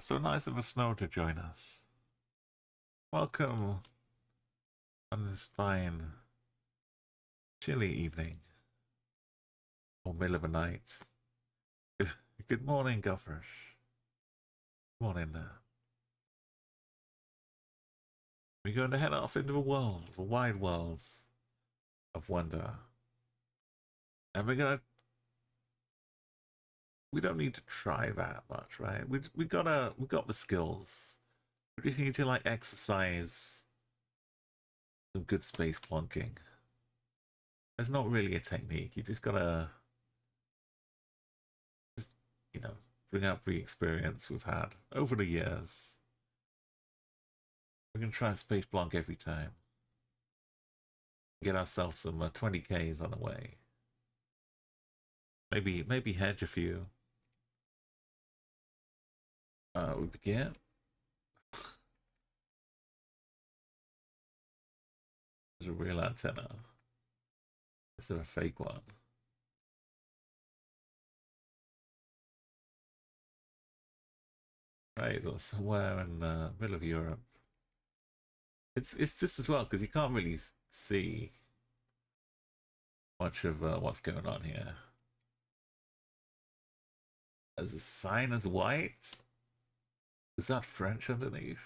So nice of the snow to join us. Welcome on this fine, chilly evening, or middle of the night. Good, good morning, Guffrish. Good morning there. We're going to head off into the world, the wide world of wonder. And we don't need to try that much, right? We got the skills. We just need to like exercise some good space plonking. There's not really a technique. You just gotta you know, bring up the experience we've had over the years. We're going to try and space blank every time. Get ourselves some 20Ks on the way. Maybe hedge a few. We begin. There's a real antenna. Is there a fake one? Right, or somewhere in the middle of Europe. It's just as well because you can't really see much of what's going on here. There's a sign as white. Is that French underneath?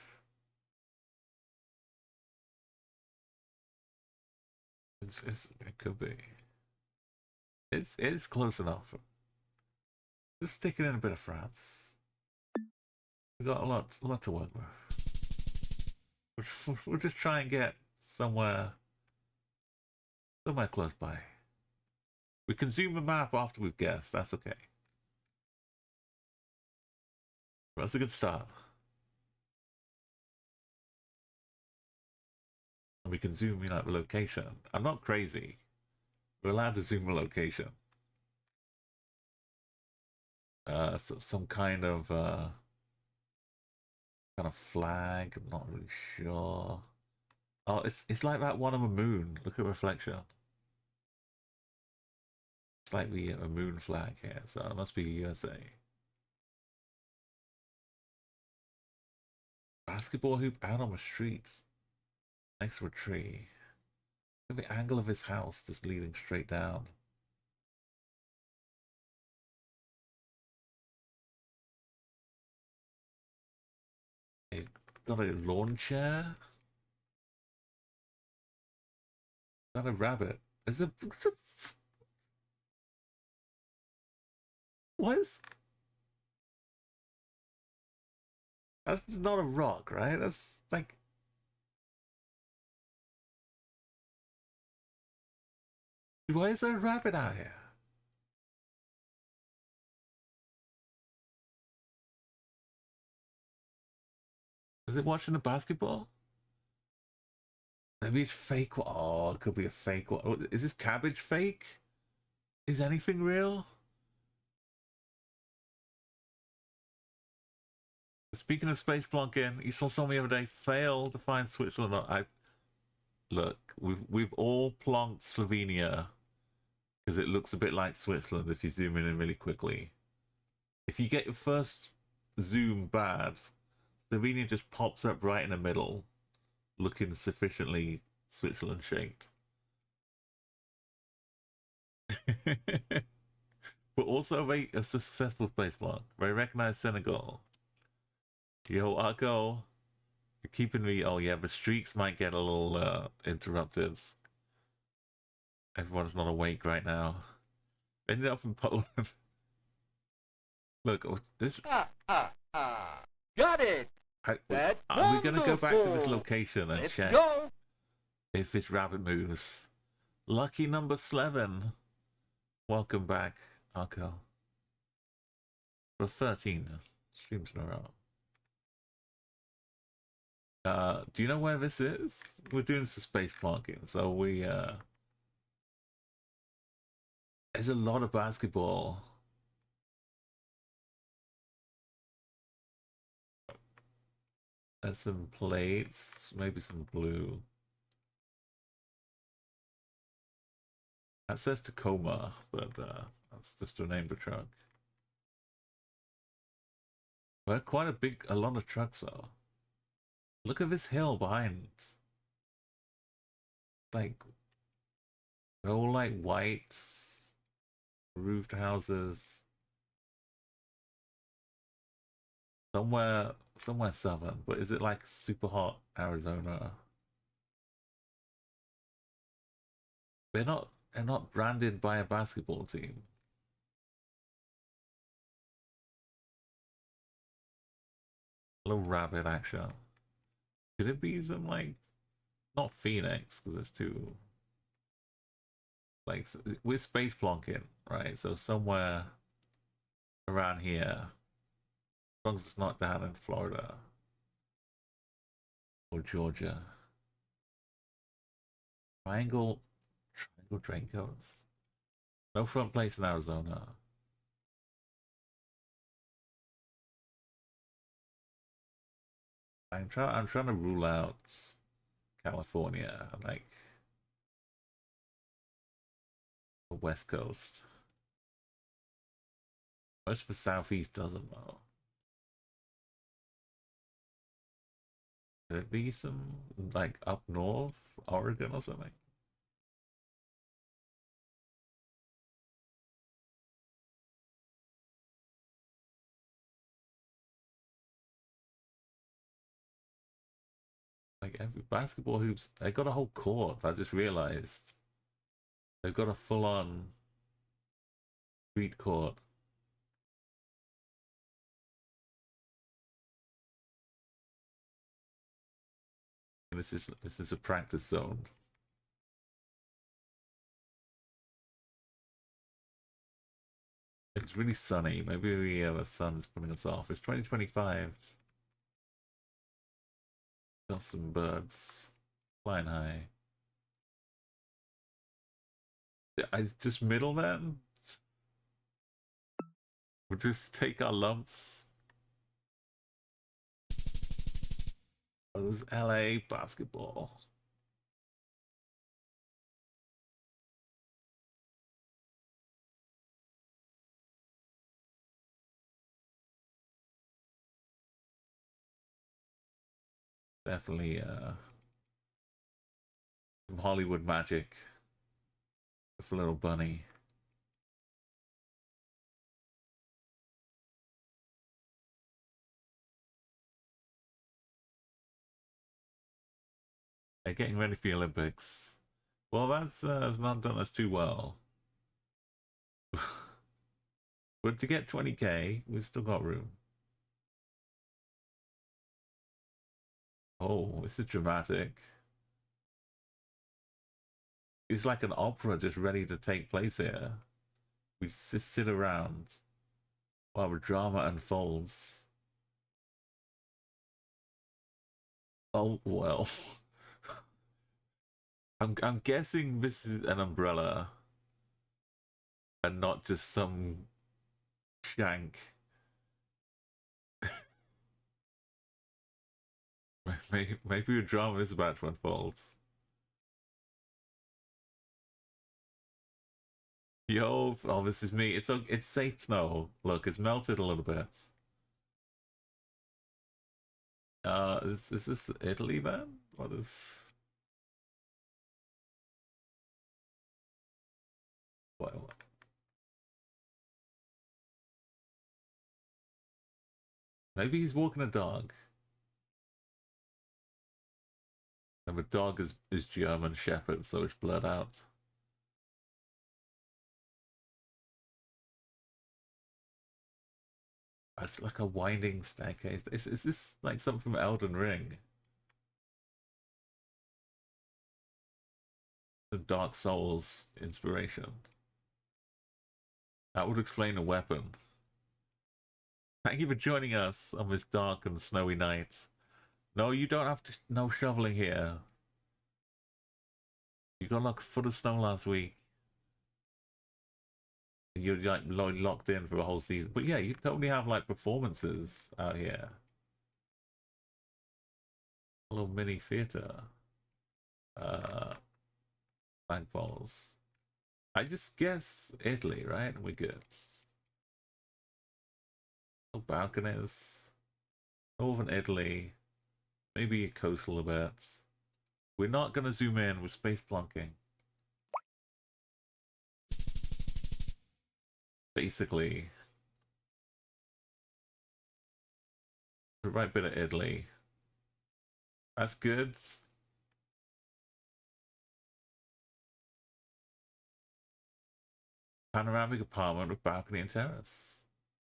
It could be. It's close enough. Just sticking in a bit of France. We got a lot to work with. We'll just try and get somewhere close by. We can zoom the map after we've guessed. That's okay. That's a good start. And we can zoom in at the location. I'm not crazy. We're allowed to zoom the location. So some kind of flag. I'm not really sure. Oh, it's like that one on the moon. Look at reflection. It's like the moon flag here, so it must be USA. Basketball hoop out on the streets next to a tree. Look at the angle of his house just leading straight down. It got a lawn chair. Is that a rabbit? What is? That's not a rock, right? That's like. Why is there a rabbit out here? Is it watching the basketball? Maybe it's fake. Oh, it could be a fake one. Oh, is this cabbage fake? Is anything real? Speaking of space plonking, you saw some the other day fail to find Switzerland. I look, we've all plonked Slovenia because it looks a bit like Switzerland if you zoom in really quickly. If you get your first zoom bad, Slovenia just pops up right in the middle, looking sufficiently Switzerland shaped. But also a successful spacewalk. They recognize Senegal. Yo, Arco, you're keeping me. Oh, yeah, the streaks might get a little interrupted. Everyone's not awake right now. Ended up in Poland. Look, this. Got it. We're gonna go back to this location and check if this rabbit moves. Lucky number 7. Welcome back, Arco. For 13 streams in a row. Do you know where this is? We're doing some space parking, so there's a lot of basketball. There's some plates, maybe some blue. That says Tacoma, but that's just a name for truck. We're quite a lot of trucks though. Look at this hill behind. Like, they're all like white, roofed houses. Somewhere southern, but is it like super hot Arizona? They're not branded by a basketball team. A little rabbit action. Could it be some like not Phoenix because it's too like we're space plonking, right? So somewhere around here, as long as it's not down in Florida or Georgia. Triangle Dracos. No front place in Arizona. I'm trying to rule out California, like the West Coast. Most of the Southeast doesn't though. Could it be some like up north, Oregon or something? Like every basketball hoops, they got a whole court. I just realized they've got a full-on street court. This is a practice zone. It's really sunny. Maybe the sun is putting us off. It's 2025. Got some birds flying high. I just middleman. We'll just take our lumps. Oh, there's LA basketball. Definitely some Hollywood magic with a little bunny. They're getting ready for the Olympics. Well, that's not done us too well. But to get 20K, we've still got room. Oh, this is dramatic. It's like an opera just ready to take place here. We just sit around while the drama unfolds. Oh well. I'm guessing this is an umbrella and not just some shank. Maybe a drama is about to unfold. Yo, oh, this is me. It's safe snow. Look, it's melted a little bit. Is this Italy then? What is? What? Maybe he's walking a dog, and the dog is German Shepherd, so it's blurred out. It's like a winding staircase. Is this like something from Elden Ring? The Dark Souls inspiration. That would explain a weapon. Thank you for joining us on this dark and snowy night. No, you don't have to. No shoveling here. You got like a foot of snow last week. You're like locked in for a whole season. But yeah, you totally have like performances out here. A little mini theater. Uh, flagpoles. I just guess Italy, right? We good. Little balconies. Northern Italy, maybe coastal a bit. We're not going to zoom in with space plunking. Basically, the right bit of Italy. That's good. Panoramic apartment with balcony and terrace.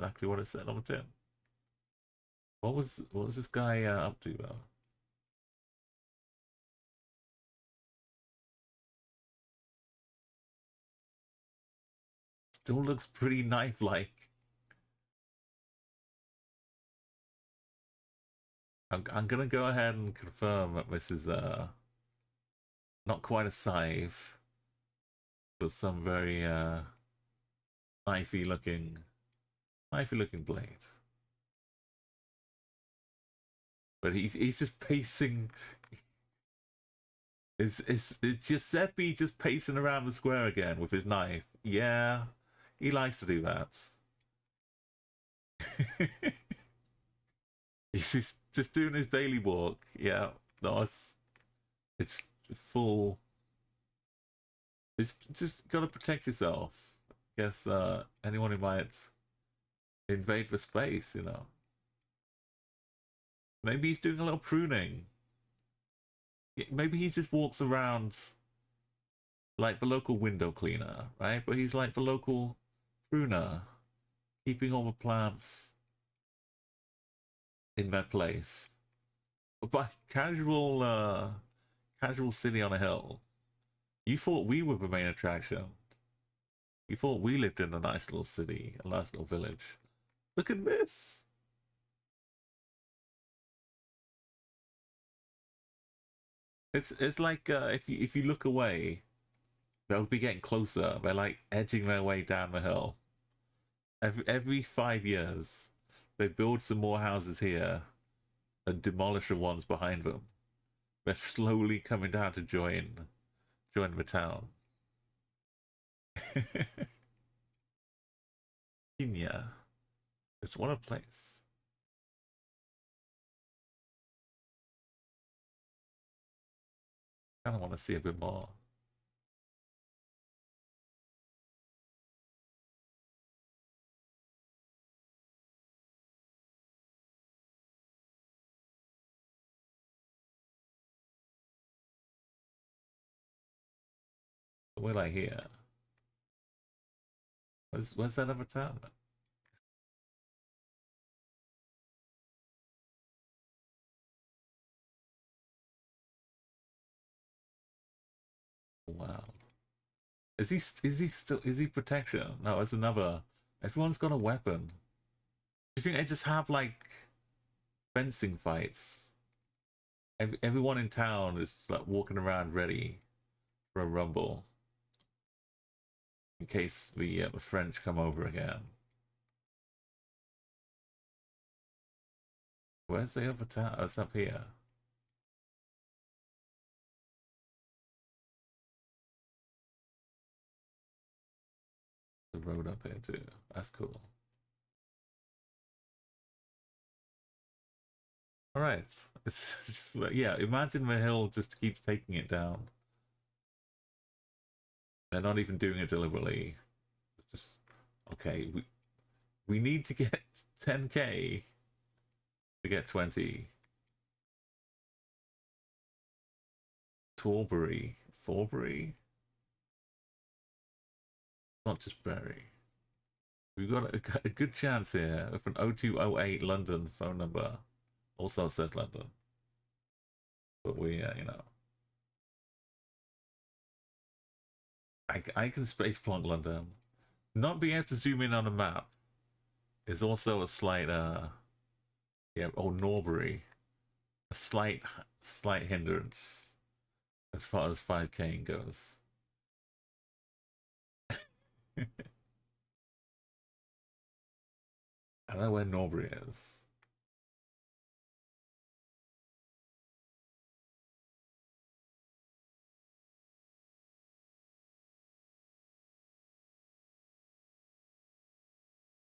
Exactly what it said on the tin. What was this guy up to though? Still looks pretty knife-like. I'm gonna go ahead and confirm that this is not quite a scythe, but some very knifey looking blade. But he's just pacing. Is Giuseppe just pacing around the square again with his knife? Yeah, he likes to do that. He's just doing his daily walk. Yeah, no, it's full. It's just got to protect yourself. I guess anyone who might invade the space, you know. Maybe he's doing a little pruning. Maybe he just walks around like the local window cleaner, right? But he's like the local pruner, keeping all the plants in their place. But casual city on a hill. You thought we were the main attraction. You thought we lived in a nice little city, a nice little village. Look at this. It's like if you look away, they'll be getting closer. They're like edging their way down the hill. Every 5 years, they build some more houses here and demolish the ones behind them. They're slowly coming down to join the town. Kenya. It's what a place. I kind of want to see a bit more. We're like here. Where's that other town? Wow. Is he protection? No, it's another. Everyone's got a weapon. Do you think they just have like fencing fights? Everyone in town is like walking around ready for a rumble in case the French come over again. Where's the other town? Oh, it's up here. The road up here too. That's cool. All right. Yeah. Imagine the hill just keeps taking it down. They're not even doing it deliberately. It's just okay. We need to get 10K to get 20. Forbury, not just Berry. We've got a good chance here with an 0208 London phone number. Also says London, but we, you know, I can space plonk London. Not being able to zoom in on a map is also a slight, yeah, or Norbury, a slight hindrance as far as 5K goes. I don't know where Norbury is.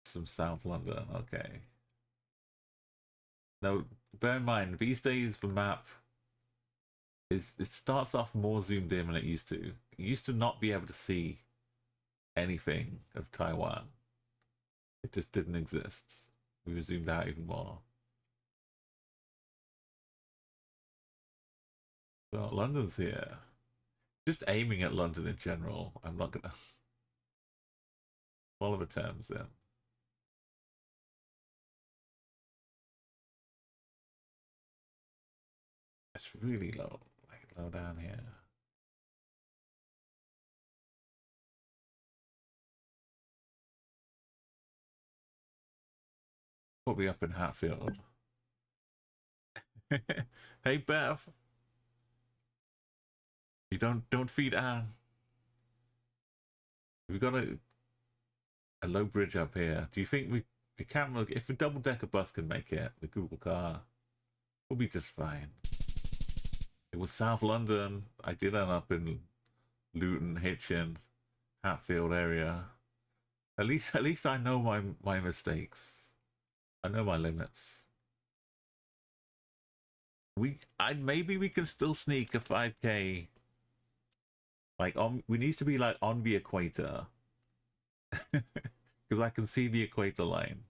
Some South London, okay. No, bear in mind, these days the map is it starts off more zoomed in than it used to. It used to not be able to see anything of Taiwan. It just didn't exist. We were zoomed out even more. So London's here. Just aiming at London in general. I'm not gonna follow the terms then. It's really low, like low down here. Probably up in Hatfield. Hey Beth, you don't feed Anne. We've got a low bridge up here. Do you think we can look if a double decker bus can make it, the Google car, we'll be just fine. It was South London. I did end up in Luton, Hitchin, Hatfield area. At least I know my mistakes. I know my limits. Maybe we can still sneak a 5K. Like we need to be like on the equator. Because I can see the equator line.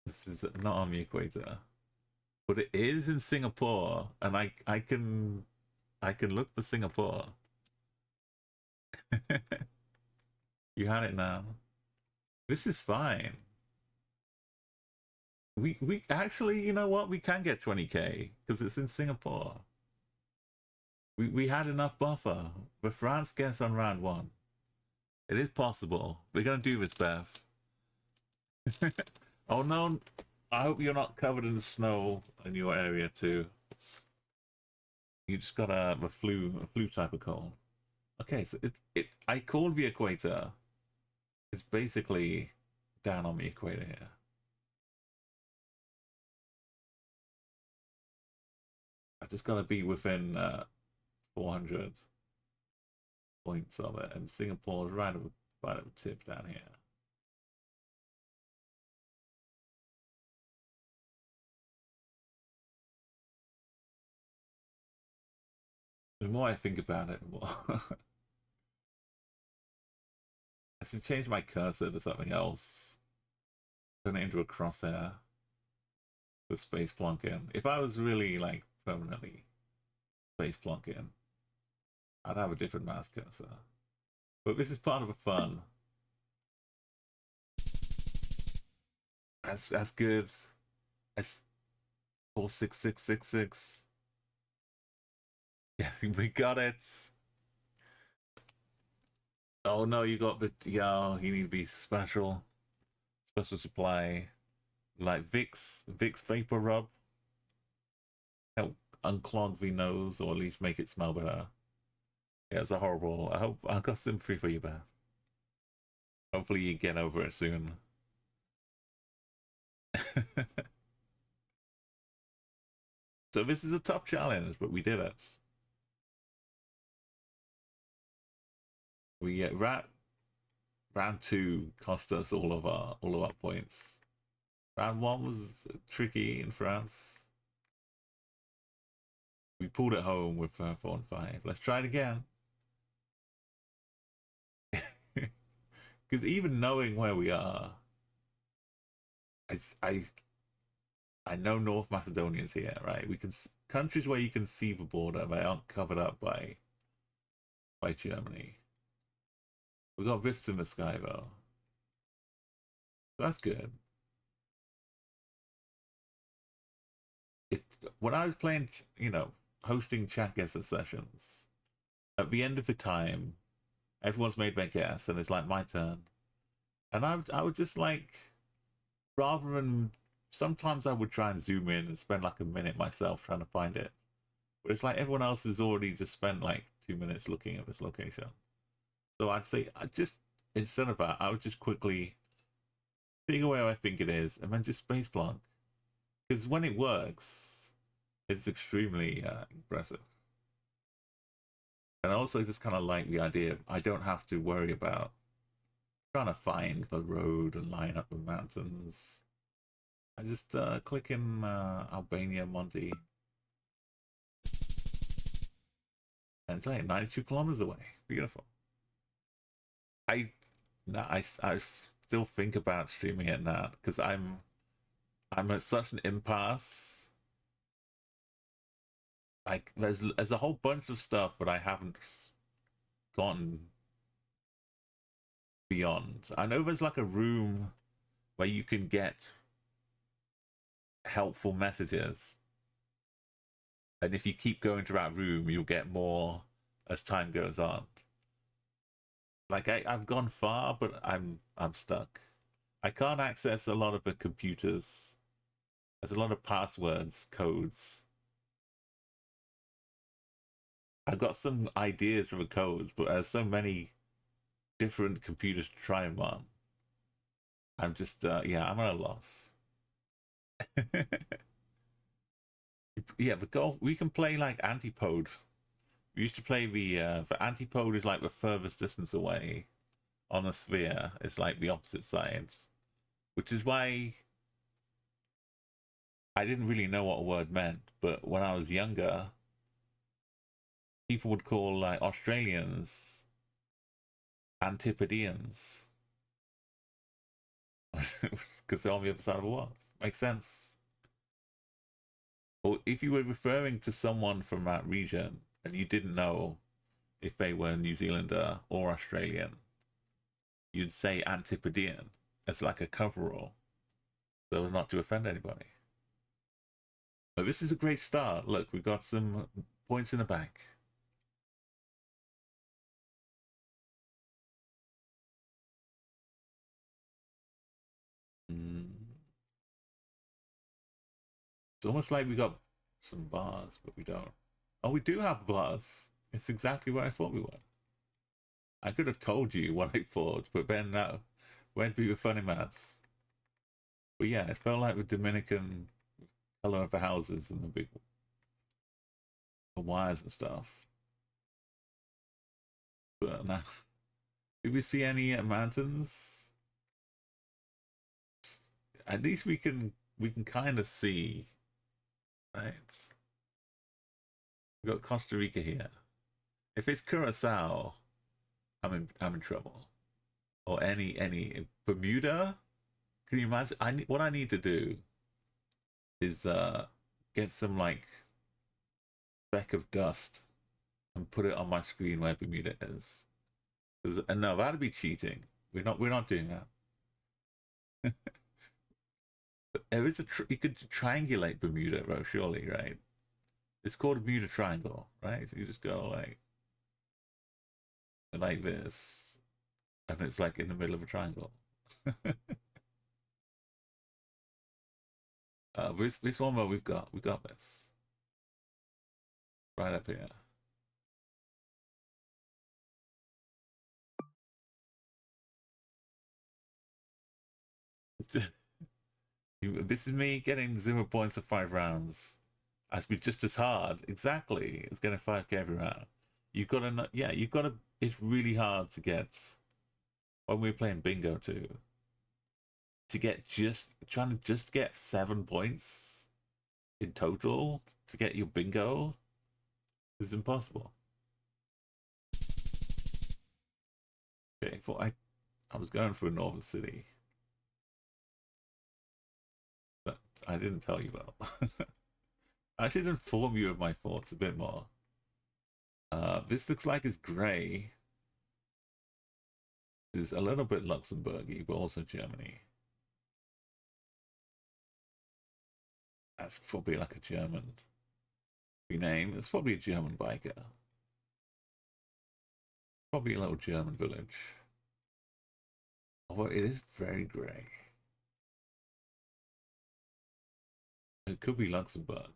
This is not on the equator. But it is in Singapore, and I can look for Singapore. You had it now. This is fine. We actually, you know what? We can get 20K because it's in Singapore. We had enough buffer, but France gets on round one. It is possible. We're gonna do this, Beth. Oh no! I hope you're not covered in snow in your area too. You just got a flu type of cold. Okay, so I called the equator. It's basically down on the equator here. I just gotta be within 400 points of it, and Singapore's right at the tip down here. The more I think about it, the more I should change my cursor to something else. Turn it into a crosshair with space plonking. If I was really like permanently space plonking, I'd have a different mouse cursor. But this is part of the fun. That's good. That's 46666. Yeah, we got it. Oh no, you got the you need to be special supply like Vicks vapor rub. Help unclog the nose or at least make it smell better. Yeah, it's a horrible. I've got sympathy for you, Beth. Hopefully you get over it soon. So this is a tough challenge, but we did it. We round two cost us all of our points. Round one was tricky in France. We pulled it home with 4 and 5. Let's try it again. Because even knowing where we are, I know North Macedonia's here, right? We can countries where you can see the border, they aren't covered up by Germany. We got rifts in the sky though, so that's good. When I was playing, hosting chat guesser sessions, at the end of the time, everyone's made their guess, and it's like my turn, and I was just like, rather than sometimes I would try and zoom in and spend like a minute myself trying to find it, but it's like everyone else has already just spent like 2 minutes looking at this location. So I'd say instead of that, I would just quickly figure where I think it is, and then just space plonk. Because when it works, it's extremely impressive. And I also just kind of like the idea of I don't have to worry about Trying to find the road and line up the mountains. I just click in Albania Monte. And it's like 92 kilometers away. Beautiful. I still think about streaming it now because I'm at such an impasse. Like there's a whole bunch of stuff that I haven't gotten beyond. I know there's like a room where you can get helpful messages, and if you keep going to that room, you'll get more as time goes on. Like I've gone far, but I'm stuck. I can't access a lot of the computers. There's a lot of passwords, codes. I've got some ideas for the codes, but there's so many different computers to try them on. I'm just yeah, I'm at a loss. Yeah, the golf we can play like antipode. We used to play the antipode is like the furthest distance away on a sphere. It's like the opposite sides, which is why I didn't really know what a word meant. But when I was younger, people would call like Australians Antipodeans because they're on the other side of the world. Makes sense. Or if you were referring to someone from that region and you didn't know if they were New Zealander or Australian, you'd say Antipodean as like a coverall so as not to offend anybody. But this is a great start. Look, we've got some points in the bank. It's almost like we got some bars, but we don't. Oh, we do have bars. It's exactly what I thought we were. I could have told you what I thought, but then that went be the funny maths. But yeah, it felt like the Dominican color of the houses and the big the wires and stuff. But now, did we see any mountains? At least we can kind of see, right? We got Costa Rica here. If it's Curacao, I'm in trouble. Or any Bermuda. Can you imagine? What I need to do is get some like speck of dust and put it on my screen where Bermuda is. And no, that'd be cheating. We're not doing that. There is you could triangulate Bermuda, though, surely, right? It's called a Bermuda Triangle, right? So you just go like this, and it's like in the middle of a triangle. This one where we got this right up here. This is me getting 0 points of 5 rounds. Has to be just as hard. Exactly. It's getting 5k every round. You've got to, yeah, you've got to, it's really hard to get, when we're playing bingo too, to get trying to just get 7 points in total to get your bingo is impossible. Okay, I was going for a northern city. But I didn't tell you about. I should inform you of my thoughts a bit more. This looks like it's grey. It's a little bit Luxembourgy, but also Germany. That's probably like a German name. It's probably a German biker. Probably a little German village. Although it is very grey. It could be Luxembourg.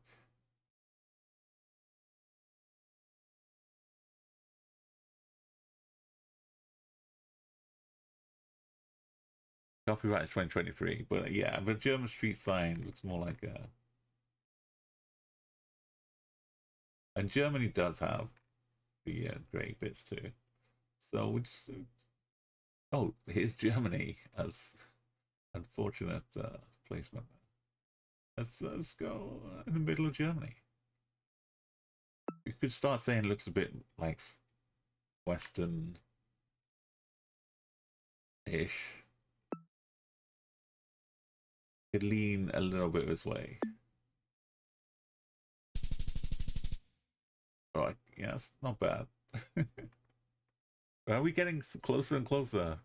Copyright is 2023, but yeah, the German street sign looks more like a. And Germany does have the grey bits too. So we just Oh, here's Germany as unfortunate placement. Let's go in the middle of Germany. You could start saying it looks a bit like Western-ish. Could lean a little bit this way. Alright, yeah, it's not bad. Are we getting closer and closer?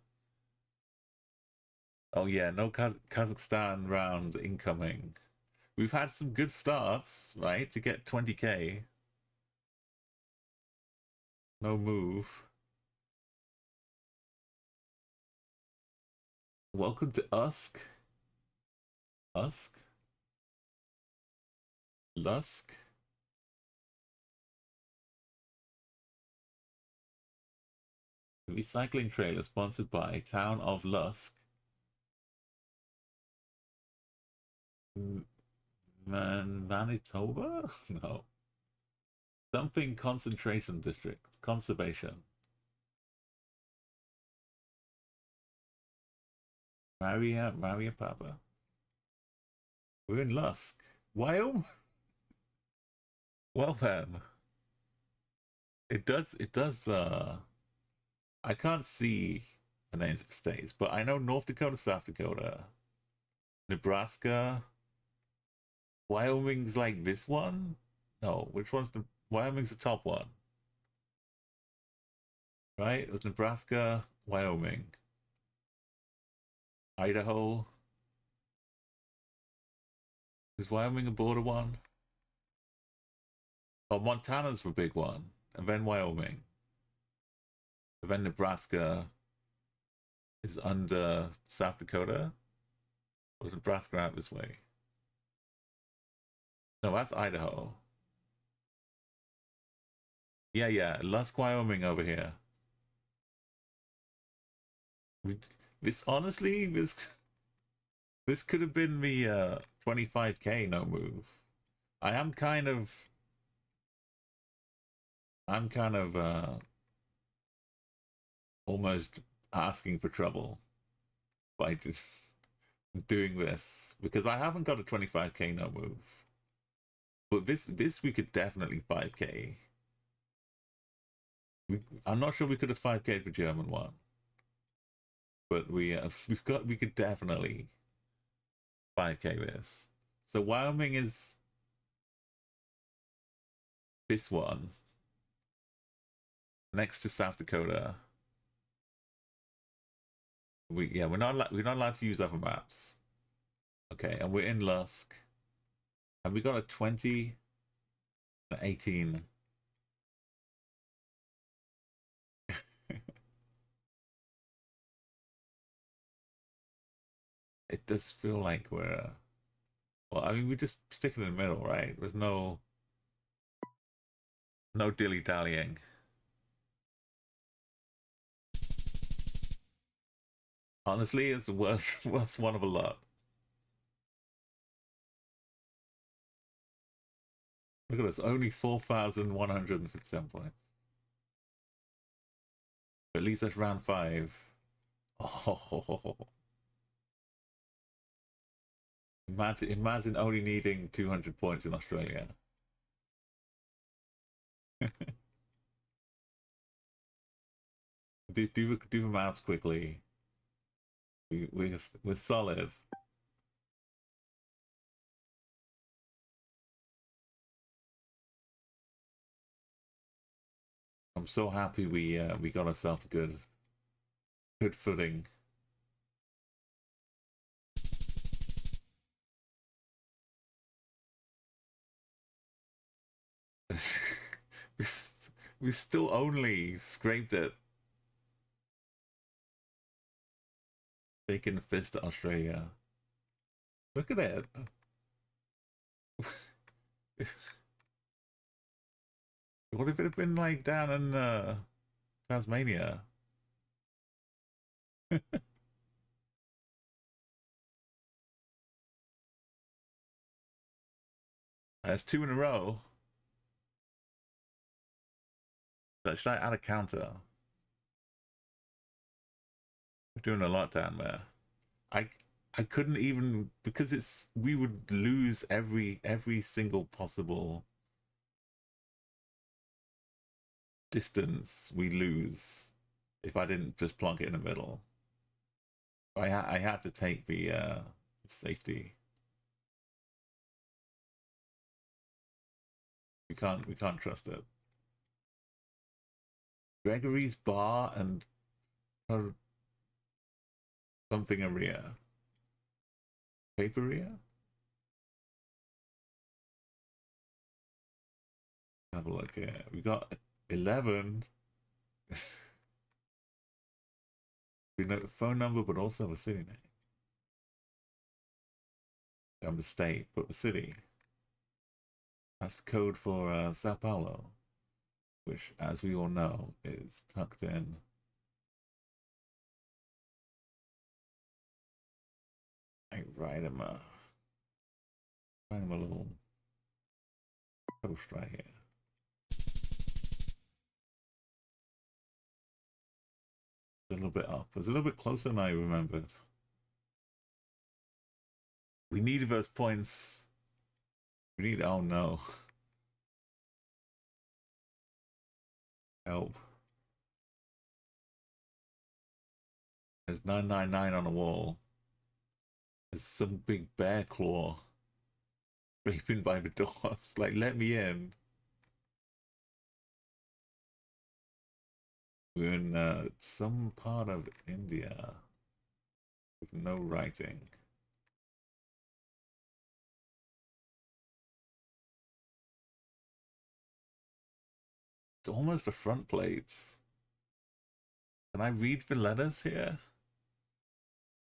Oh yeah, no Kazakhstan rounds incoming. We've had some good starts, right, to get 20k. No move. Welcome to Usk. Usk? Lusk? Recycling trailer sponsored by Town of Lusk. Manitoba? No. Something concentration district. Conservation. Maria Papa. We're in Lusk. Wyoming? Well then. It does I can't see the names of states, but I know North Dakota, South Dakota, Nebraska, Wyoming's like this one? No, which one's the Wyoming's the top one? Right? It was Nebraska, Wyoming, Idaho. Is Wyoming a border one? Oh, Montana's the big one, and then Wyoming. And then Nebraska is under South Dakota. Or is Nebraska out this way? No, that's Idaho. Yeah, Lusk, Wyoming over here. This honestly, this could have been the 25k no move. I'm kind of almost asking for trouble by just doing this because I haven't got a 25k no move. But this we could definitely 5k. I'm not sure we could have 5k for German one, but we could definitely 5k this. So Wyoming is this one next to South Dakota. We're not allowed to use other maps. Okay, and we're in Lusk. And we got a 20, an 18. It does feel like we're well, I mean we just stick in the middle, right? There's no dilly dallying. Honestly, it's the worst one of a lot. Look at this, only 4,157 points. At least that's round 5. Oh, imagine only needing 200 points in Australia. do the maths quickly. We're solid. I'm so happy we got ourselves a good footing. we still only scraped it. Taking the fist to Australia. Look at it. What if it had been like down in Tasmania? That's 2 in a row. So should I add a counter? We're doing a lot down there. I I couldn't even, because it's, we would lose every single possible distance we lose if I didn't just plonk it in the middle. I had to take the safety. We can't trust it. Gregory's bar and something area. Paperia? Have a look here. We got 11. We know the phone number, but also the city name. I'm the state, but the city. That's the code for Sao Paulo, which, as we all know, is tucked in. I write him a little post right here. A little bit up. It's a little bit closer than I remembered. We needed those points. We need, oh no. Help. There's 999 on the wall. There's some big bear claw scraping by the doors. Like, let me in. We're in some part of India with no writing. It's almost a front plate. Can I read the letters here?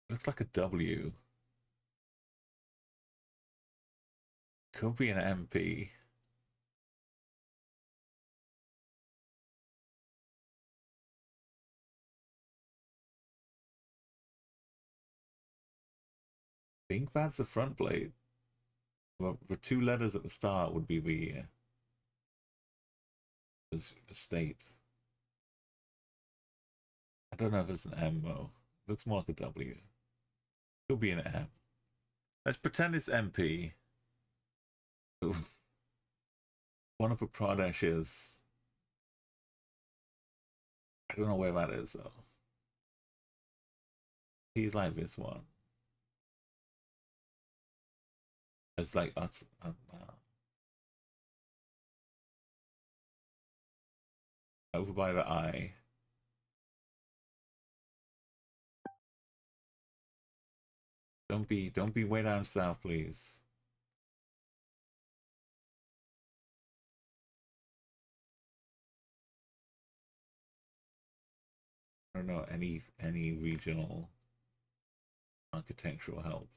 Looks like a W. Could be an MP. I think that's the front plate. Well, the two letters at the start would be the state. I don't know if it's an M though. Looks more like a W. Could be an M. Let's pretend it's MP. One of the Pradesh is. I don't know where that is though. He's like this one. It's like us. Over by the eye. Don't be way down south, please. I don't know any regional architectural help.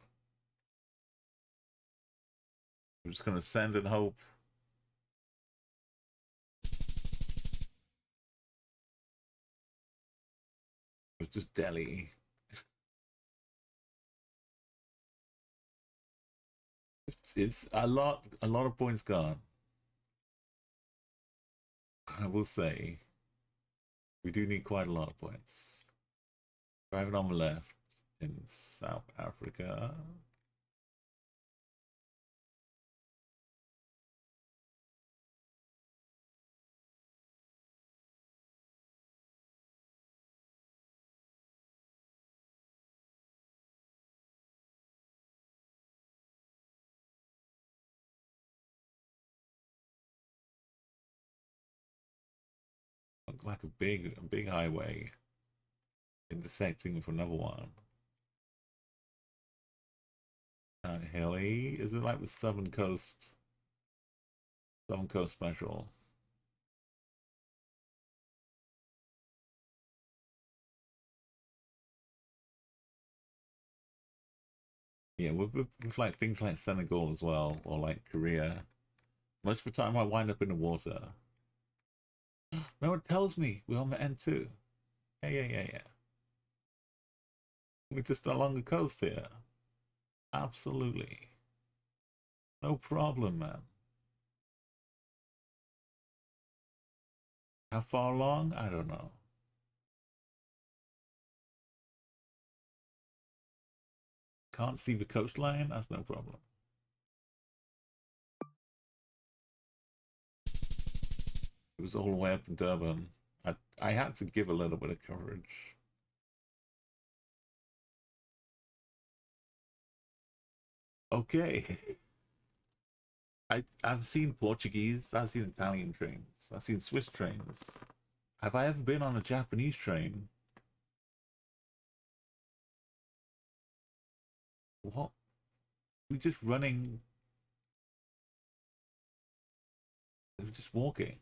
I'm just gonna send and hope. It's just Delhi. It's a lot of points gone. I will say we do need quite a lot of points. Driving on the left in South Africa. Looks like a big highway intersecting with another one. Hilly. Is it like the Southern Coast special? Yeah, with like things like Senegal as well, or like Korea. Most of the time I wind up in the water. No one tells me we're on the N2. Yeah. We're just along the coast here. Absolutely. No problem, man. How far along? I don't know. can't see the coastline, that's no problem. It was all the way up to Durban. I had to give a little bit of coverage. Okay. I've seen Portuguese, I've seen Italian trains, I've seen Swiss trains. Have I ever been on a Japanese train? What? We're just running. We're just walking.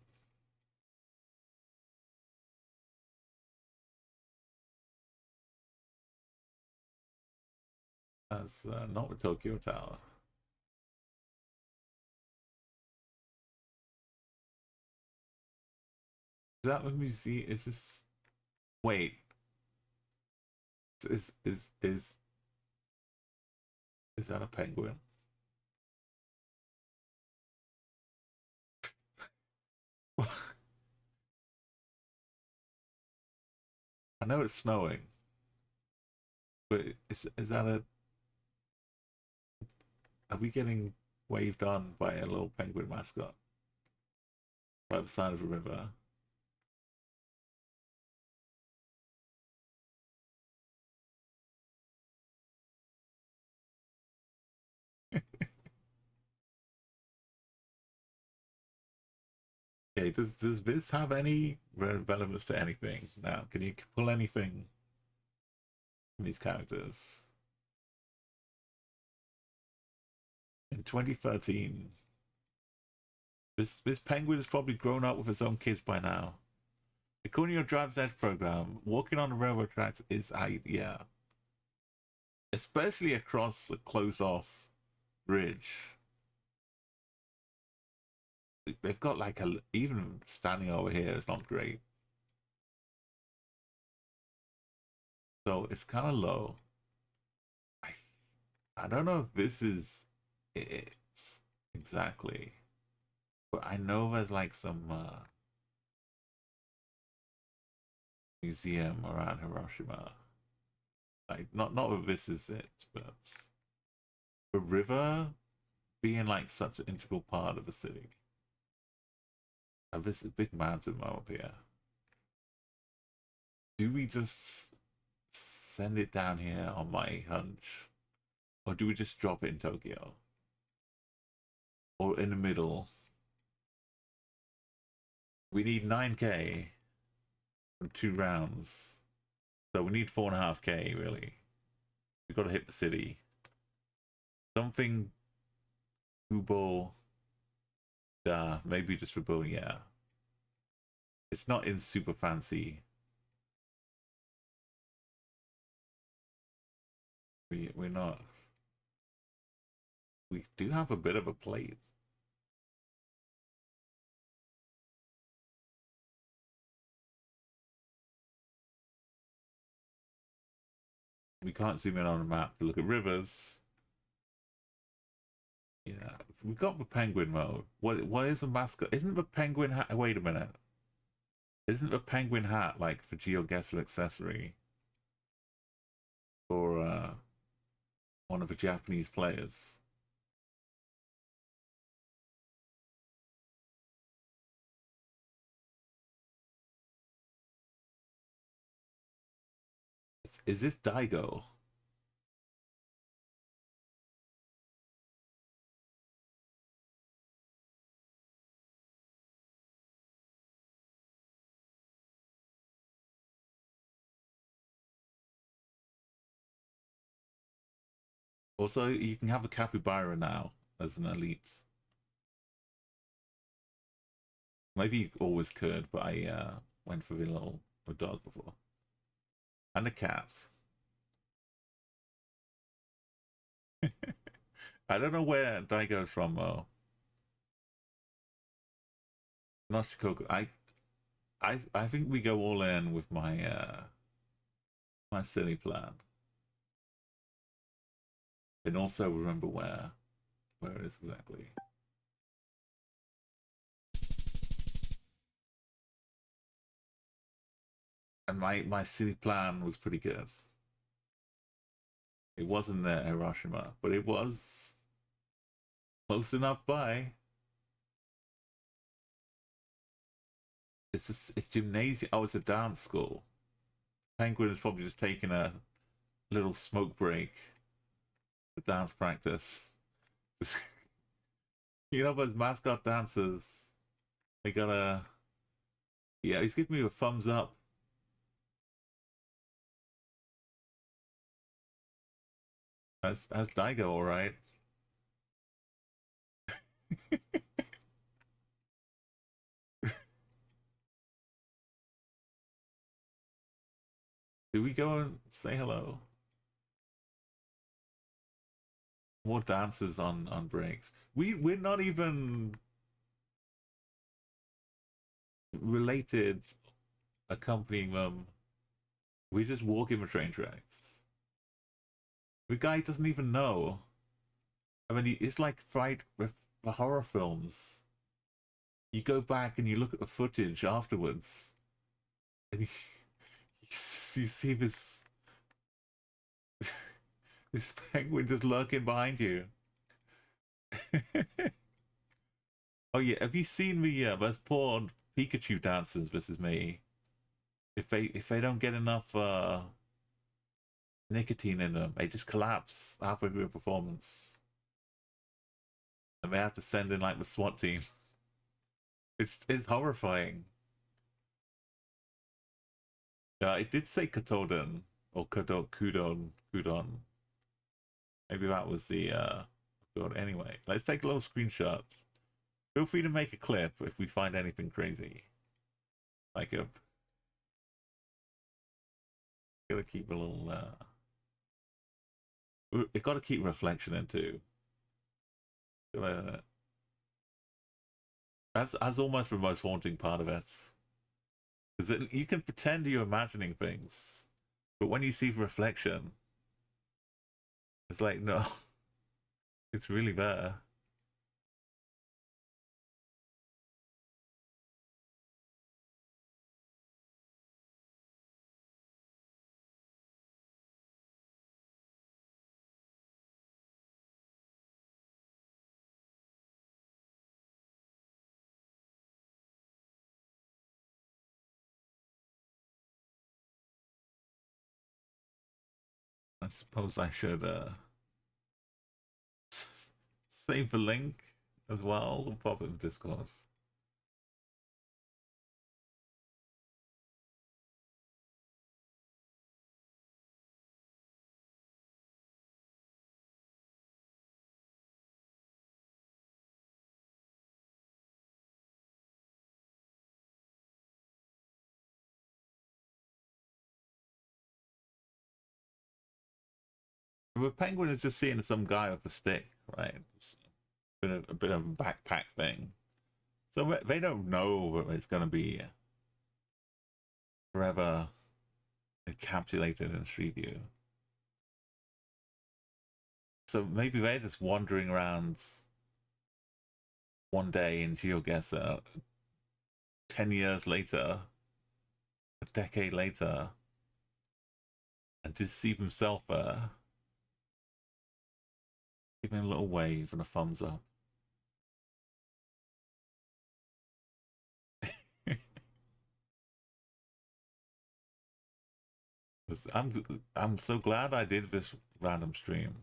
That's not the Tokyo Tower. Is that the museum? Is this? Wait. Is is that a penguin? I know it's snowing, but is that a? Are we getting waved on by a little penguin mascot by the side of a river? Okay, does this have any relevance to anything? Now, can you pull anything from these characters? In 2013, this penguin has probably grown up with his own kids by now. According to your Driver's Edge program, walking on the railroad tracks is yeah, especially across a closed-off bridge. They've got like a even standing over here is not great, so it's kind of low. I don't know if this is it exactly, but I know there's like some museum around Hiroshima. Like not that this is it, but the river being like such an integral part of the city. And this is big mountain up here. Do we just send it down here on my hunch? Or do we just drop it in Tokyo? Or in the middle? We need 9K from 2 rounds. So we need 4.5K, really. We've got to hit the city. Something Kubo. Maybe just for Bo, yeah. It's not in super fancy. We're not. We do have a bit of a plate. We can't zoom in on a map to look at rivers. Yeah, we got the penguin mode. What is a mascot? Isn't the penguin hat? Wait a minute. Isn't the penguin hat like for GeoGuessr accessory for one of the Japanese players? Is this Daigo? Also, you can have a capybara now as an elite. Maybe you always could, but I went for the little dog before. And a cat. I don't know where Daigo's from though. Not Shikoku. I think we go all in with my my silly plan. And also remember where it is exactly. And my silly plan was pretty good. It wasn't there, Hiroshima, but it was close enough by. It's gymnasium. Oh, it's a dance school. Penguin is probably just taking a little smoke break for dance practice. You know, those mascot dancers, they gotta. Yeah, he's giving me a thumbs up. That's Daigo, all right. Do we go and say hello? More dancers on breaks. We're not even related, accompanying them. We just walk in the train tracks. The guy doesn't even know. I mean, it's like fight with the horror films. You go back and you look at the footage afterwards, and you see this penguin just lurking behind you. Oh yeah, have you seen those poor Pikachu dancers versus me? If they don't get enough nicotine in them, they just collapse halfway through a performance, and they have to send in like the SWAT team. It's horrifying. Yeah, it did say Kotoden or Kudon. Maybe that was the good. Anyway, let's take a little screenshot. Feel free to make a clip if we find anything crazy. Like a gotta keep a little it gotta keep reflection in too. That's almost the most haunting part of it. Because you can pretend you're imagining things, but when you see the reflection, it's like, no, it's really there. I suppose I should save the link as well. We'll pop it in Discord. The penguin is just seeing some guy with a stick, right? It's a bit of a backpack thing. So they don't know that it's going to be forever encapsulated in Street View. So maybe they're just wandering around one day in GeoGuessr, 10 years later, a decade later, and just see themselves there, giving a little wave and a thumbs up. I'm so glad I did this random stream,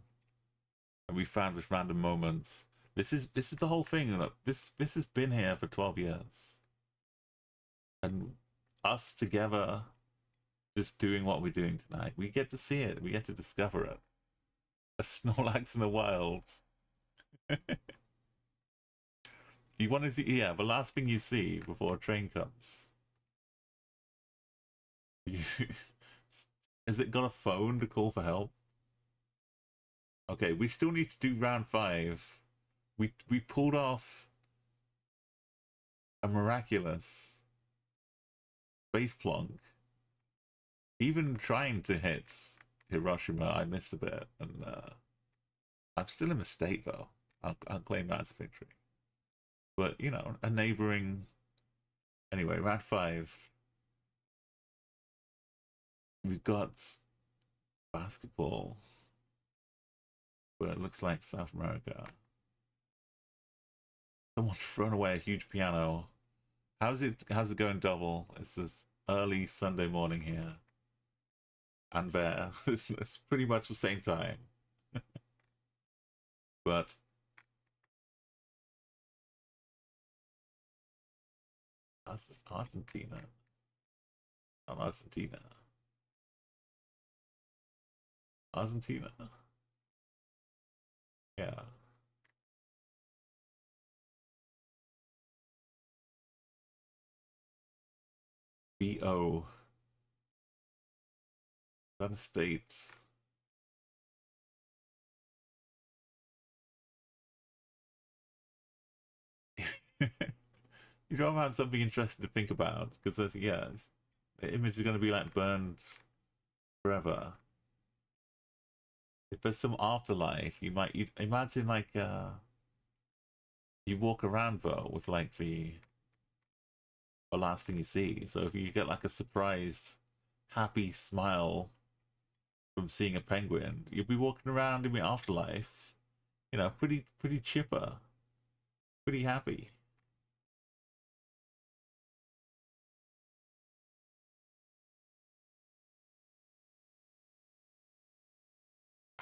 and we found this random moment. This is the whole thing. Look, this has been here for 12 years, and us together, just doing what we're doing tonight. We get to see it. We get to discover it. A Snorlax in the wild. You want to see? Yeah, the last thing you see before a train comes. Has it got a phone to call for help? Okay, we still need to do round 5. We pulled off a miraculous base plonk. Even trying to hit Hiroshima, I missed a bit, and I'm still in a state though. I'll claim that as a victory. But you know, a neighboring. Anyway, round 5. We've got basketball. but it looks like South America. Someone's thrown away a huge piano. How's it going double? It's this early Sunday morning here. And there. It's pretty much the same time. But that's Argentina. Not Argentina. Argentina. Yeah. BO. Is that a state? You don't have something interesting to think about because yeah, the image is going to be like burned forever. If there's some afterlife, you imagine like you walk around though with like the last thing you see. So if you get like a surprised happy smile from seeing a penguin, you'll be walking around in the afterlife, you know, pretty chipper, pretty happy.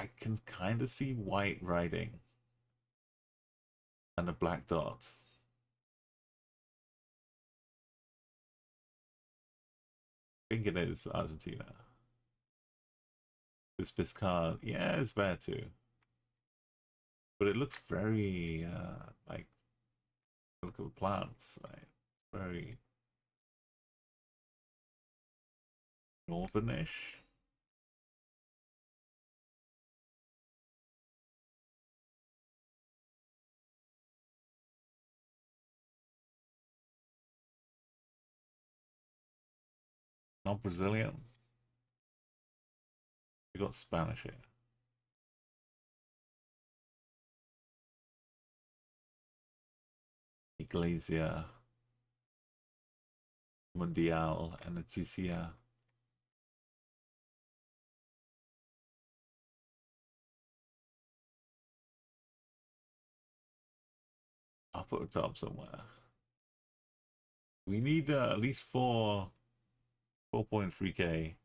I can kind of see white writing and a black dot. I think it is Argentina. This car, yeah, it's there too. But it looks very like look at the plants, right? Very northernish. Not Brazilian. We got Spanish here. Iglesia Mundial Energía. I'll put a top somewhere. We need at least 4.3K.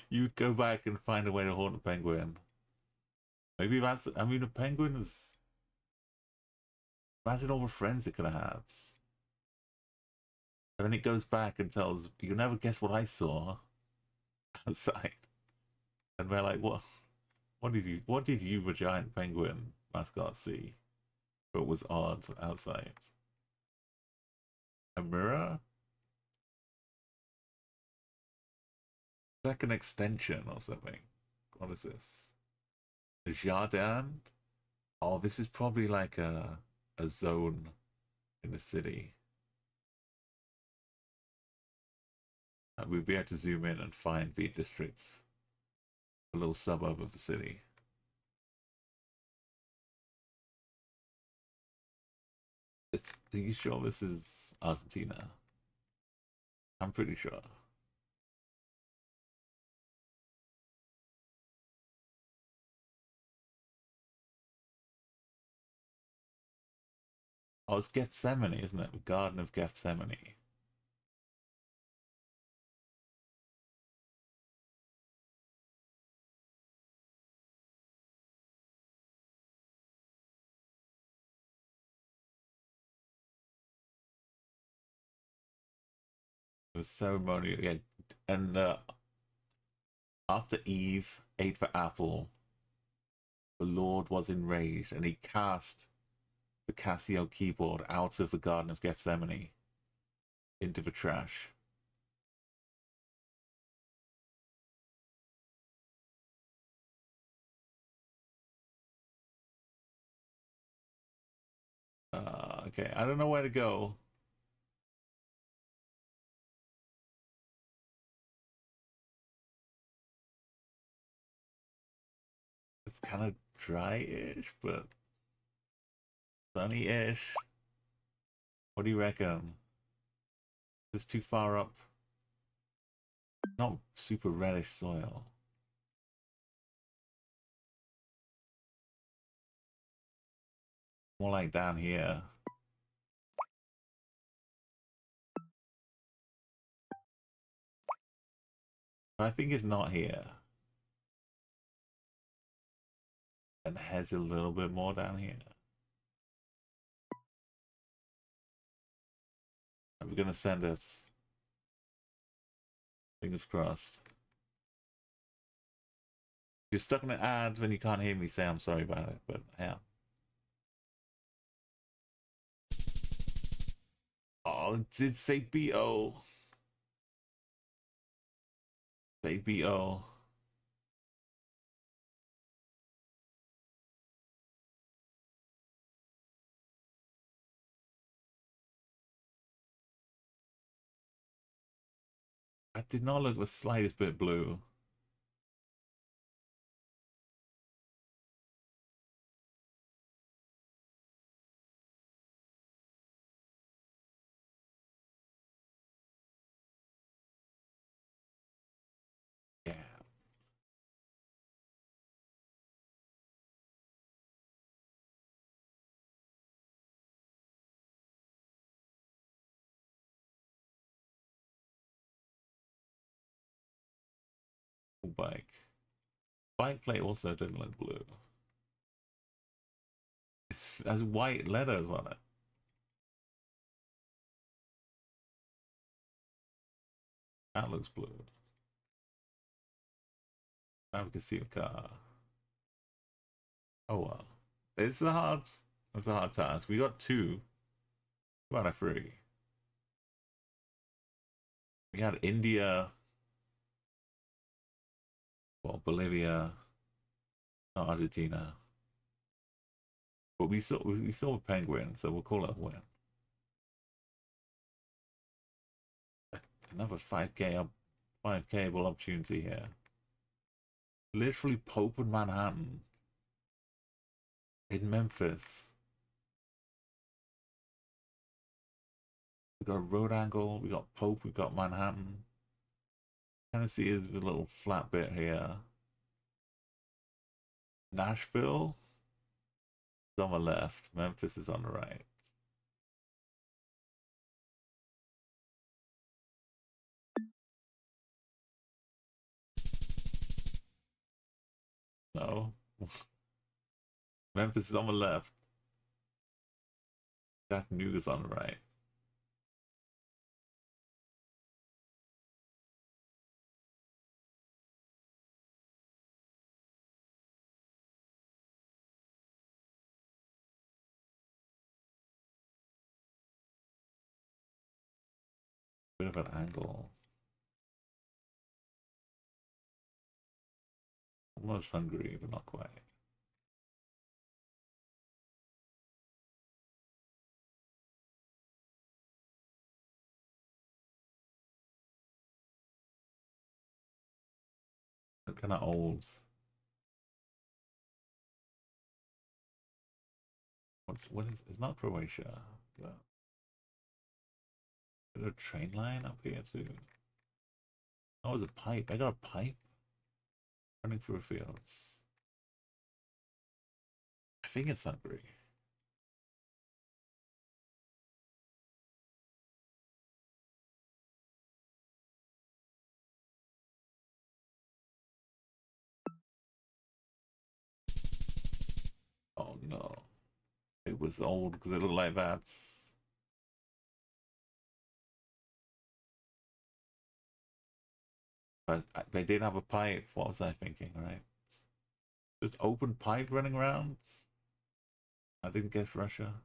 You'd go back and find a way to haunt a penguin. Maybe that's, I mean, a penguin is. Imagine all the friends it could have had. And then it goes back and tells, "You'll never guess what I saw outside." And we're like, what did you, the giant penguin mascot, see? But was odd outside. A mirror? It's like an extension or something. What is this? A jardin? Oh, this is probably like a zone in the city. We'd be able to zoom in and find the district, a little suburb of the city. Are you sure this is Argentina? I'm pretty sure. Oh, it's Gethsemane, isn't it? The Garden of Gethsemane. The ceremony, yeah. And after Eve ate the apple, the Lord was enraged, and he cast the Casio keyboard out of the Garden of Gethsemane into the trash. Okay, I don't know where to go. It's kind of dry-ish, but sunny-ish. What do you reckon? Is this too far up? Not super reddish soil. More like down here. I think it's not here. And the head's a little bit more down here. Are we gonna send us? Fingers crossed. If you're stuck in an ad when you can't hear me, say I'm sorry about it, but I am. Oh, it did say BO. Say BO. I did not look the slightest bit blue. Yeah. Bike. Bike plate also didn't look blue. It has white letters on it. That looks blue. Now we can see a car. Oh well. It's a hard task. We got two out of three. We had India, well, Bolivia, not Argentina. But we saw a penguin, so we'll call it a win. Another 5K opportunity here. Literally Pope in Manhattan. In Memphis. We got a road angle, we got Pope, we got Manhattan. Tennessee is a little flat bit here. Nashville is on the left, Memphis is on the right. No. Memphis is on the left. Chattanooga's on the right. Bit of an angle. Almost Hungary, but not quite. They're kind of old. What is? It's not Croatia. But is there a train line up here too? Oh, it's a pipe. I got a pipe running through fields. I think it's Hungary. Oh no. It was old because it looked like that. But they did have a pipe. What was I thinking, right? Just open pipe running around? I didn't guess Russia.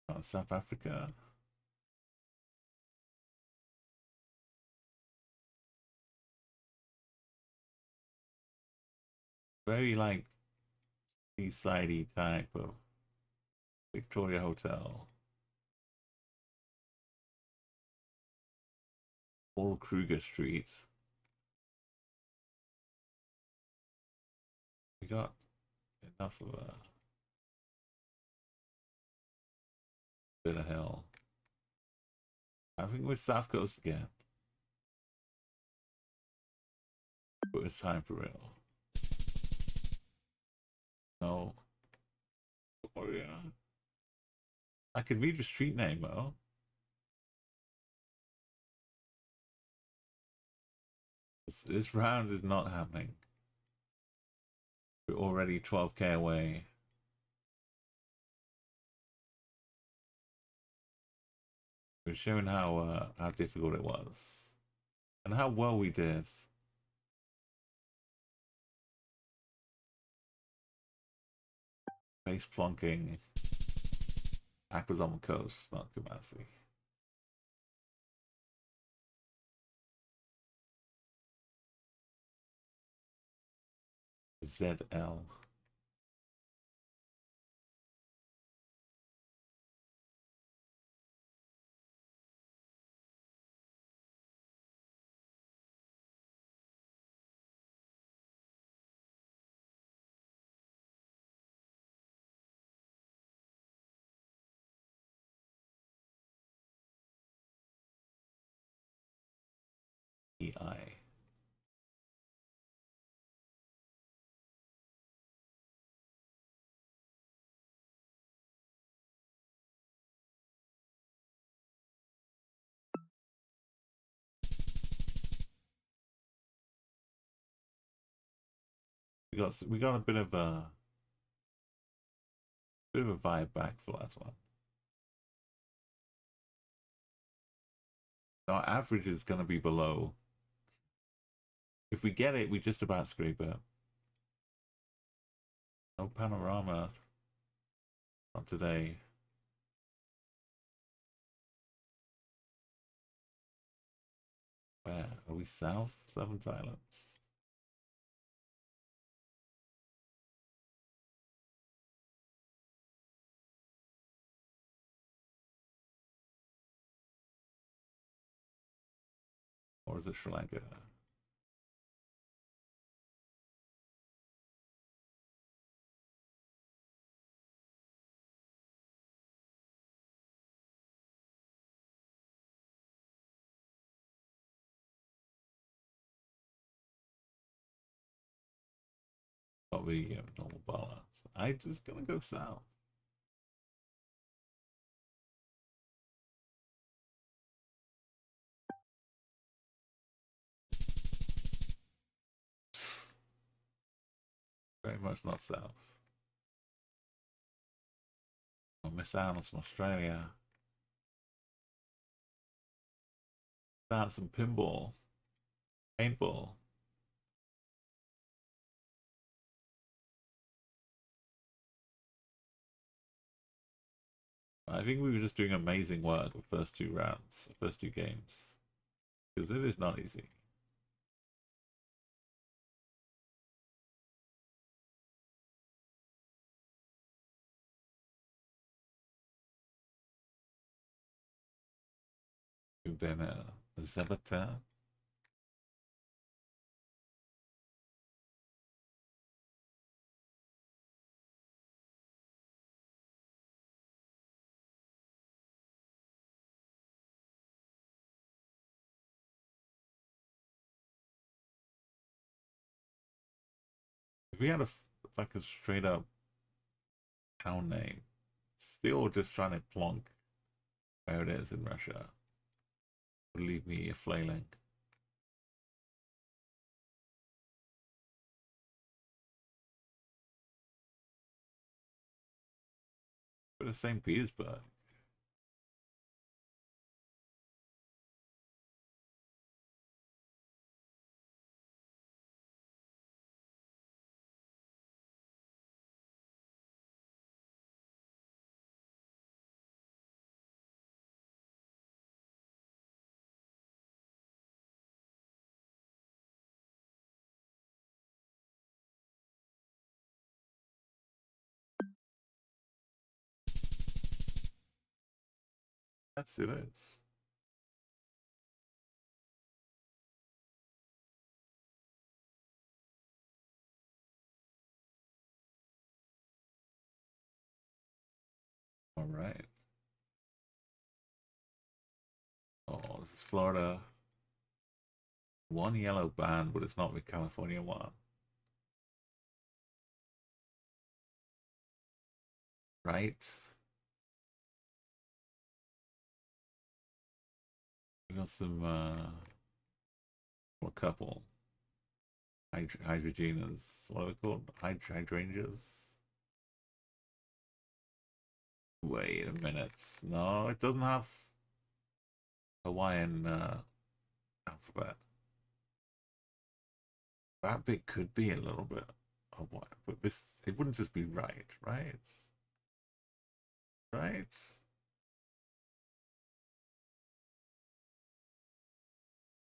Oh, South Africa. Very like seaside-y type of Victoria Hotel. Paul Kruger Street. We got enough of a bit of hell. I think we're South Coast again. But it's time for real. No. Oh yeah. I could read your street name though. This round is not happening. We're already 12k away. We're showing how difficult it was and how well we did. Base plonking. Aqua's on the coast, not Kumasi. ZL. EI. We got a bit of a vibe back for last one. Our average is gonna be below. If we get it, we just about scrape it. No panorama. Not today. Where? Are we south? Seventh Islands. Or is it Sri Lanka? Probably normal balance. I just gonna go south. Very much not south. I missed out on some Australia. That's some pinball. Paintball. I think we were just doing amazing work the first two rounds, the first two games. Because it is not easy. We've been Zebata. If we had like a straight up town name, still just trying to plonk where it is in Russia, would leave me flailing. But it's St. Petersburg. That's it is. All right. Oh, this is Florida. One yellow band, but it's not the California one. Right? We got some a couple hydrogenas. What are they called? Hydrangeas. Wait a minute. No, it doesn't have Hawaiian alphabet. That bit could be a little bit Hawaiian, but this it wouldn't just be right, right? Right?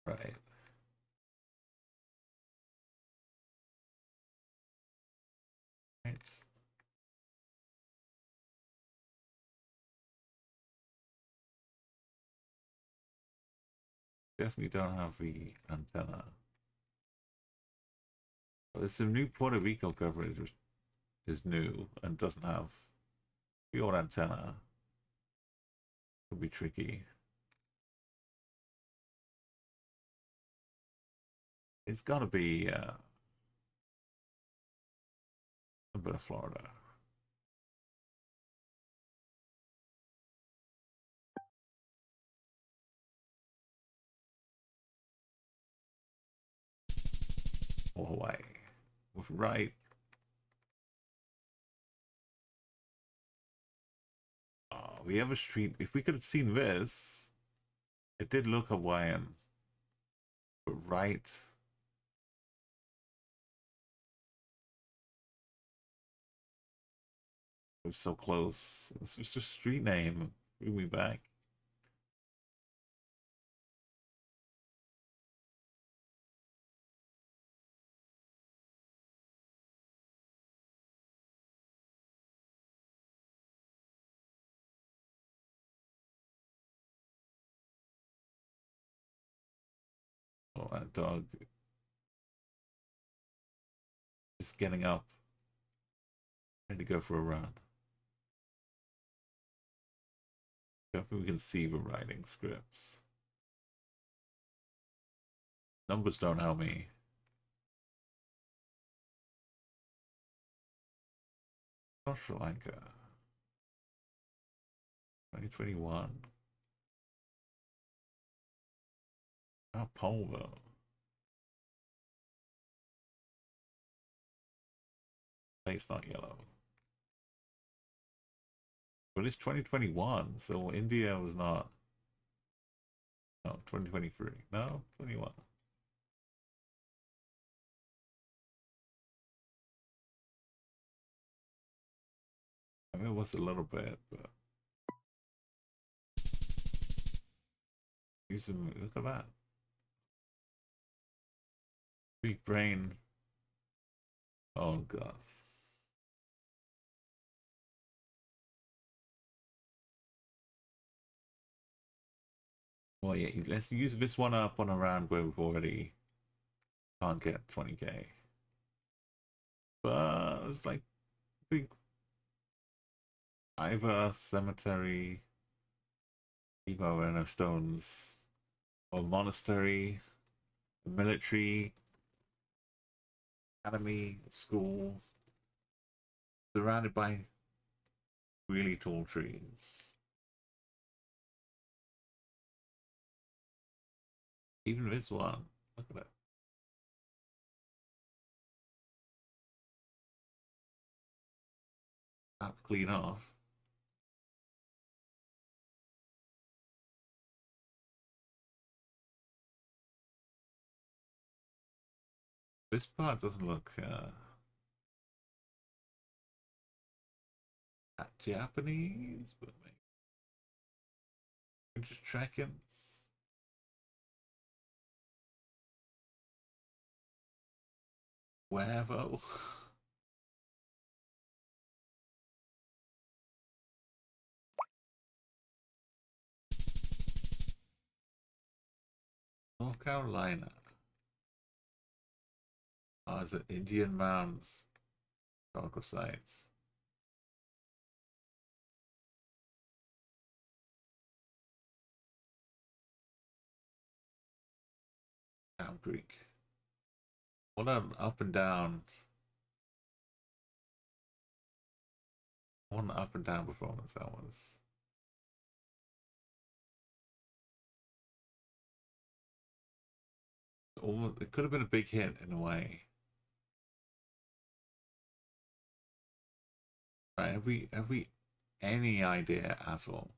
Right. Right. Definitely don't have the antenna. But there's some new Puerto Rico coverage which is new and doesn't have the old antenna. Could be tricky. It's got to be a bit of Florida. Or Hawaii. With right. We have a street. If we could have seen this, it did look Hawaiian. But right. It was so close. It's just a street name. Bring me back. Oh, that dog. Just getting up. Ready to go for a run. Hopefully we can see the writing scripts. Numbers don't help me. Sri Lanka. 2021. Ah, Polvo. It's not yellow. But it's 2021, so India was not. No, 2023. No, 21. I mean, it was a little bit, but. Look at that. Big brain. Oh, God. Well, yeah, let's use this one up on a round where we've already can't get 20k. But it's like big either cemetery, emo and stones, or monastery, military, academy, school, surrounded by really tall trees. Even this one, look at it. Have to clean off. This part doesn't look Japanese, but maybe we're just tracking. Wherever. North Carolina. Oh, is it Indian Mounds? Historical sites. Cow Creek. What an up and down One up and down performance that was. Almost, it could have been a big hit in a way. Right? Have we any idea at all?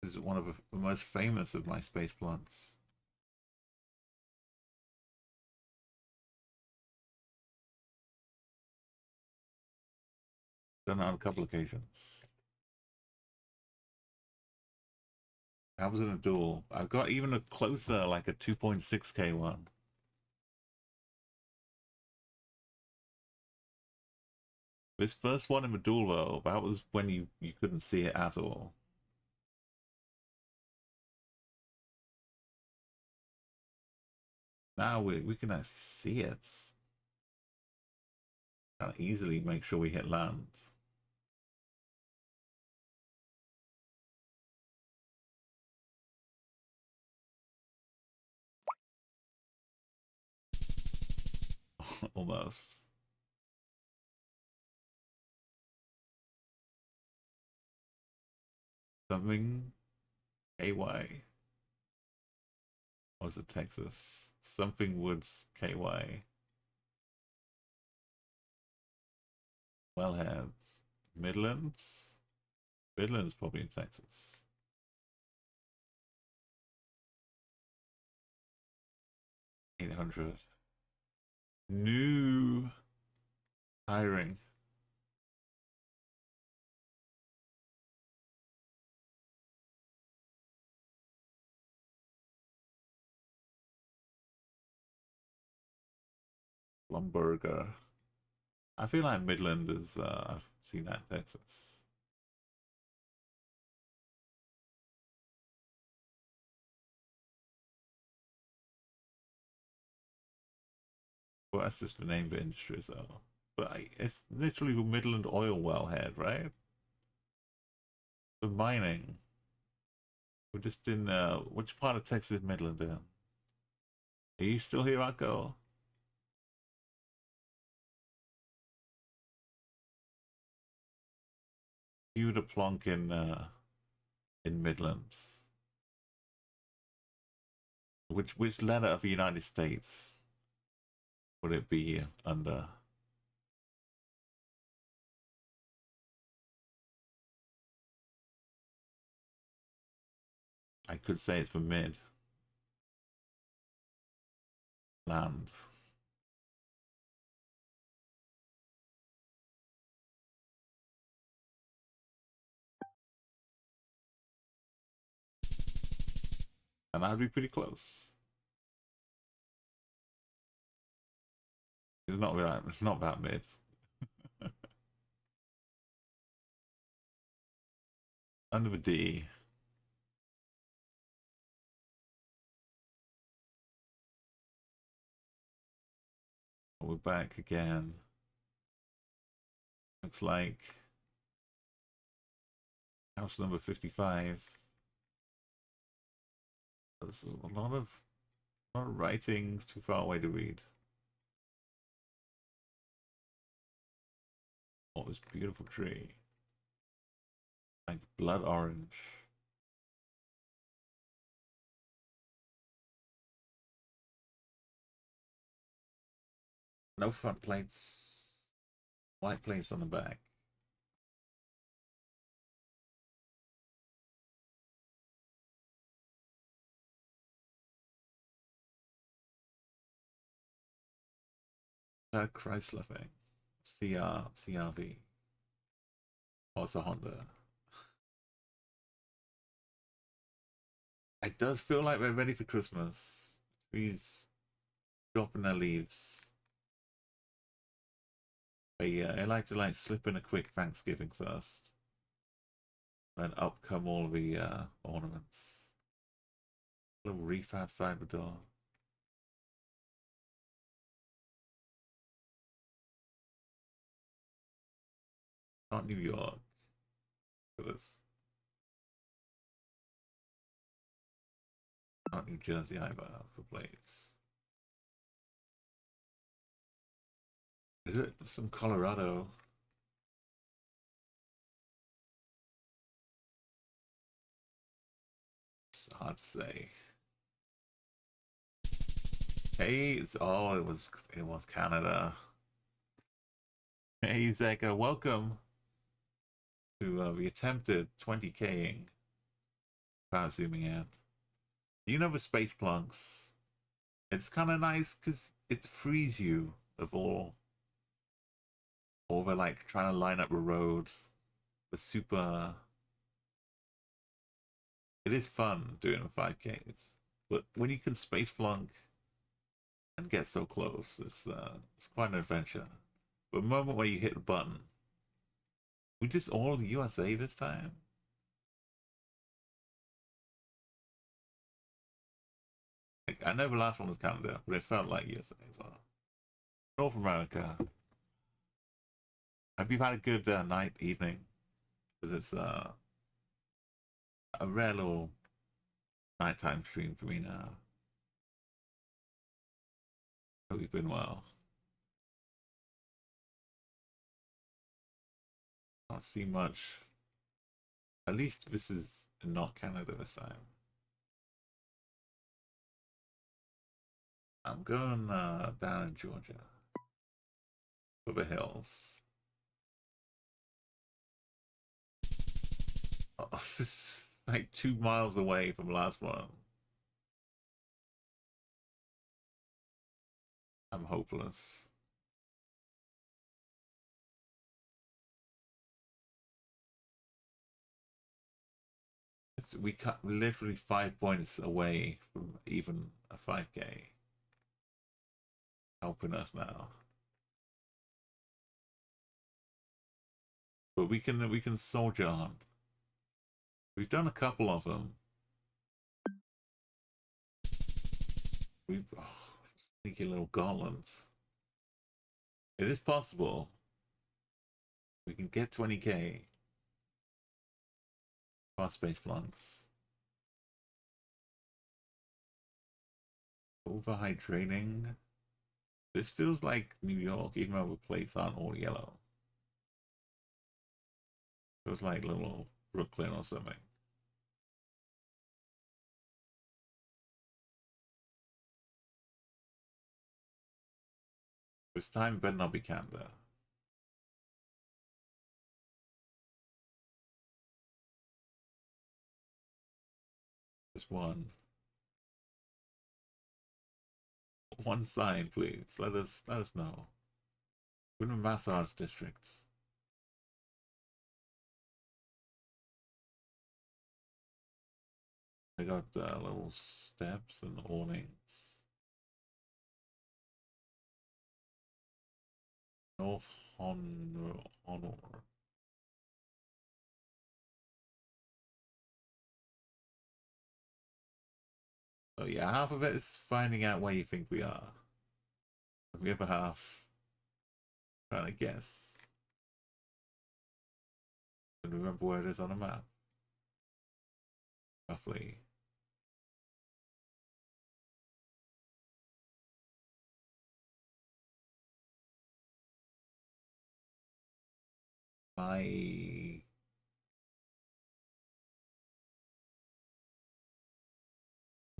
This is one of the most famous of my space blunts. Done it on a couple occasions. I was in a duel. I've got even a closer, like a 2.6K one. This first one in the duel though, that was when you couldn't see it at all. Now we can actually see it. Can easily make sure we hit land. Almost. Something KY. Or was it Texas? Something Woods KY. Wellheads. Midlands? Midlands probably in Texas. $800. New hiring. Lumberger. I feel like Midland is, I've seen that in Texas. Well, that's just the name of the industry, so. But it's literally the Midland oil wellhead, right? For mining. We're just in, which part of Texas is Midland in? Are you still here, Echo? You the plonk in Midlands. Which letter of the United States would it be under? I could say it's for mid land. And that'd be pretty close. It's not that mid. Under the D. We're back again. Looks like house number 55. There's a lot of writings too far away to read. Oh, this beautiful tree. Like blood orange. No front plates. White plates on the back. Chrysler thing. CRV. Oh, it's a Honda. It does feel like we're ready for Christmas. Trees dropping their leaves. But yeah, I like to slip in a quick Thanksgiving first. Then up come all the ornaments. Little reef outside the door. Not New York. Look at this. Not New Jersey either for plates. Is it some Colorado? It's hard to say. Hey, it was Canada. Hey Zeka, welcome to the attempted 20K-ing. Without zooming in. You know the space plunks. It's kind of nice because it frees you of all the like trying to line up the roads. The super. It is fun doing 5Ks, but when you can space flunk and get so close, it's quite an adventure. But the moment where you hit the button, we just all USA this time. Like, I know the last one was Canada, but it felt like USA as well. North America. Hope you've had a good night, evening, because it's a rare little nighttime stream for me now. Hope you've been well. Can't see much. At least this is not Canada this time. I'm going down in Georgia. For the hills. Oh, this is like 2 miles away from the last one. I'm hopeless. We cut literally 5 points away from even a 5K. Helping us now. But we can soldier on. We've done a couple of them. We've sneaky little gauntlets. It is possible. We can get 20K. Fast space plants. Overhydrating. This feels like New York, even though the plates aren't all yellow. Feels like little Brooklyn or something. This time better not be Canada. Just one. One sign, please. Let us know. We're in a massage district. I got little steps and awnings. North Honor. So yeah, half of it is finding out where you think we are. And the other half, trying to guess. And remember where it is on a map. Roughly.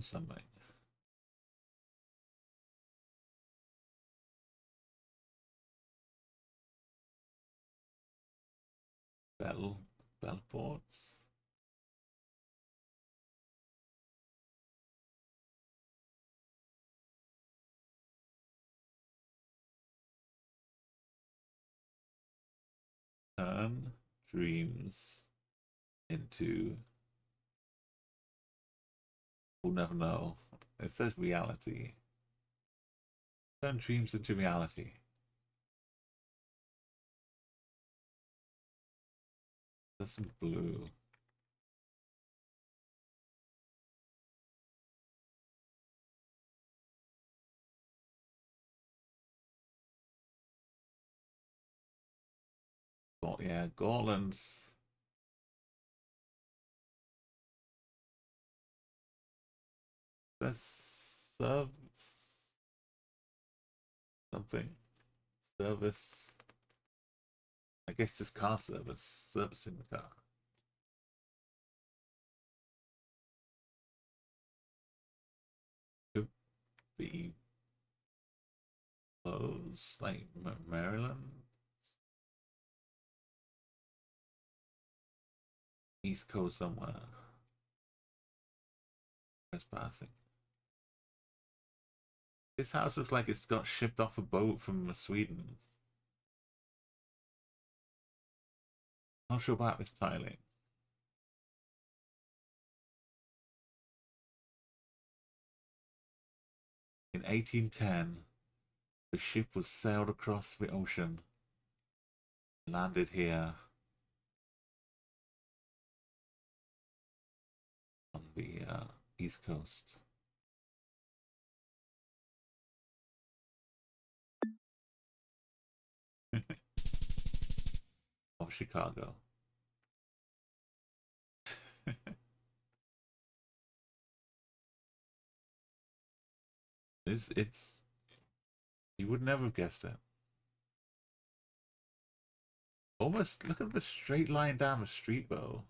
Something. Bellports. Turn dreams into. We'll never know. It says reality. Turn dreams into reality. There's some blue. Oh, yeah, Yeah, Gorlands. That's something. Service. I guess just car service. Servicing the car. Could be close, like Maryland. East Coast somewhere. Trespassing. This house looks like it's got shipped off a boat from Sweden. Not sure about this tiling. In 1810, the ship was sailed across the ocean, landed here on the East Coast. Of Chicago. It's you would never have guessed it. Almost look at the straight line down the street though.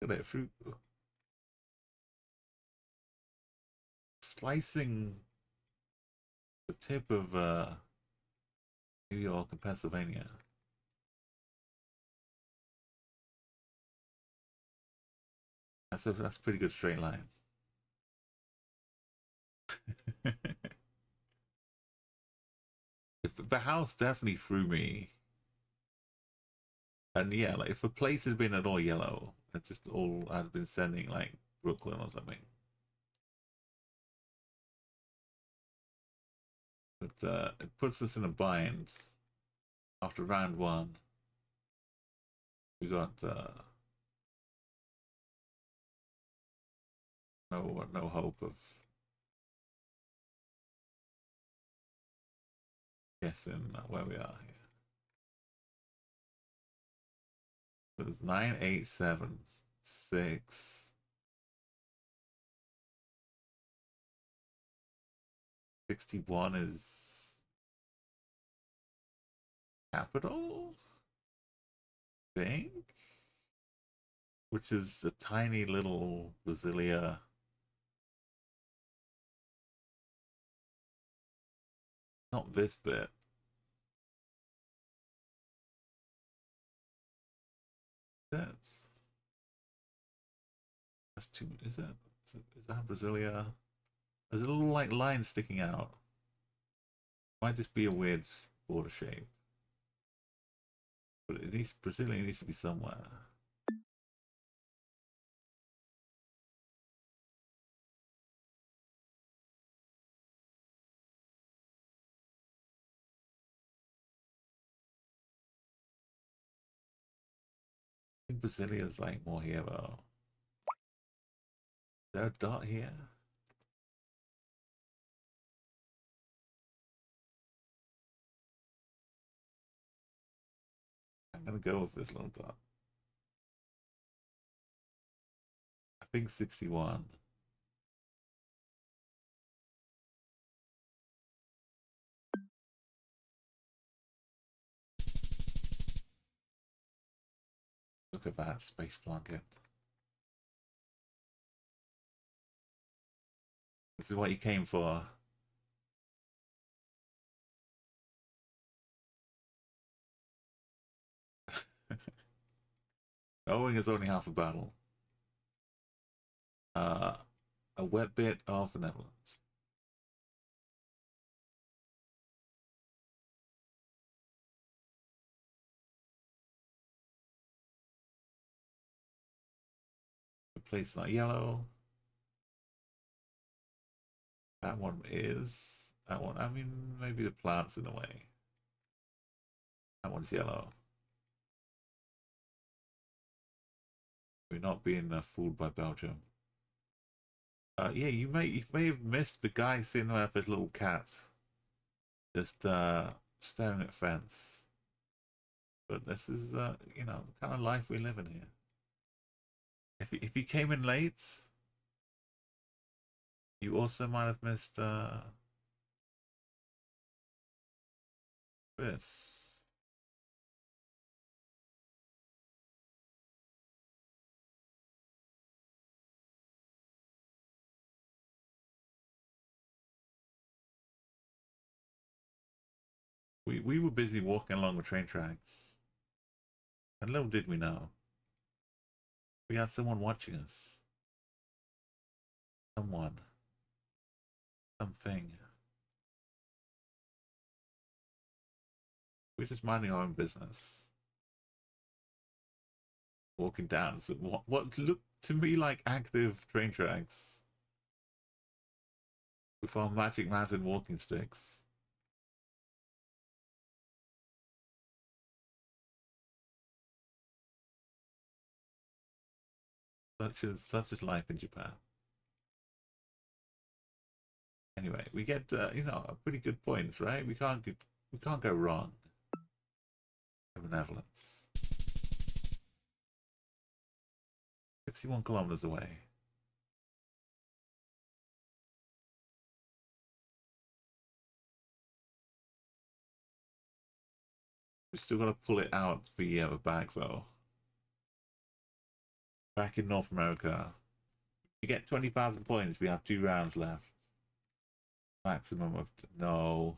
Look at it through slicing the tip of New York and Pennsylvania. That's a pretty good straight line. If the house definitely threw me, and yeah, like if the place had been at all yellow, it's just all I'd been sending like Brooklyn or something. But it puts us in a bind. After round one, we got no hope of guessing where we are here. So it's 9, 8, 7, 6. 61 is capital, I think, which is a tiny little Brasilia. Not this bit. That's too. Is that Brasilia? There's a little like line sticking out. Might this be a weird border shape? But it needs Brasilia needs to be somewhere. I think Brazilia's like more here though. Is there a dot here? I'm gonna go with this little dot. I think 61. Look at that space blanket. This is what you came for. Knowing is only half a battle. A wet bit of the Netherlands. A place not yellow. That one is. That one, I mean, maybe the plant's in the way. That one's yellow. We're not being fooled by Belgium. Yeah, you may have missed the guy sitting there with his little cat, just staring at fence. But this is the kind of life we live in here. If you came in late, you also might have missed this. We were busy walking along the train tracks, and little did we know we had someone watching us. Someone, something. We're just minding our own business, walking down what looked to me like active train tracks with our magic mountain walking sticks. Such is life in Japan. Anyway, we get a pretty good points, right? We can't go wrong. Benevolence. 61 kilometers away. We still got to pull it out for the back though. Back in North America, you get 20,000 points. We have 2 rounds left. Maximum of no.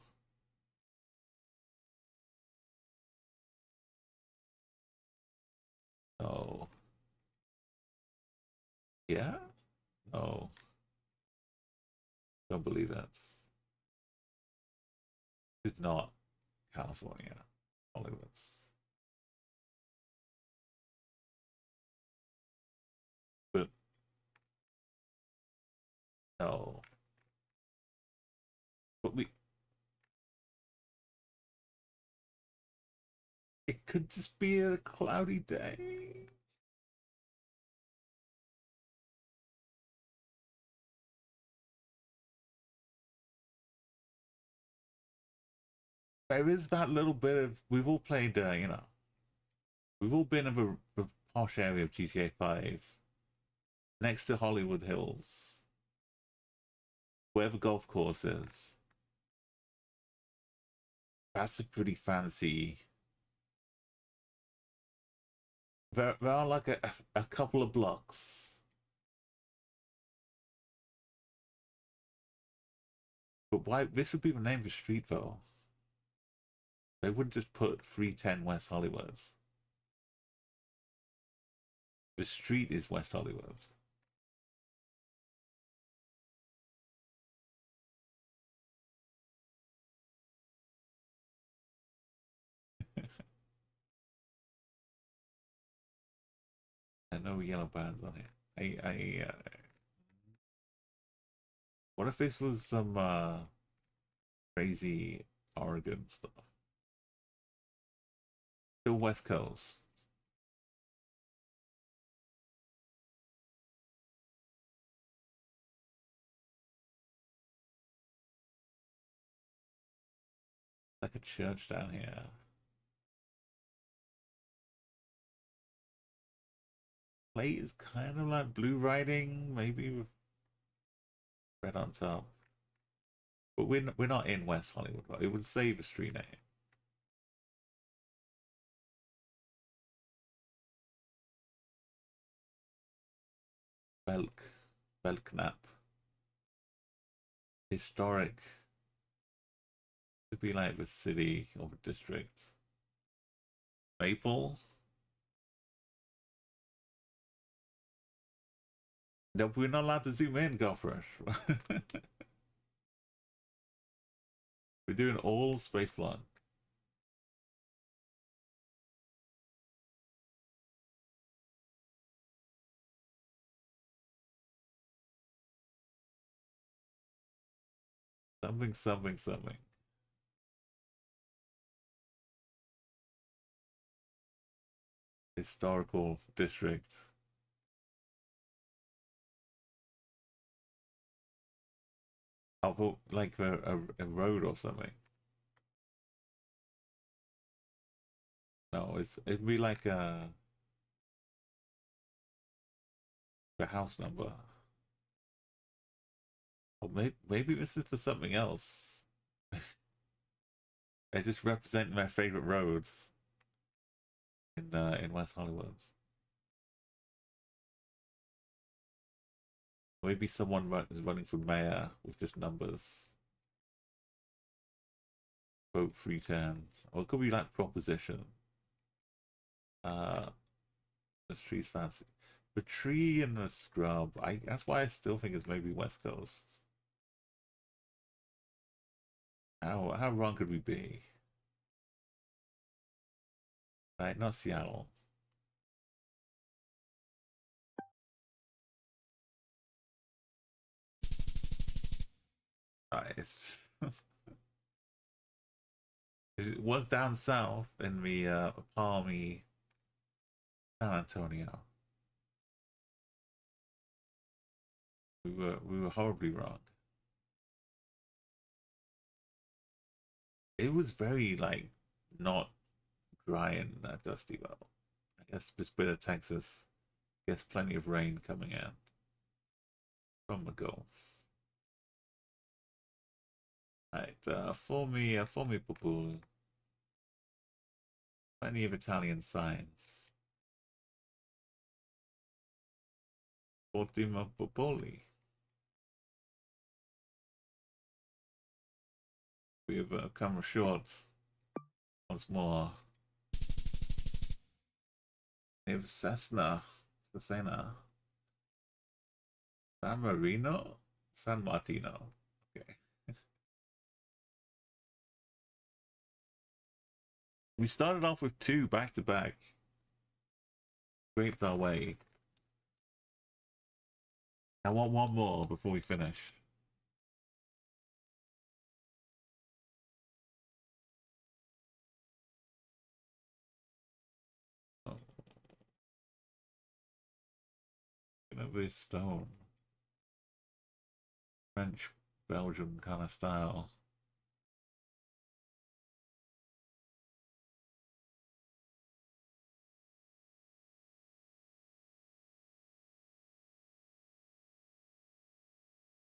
No. Yeah? No. Don't believe that. It's not California. Hollywood. But no. But it could just be a cloudy day. There is that little bit of we've all played, we've all been in a posh area of GTA 5, next to Hollywood Hills, where the golf course is. That's a pretty fancy. There are like a couple of blocks, but why? This would be the name of the street though. They wouldn't just put 310 West Hollywood. The street is West Hollywood. I know yellow bands on here. What if this was some crazy Oregon stuff? Still West Coast. Like a church down here. Plate is kind of like blue writing, maybe with red on top. But we're not in West Hollywood. Right? It would say the street name. Belknap. Historic. To be like the city or the district. Maple. No, we're not allowed to zoom in, Goffresh. We're doing all space plot. Something, something, something. Historical district. I thought like a road or something. No, it'd be like a house number. Or maybe this is for something else. They just represent my favorite roads in West Hollywood. Maybe someone is running for mayor with just numbers. Vote 310. Or it could be like proposition. The tree's fancy. The tree and the scrub. That's why I still think it's maybe West Coast. How wrong could we be? Right, not Seattle. Nice. It was down south in the palmy San Antonio. We were horribly wrong. It was very like not dry and dusty though. I guess this bit of Texas gets plenty of rain coming in from the Gulf. Right, for me, Poo. Plenty of Italian signs. Ultima Popoli. We have come short once more. We have Cessna. San Marino? San Martino. Okay. We started off with two back to back. Scraped our way. I want one more before we finish. Oh. Gonna be stone. French, Belgian kind of style.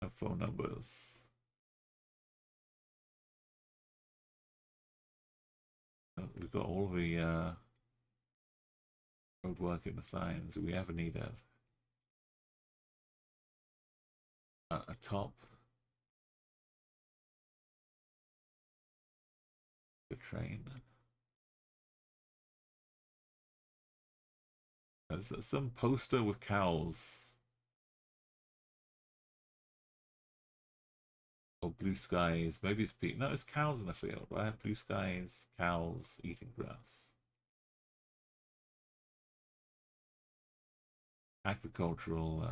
No phone numbers. Oh, we've got all the roadwork and the signs we ever needed. A top. The train. There's some poster with cows. Or blue skies. Maybe it's people. No, it's cows in the field, right? Blue skies, cows eating grass. Agricultural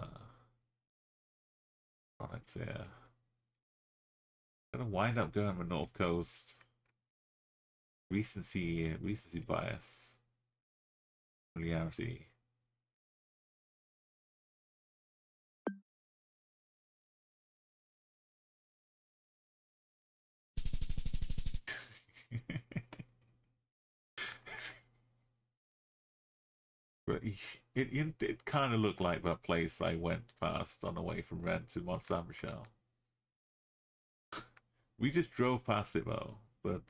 products here. Gonna wind up going to the North Coast. Recency bias. Familiarity. But it kind of looked like that place I went past on the way from Red to Mont Saint Michel. We just drove past it though, but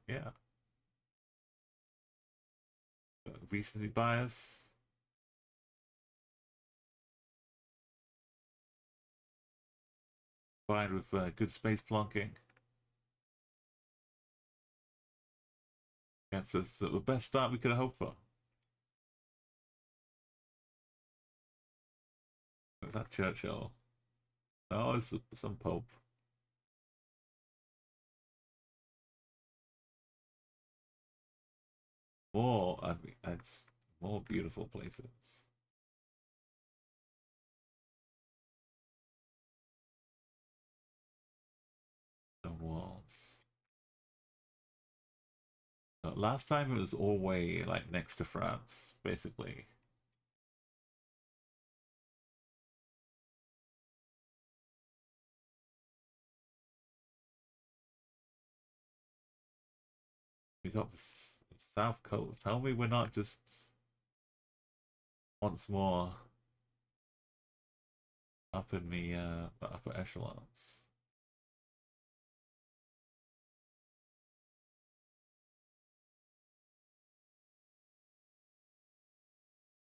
yeah. Recency bias. Combined with good space plonking. That's the best start we could have hoped for. Is that Churchill? No, it's some Pope. More, I mean, it's more beautiful places. Stone walls. Last time it was all way like next to France, basically. got the South Coast. Tell me we're not just once more up in the upper echelons.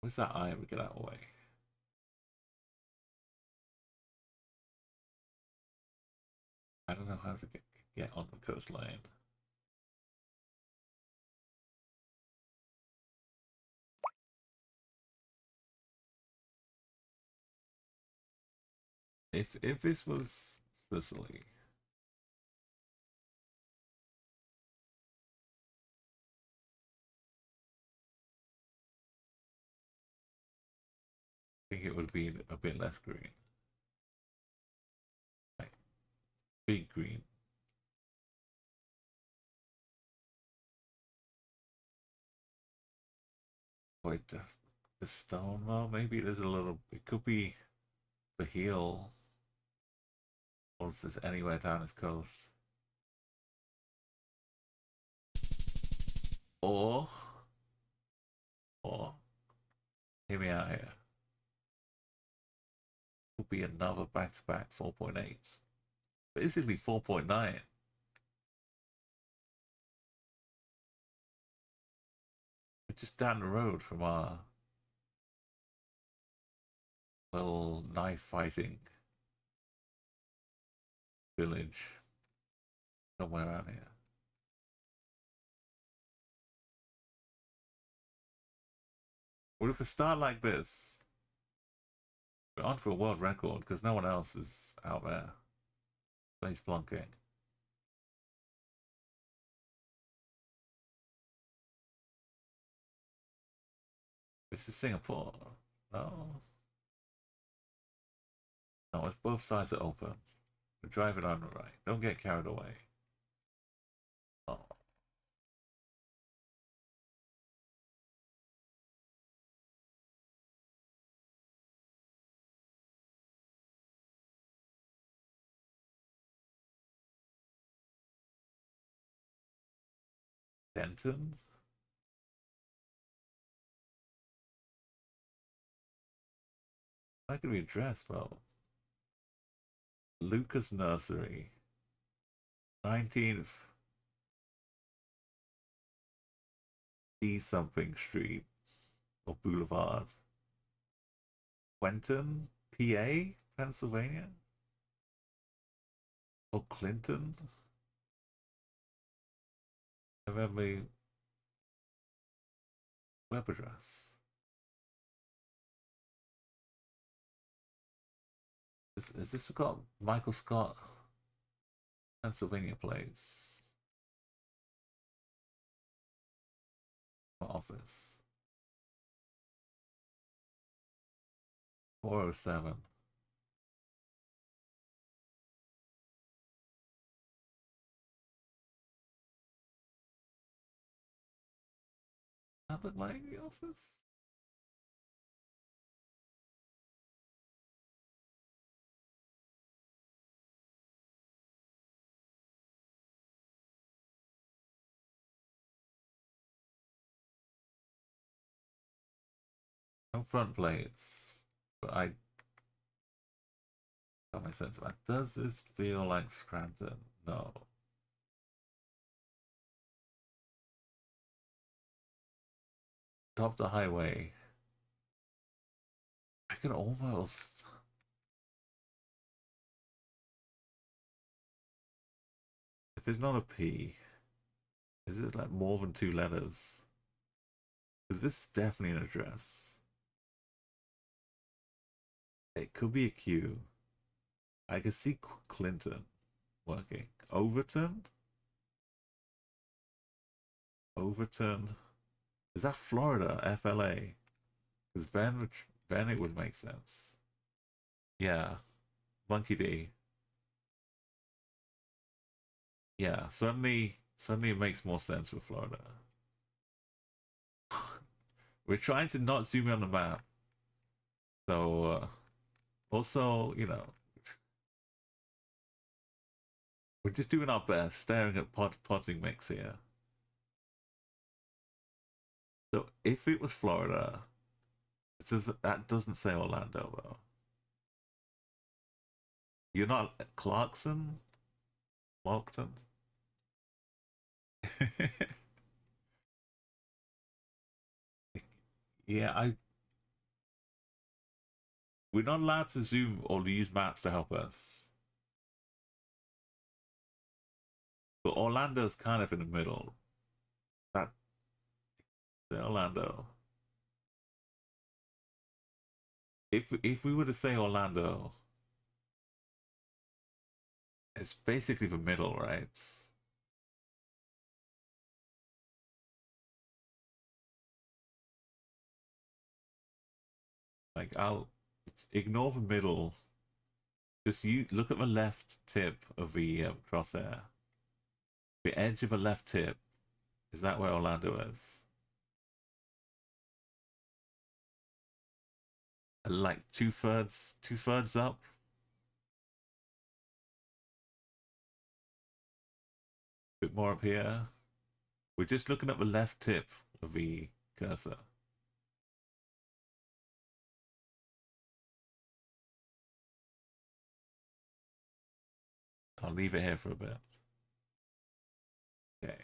Where's that eye? We get out of the way. I don't know how to get on the coastline. If this was Sicily, I think it would be a bit less green. Like big green. Wait, the stone though? Maybe there's a little. It could be the heel. Or is this anywhere down this coast? Or, or, hear me out here. Could be another back-to-back 4.8. Basically 4.9. We're just down the road from our little knife fighting village. Somewhere around here. What if we start like this? We're on for a world record because no one else is out there. Space plonking. This is Singapore. No. No, it's both sides are open. We're driving on the right. Don't get carried away. Oh. Denton? That could be addressed, well. Lucas Nursery. 19th. D something Street. Or Boulevard. Quentin, PA, Pennsylvania? Or Clinton? I have my web address. Is this got Michael Scott? Pennsylvania Place. Office. 407. That look like the office? No front plates. But I got my sense of that. Does this feel like Scranton? No. Top the highway. I can almost. If it's not a P, is it like more than 2 letters? Because this is definitely an address. It could be a Q. I can see Clinton working. Overton? Overton. Is that Florida? FLA? Because then it would make sense. Yeah. Monkey D. Yeah, suddenly it makes more sense with Florida. We're trying to not zoom in on the map. So, also, you know, we're just doing our best, staring at potting mix here. So if it was Florida, it says that doesn't say Orlando though. You're not Clarkson? Clarkson? Yeah, we're not allowed to zoom or use maps to help us. But Orlando's kind of in the middle. That Orlando. If we were to say Orlando, it's basically the middle, right? Like I'll ignore the middle. Just you look at the left tip of the crosshair. The edge of the left tip, is that where Orlando is? Like two thirds up. Bit more up here. We're just looking at the left tip of the cursor. I'll leave it here for a bit. Okay.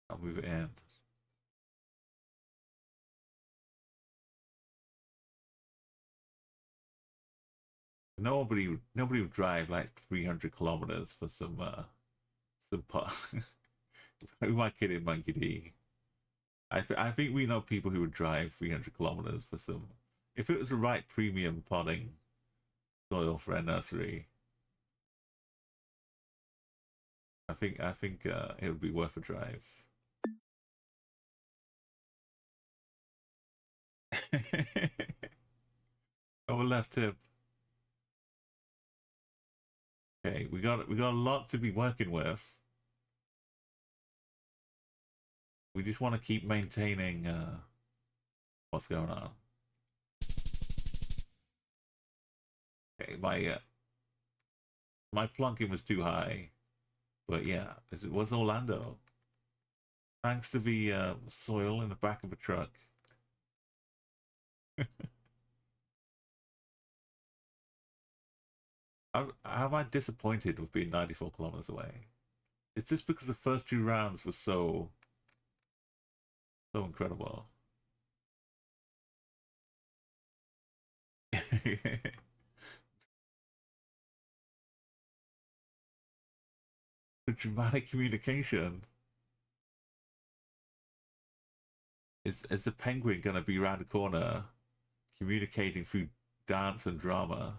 I'll move it in. Nobody would drive like 300 kilometers for some pot. Who am I kidding, Monkey D? I think we know people who would drive 300 kilometers for some. If it was the right premium potting soil for a nursery, I think it would be worth a drive. Over left tip. Okay, we got a lot to be working with. We just want to keep maintaining what's going on. Okay, my plunking was too high, but yeah, it was Orlando. Thanks to the soil in the back of the truck. How am I disappointed with being 94 kilometers away? It's just because the first two rounds were so incredible. The dramatic communication. Is the penguin gonna be around the corner communicating through dance and drama?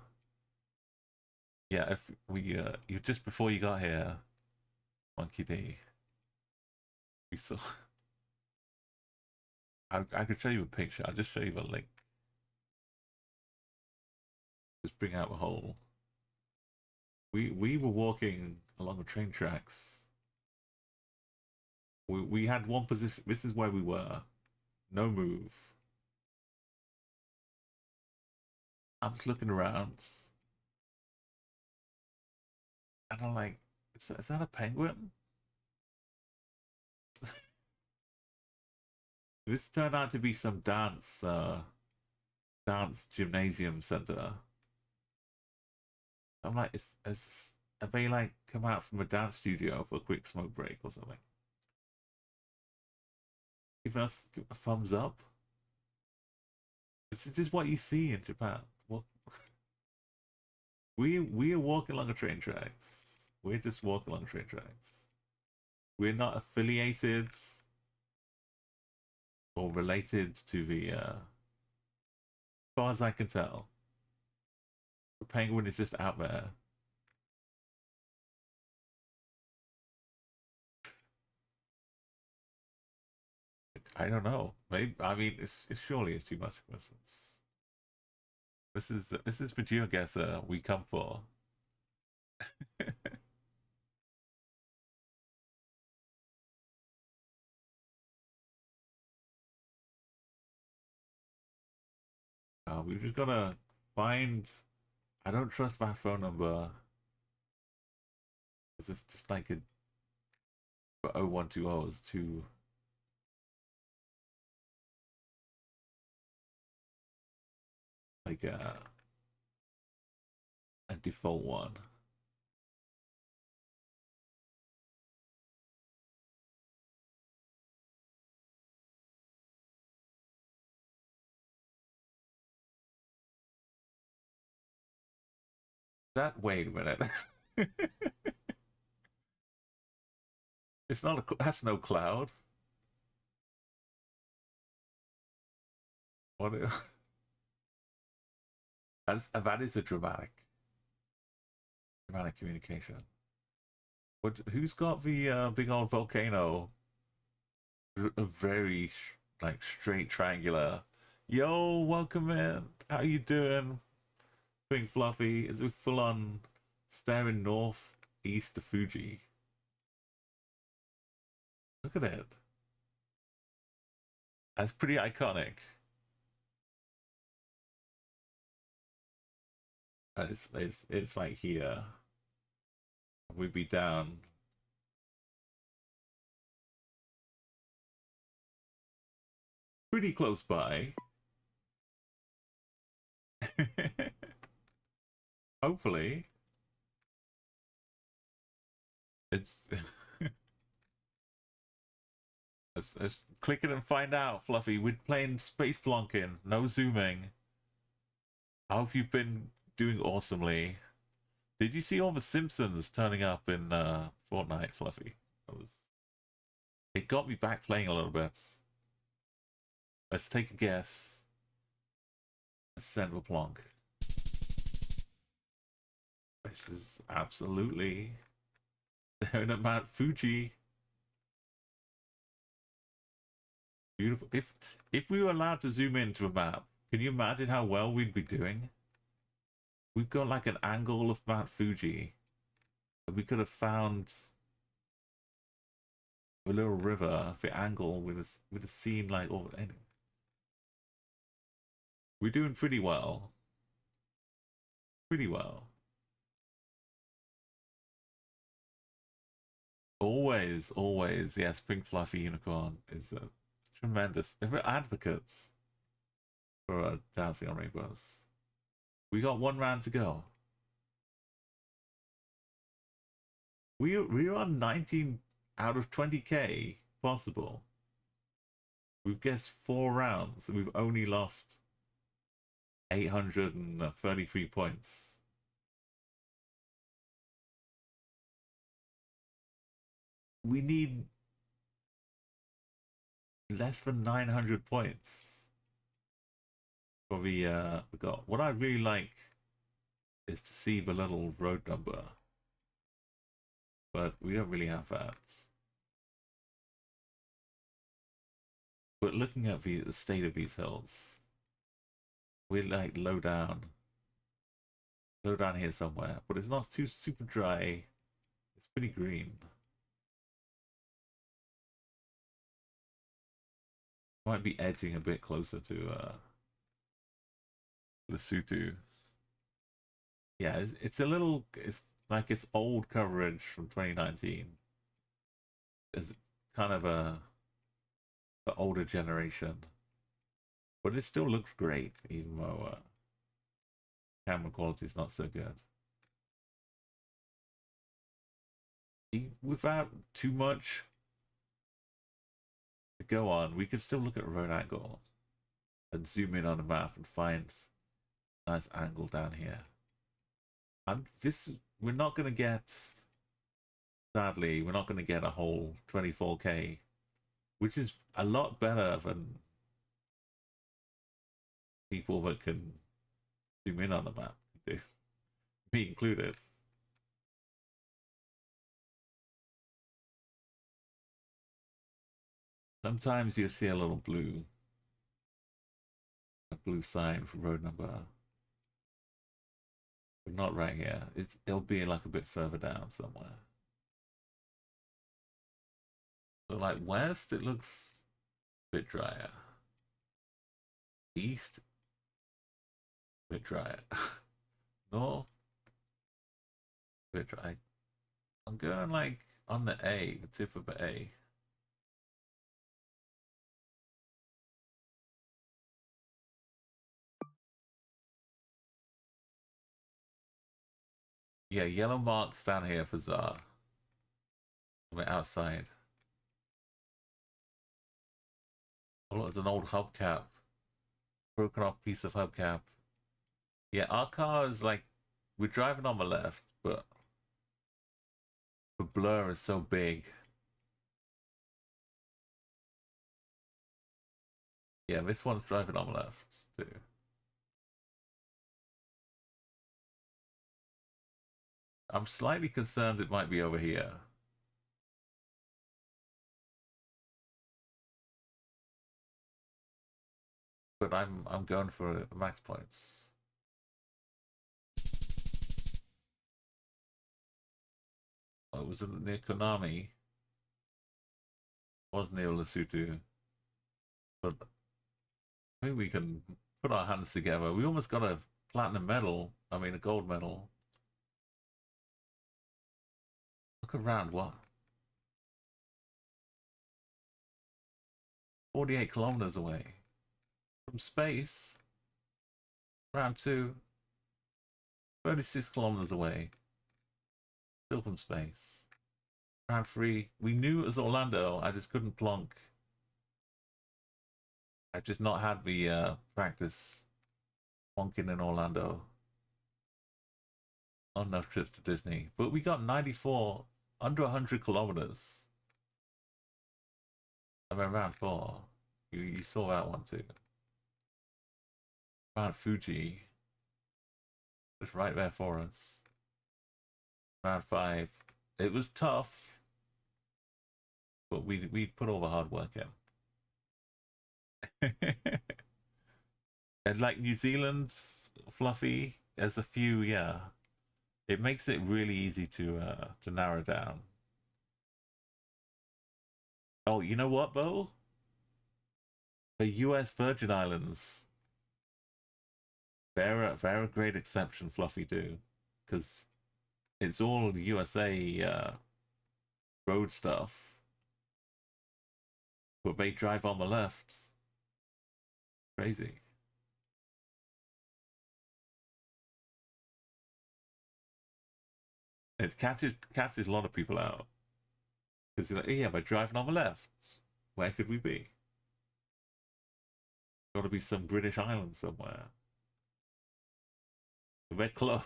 Yeah, if we you just before you got here, Monkey D, we saw. I could show you a picture. I'll just show you the link. Just bring out the whole. We were walking along the train tracks. We had one position. This is where we were. No move. I'm just looking around, and I'm like, is that a penguin? This turned out to be some dance gymnasium center. I'm like, have they like come out from a dance studio for a quick smoke break or something? Give us a thumbs up. This is just what you see in Japan. What we are walking along the train tracks. We're just walking along the train tracks. We're not affiliated or related to the as far as I can tell. The penguin is just out there. I don't know. Maybe I mean it's surely it's too much coincidence. This is the GeoGuessr we come for. We've just gotta find. I don't trust my phone number. Is this just like a But 0120 is too like a default one. That wait a minute. It's not a that's no cloud. What that is a dramatic communication. What who's got the big old volcano? A very like straight triangular. Yo, welcome in. How you doing? Being fluffy. Is it full on staring north east to Fuji? Look at it. That's pretty iconic. It's like here. We'd be down. Pretty close by. Hopefully. It's let's click it and find out, Fluffy. We're playing space plonking, no zooming. I hope you've been doing awesomely. Did you see all the Simpsons turning up in Fortnite, Fluffy? It got me back playing a little bit. Let's take a guess. Let's send the plonk. This is absolutely down at Mount Fuji. Beautiful. If we were allowed to zoom into a map, can you imagine how well we'd be doing? We've got like an angle of Mount Fuji. We could have found a little river. The angle we'd have seen like all. Anyway. We're doing pretty well. Pretty well. Always, always. Yes, Pink Fluffy Unicorn is a tremendous. We're advocates for Dancing on Rainbows. We got one round to go. We're on 19 out of 20k possible. We've guessed 4 rounds and we've only lost 833 points. We need less than 900 points for the goal. What I really like is to see the little road number, but we don't really have that. But looking at the state of these hills, we're like low down here somewhere, but it's not too super dry. It's pretty green. Might be edging a bit closer to Lesotho. Yeah, it's a little. It's like it's old coverage from 2019. It's kind of a the older generation, but it still looks great, even though camera quality is not so good. Without too much to go on, we could still look at road angle and zoom in on the map and find a nice angle down here. And we're not going to get, sadly, we're not going to get a whole 24k, which is a lot better than people that can zoom in on the map, me included. Sometimes you see a blue sign for road number, but not right here. It'll be like a bit further down somewhere. So like west, it looks a bit drier. East, a bit drier. North, a bit dry. I'm going like On the A, the tip of the A. Yeah, yellow marks down here for Czar. We're outside. Oh, it's an old hubcap. Broken off piece of hubcap. Yeah, our car is like, we're driving on the left, but the blur is so big. Yeah, this one's driving on the left too. I'm slightly concerned it might be over here. But I'm going for max points. Oh, it was near Konami. It was near Lesotho. But maybe we can put our hands together. We almost got a platinum medal. I mean, a gold medal. Look around, what? 48 kilometers away. From space. Round 2. 36 kilometers away. Still from space. Round 3. We knew it was Orlando. I just couldn't plonk. I just not had the practice plonking in Orlando. Not enough trips to Disney. But we got 94, under 100 kilometers. I mean, round 4. You saw that one too. Round Fuji. It's right there for us. Round 5. It was tough. But we put all the hard work in. And like New Zealand's Fluffy, there's a few, yeah. It makes it really easy to narrow down. Oh, you know what though? The US Virgin Islands, they're a great exception, Fluffy do, because it's all USA road stuff, but they drive on the left. Crazy. It catches a lot of people out because you're like, yeah, they're driving on the left. Where could we be? Got to be some British island somewhere. They're close.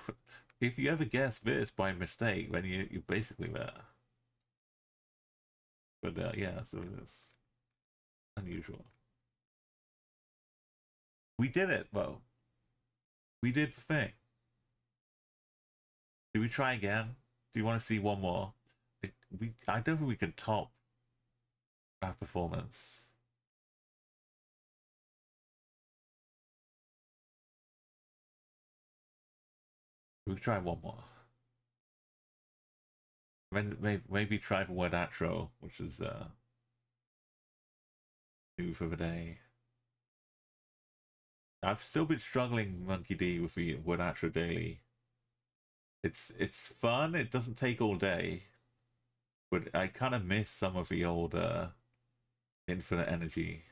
If you ever guess this by mistake, then you're basically there. But yeah, so it's unusual. We did it, though. We did the thing. Do we try again? Do you want to see one more? I don't think we can top our performance. We can try one more. Maybe try the word atro, which is new for the day. I've still been struggling, Monkey D, with the word atro daily. It's fun. It doesn't take all day, but I kind of miss some of the old infinite energy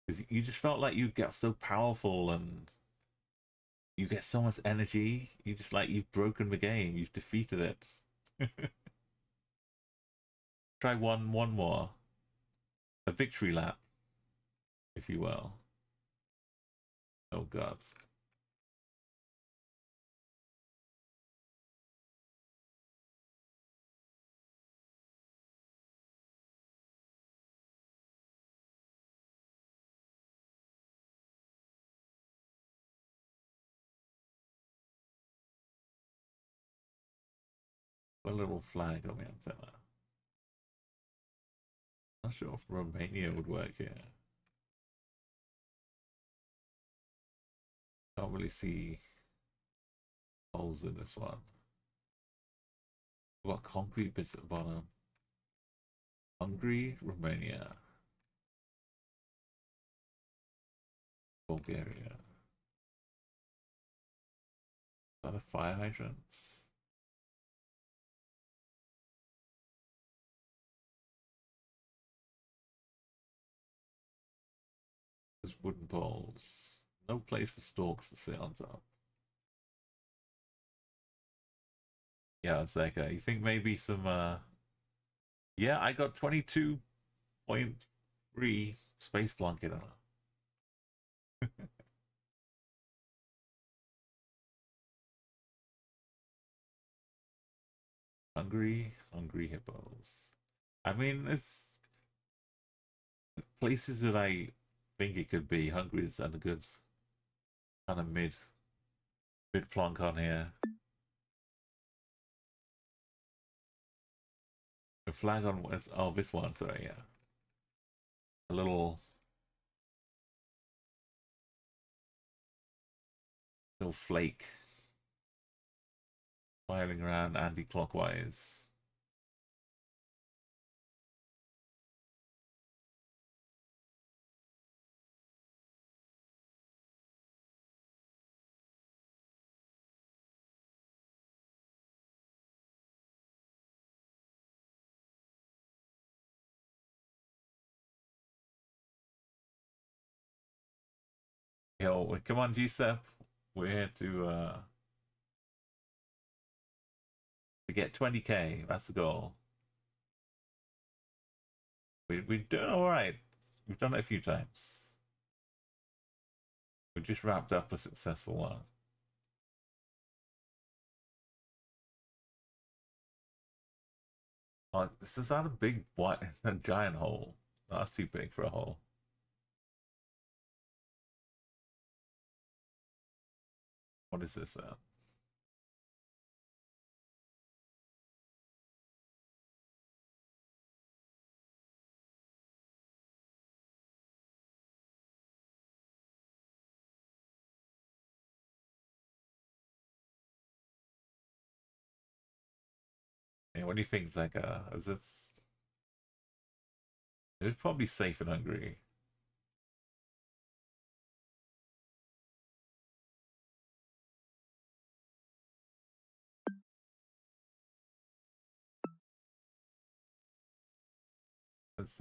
because you just felt like you get so powerful and you get so much energy. You just like you've broken the game. You've defeated it. Try one more. A victory lap, if you will. Oh god. A little flag on the antenna. Not sure if Romania would work here. Can't really see holes in this one. We've got concrete bits at the bottom. Hungary, Romania, Bulgaria. Is that a fire hydrant? wooden poles. No place for storks to sit on top. Yeah, it's like, you think maybe some, yeah, I got 22.3 space blanket on it. Hungry hippos. I mean, it's places that I think it could be. Hungry is and a good kind of mid plonk on here. The flag on was this one, sorry, yeah. A little flake firing around anti-clockwise. Yo, come on, GSEP. We're here to get 20K. That's the goal. We're doing all right. We've done it a few times. We just wrapped up a successful one. Oh, this is not a big white, a giant hole. That's too big for a hole. What is this? Hey, what do you think, Zeka? Is this? It's probably safe and hungry.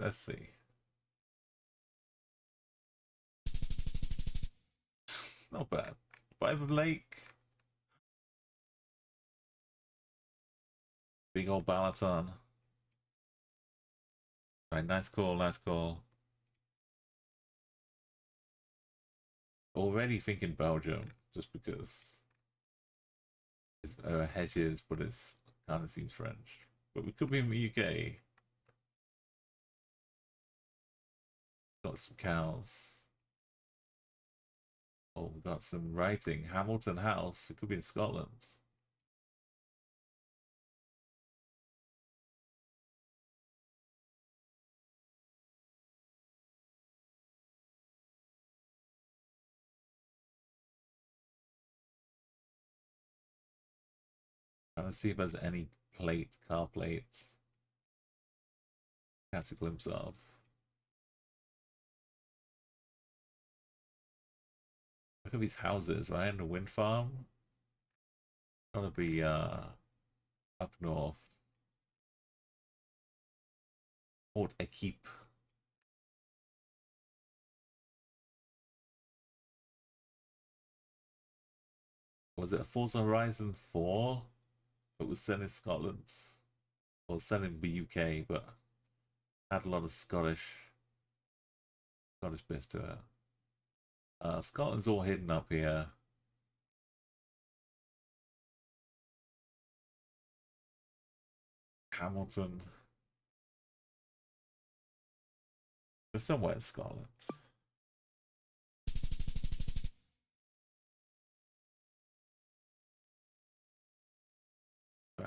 Let's see. Not bad. By the lake. Big old Balaton. Right, nice call, nice call. Already thinking Belgium, just because it's hedges, but it's kind of seems French. But we could be in the UK. Got some cows. Oh, we got some writing. Hamilton House. It could be in Scotland. Trying to see if there's any car plates. Catch a glimpse of. Look at these houses, right? And the wind farm. Gotta be up north. Port Equipe. Was it a Forza Horizon 4? It was set in Scotland. Or set in the UK, but had a lot of Scottish bits to it. Scotland's all hidden up here. Hamilton. There's somewhere in Scotland.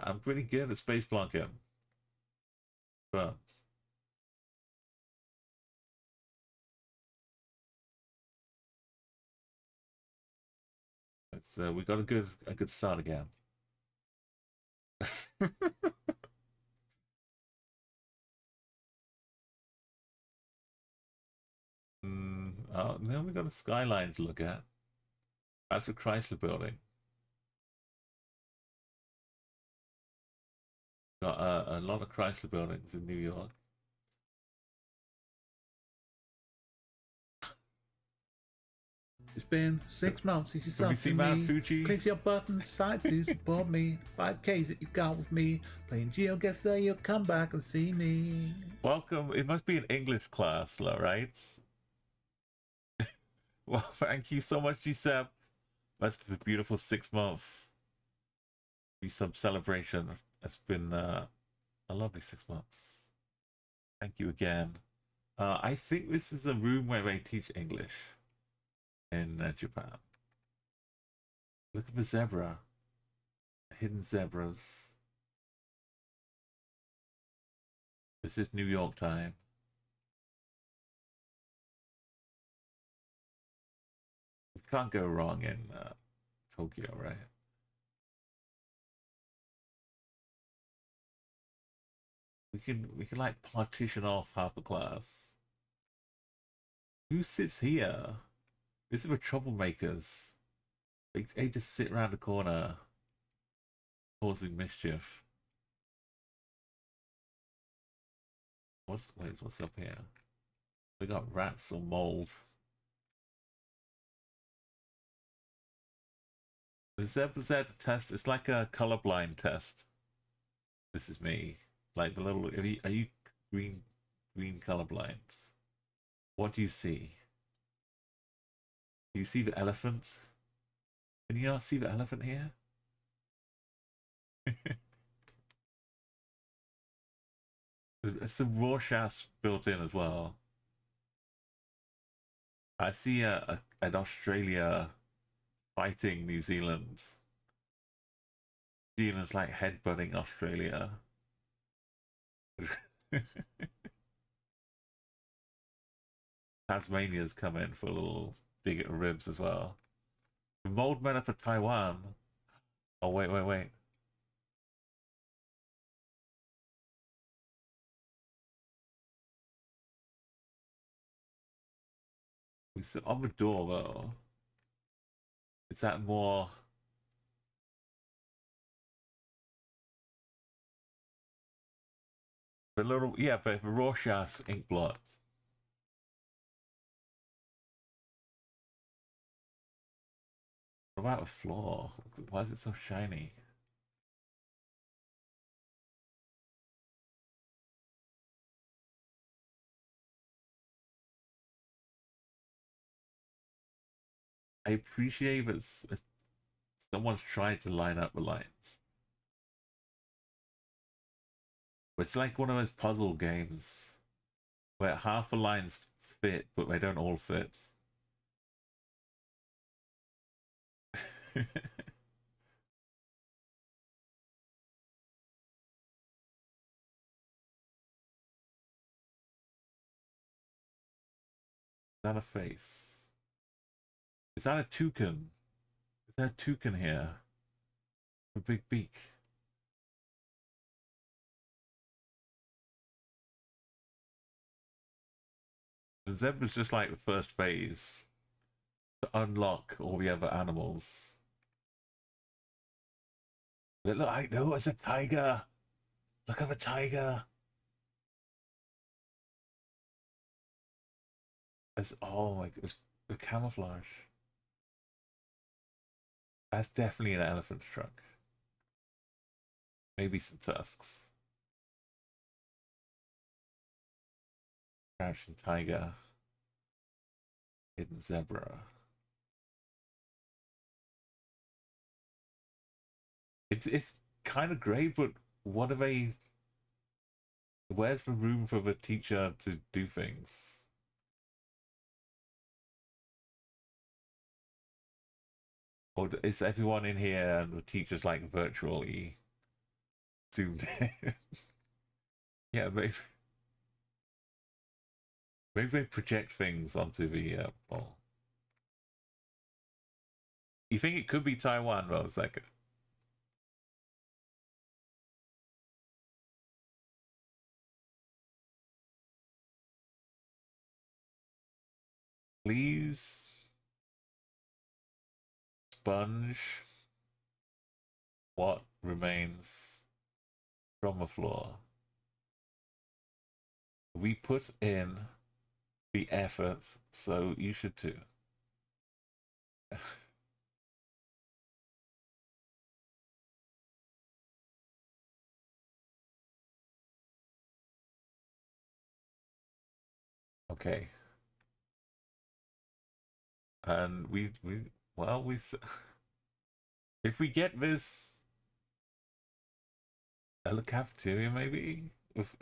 I'm pretty good at space blocking. But it's we got a good start again. Oh, now we got a skyline to look at. That's a Chrysler building. Got a lot of Chrysler buildings in New York. It's been 6 months since you Have you subbed to seen Mount me. Fuji? Click your button, decide to support me. 5Ks that you've got with me. Playing GeoGuessr, you'll come back and see me. Welcome. It must be an English class, right? Well, thank you so much, Gisep. That's the beautiful 6 month sub celebration. It's been a lovely 6 months. Thank you again. I think this is a room where they teach English in Japan. Look at the zebra. Hidden zebras. This is New York time. We can't go wrong in Tokyo, right? We can like partition off half the class. Who sits here? These are the troublemakers. They just sit around the corner causing mischief. What's up here? We got rats or mold. The ZZ test, it's like a colorblind test. This is me. Like the little, are you green colorblind? What do you see? Do you see the elephant? Can you not see the elephant here? There's some Rorschach built in as well. I see an Australia fighting New Zealand. New Zealand's like headbutting Australia. Tasmania's come in for a little dig at ribs as well. The mold men are for Taiwan. Oh, wait. We sit on the door though. Is that more? The little, yeah, but the Rorschach ink blots. What about the floor? Why is it so shiny? I appreciate that someone's trying to line up the lines. But it's like one of those puzzle games where half the lines fit, but they don't all fit. Is that a face? Is that a toucan? Is there a toucan here? A big beak. The zebra's just like the first phase to unlock all the other animals. Look, I know it's a tiger. Look at the tiger. Oh my god, the camouflage. That's definitely an elephant's trunk. Maybe some tusks. Crouching tiger. Hidden zebra. It's kind of great, but what are they? Where's the room for the teacher to do things? Or is everyone in here and the teacher's like virtually zoomed in? Yeah, maybe they project things onto the wall. You think it could be Taiwan, Rose? Like, please, sponge what remains from the floor. We put in the effort, so you should too. Okay. And well, if we get this a cafeteria, maybe.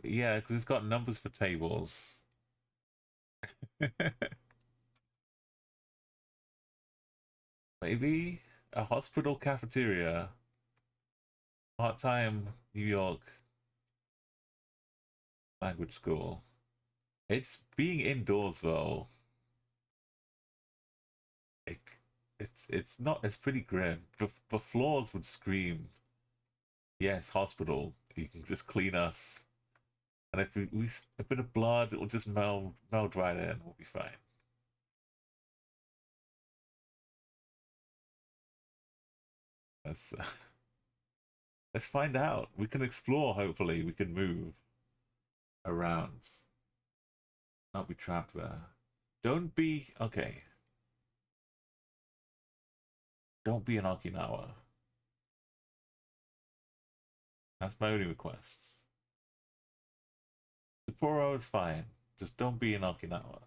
Yeah, because it's got numbers for tables. Maybe a hospital cafeteria, part-time New York language school. It's being indoors though. It, it's not. It's pretty grim. The floors would scream, "Yes, hospital. You can just clean us." And if we a bit of blood, it will just meld right in. We'll be fine. Let's let's find out. We can explore. Hopefully, we can move around. Not be trapped there. Don't be okay. Don't be in Okinawa. That's my only request. Sapporo is fine. Just don't be in Okinawa.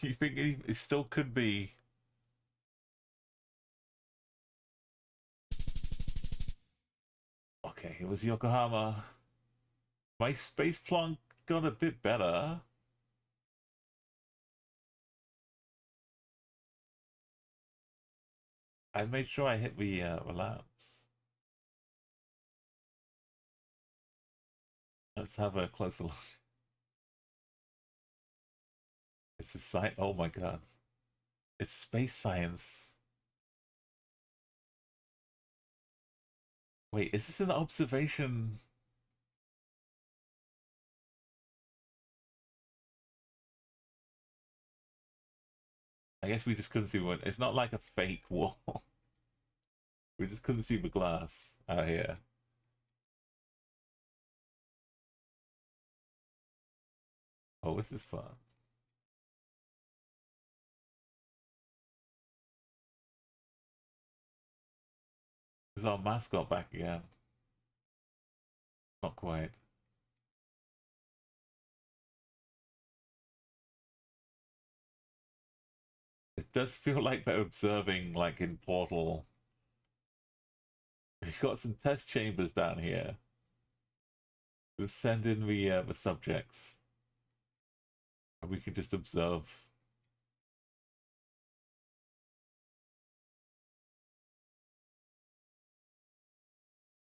You think it still could be? Okay, it was Yokohama. My space plonk got a bit better. I made sure I hit the lamps. Let's have a closer look. It's a science. Oh my god. It's space science. Wait, is this an observation? I guess we just couldn't see one. It's not like a fake wall. We just couldn't see the glass out here. Oh, this is fun. This is our mascot back again. Not quite. It does feel like they're observing, like in Portal. We've got some test chambers down here. Just send in the subjects, and we can just observe.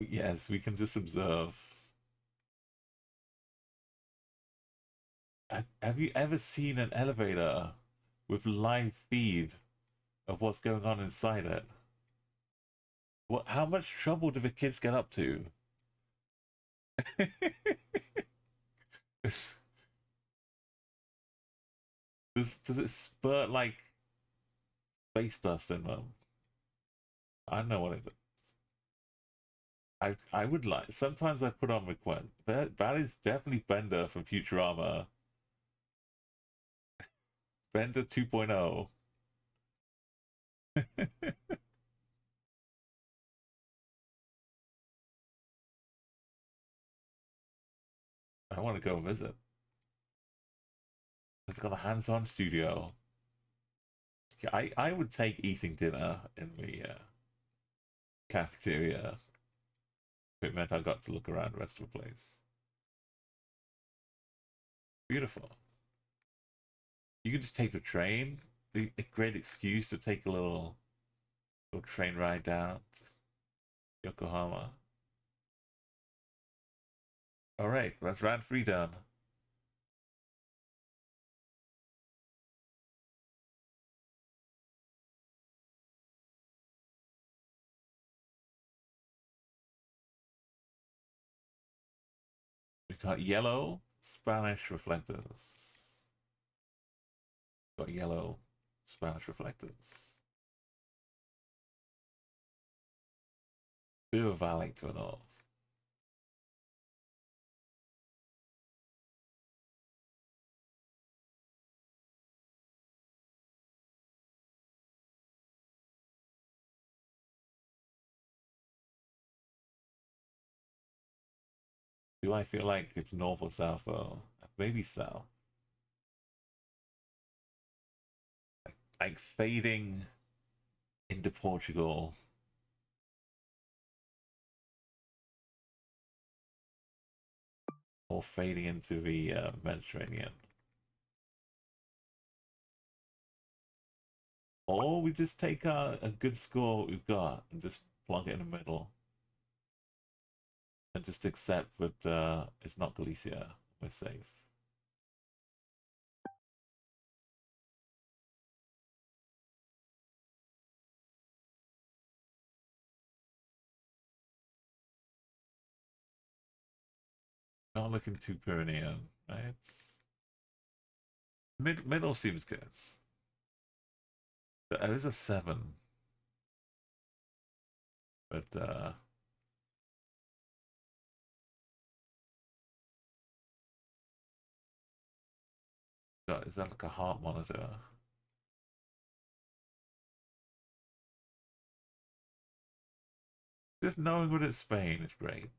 Yes, we can just observe. Have you ever seen an elevator with live feed of what's going on inside it? What? How much trouble do the kids get up to? Does it spurt like space dust in them? I don't know what it is. I would like sometimes I put on request. That is definitely Bender from Futurama. Bender 2.0. I want to go visit. It's got a hands-on studio. I would take eating dinner in the cafeteria. It meant I got to look around the rest of the place. Beautiful. You can just take the train. A great excuse to take a little train ride down to Yokohama. All right, that's round 3 done. got yellow Spanish reflectors. Got yellow Spanish reflectors. Bit of a valley to an off. Do I feel like it's north or south though? Maybe south. Like fading into Portugal. Or fading into the Mediterranean. Or we just take a good score we've got and just plug it in the middle. And just accept that it's not Galicia. We're safe. Not looking too Pyrenean, right? Middle seems good. There is a 7. But God, is that like a heart monitor? Just knowing what it's Spain is great.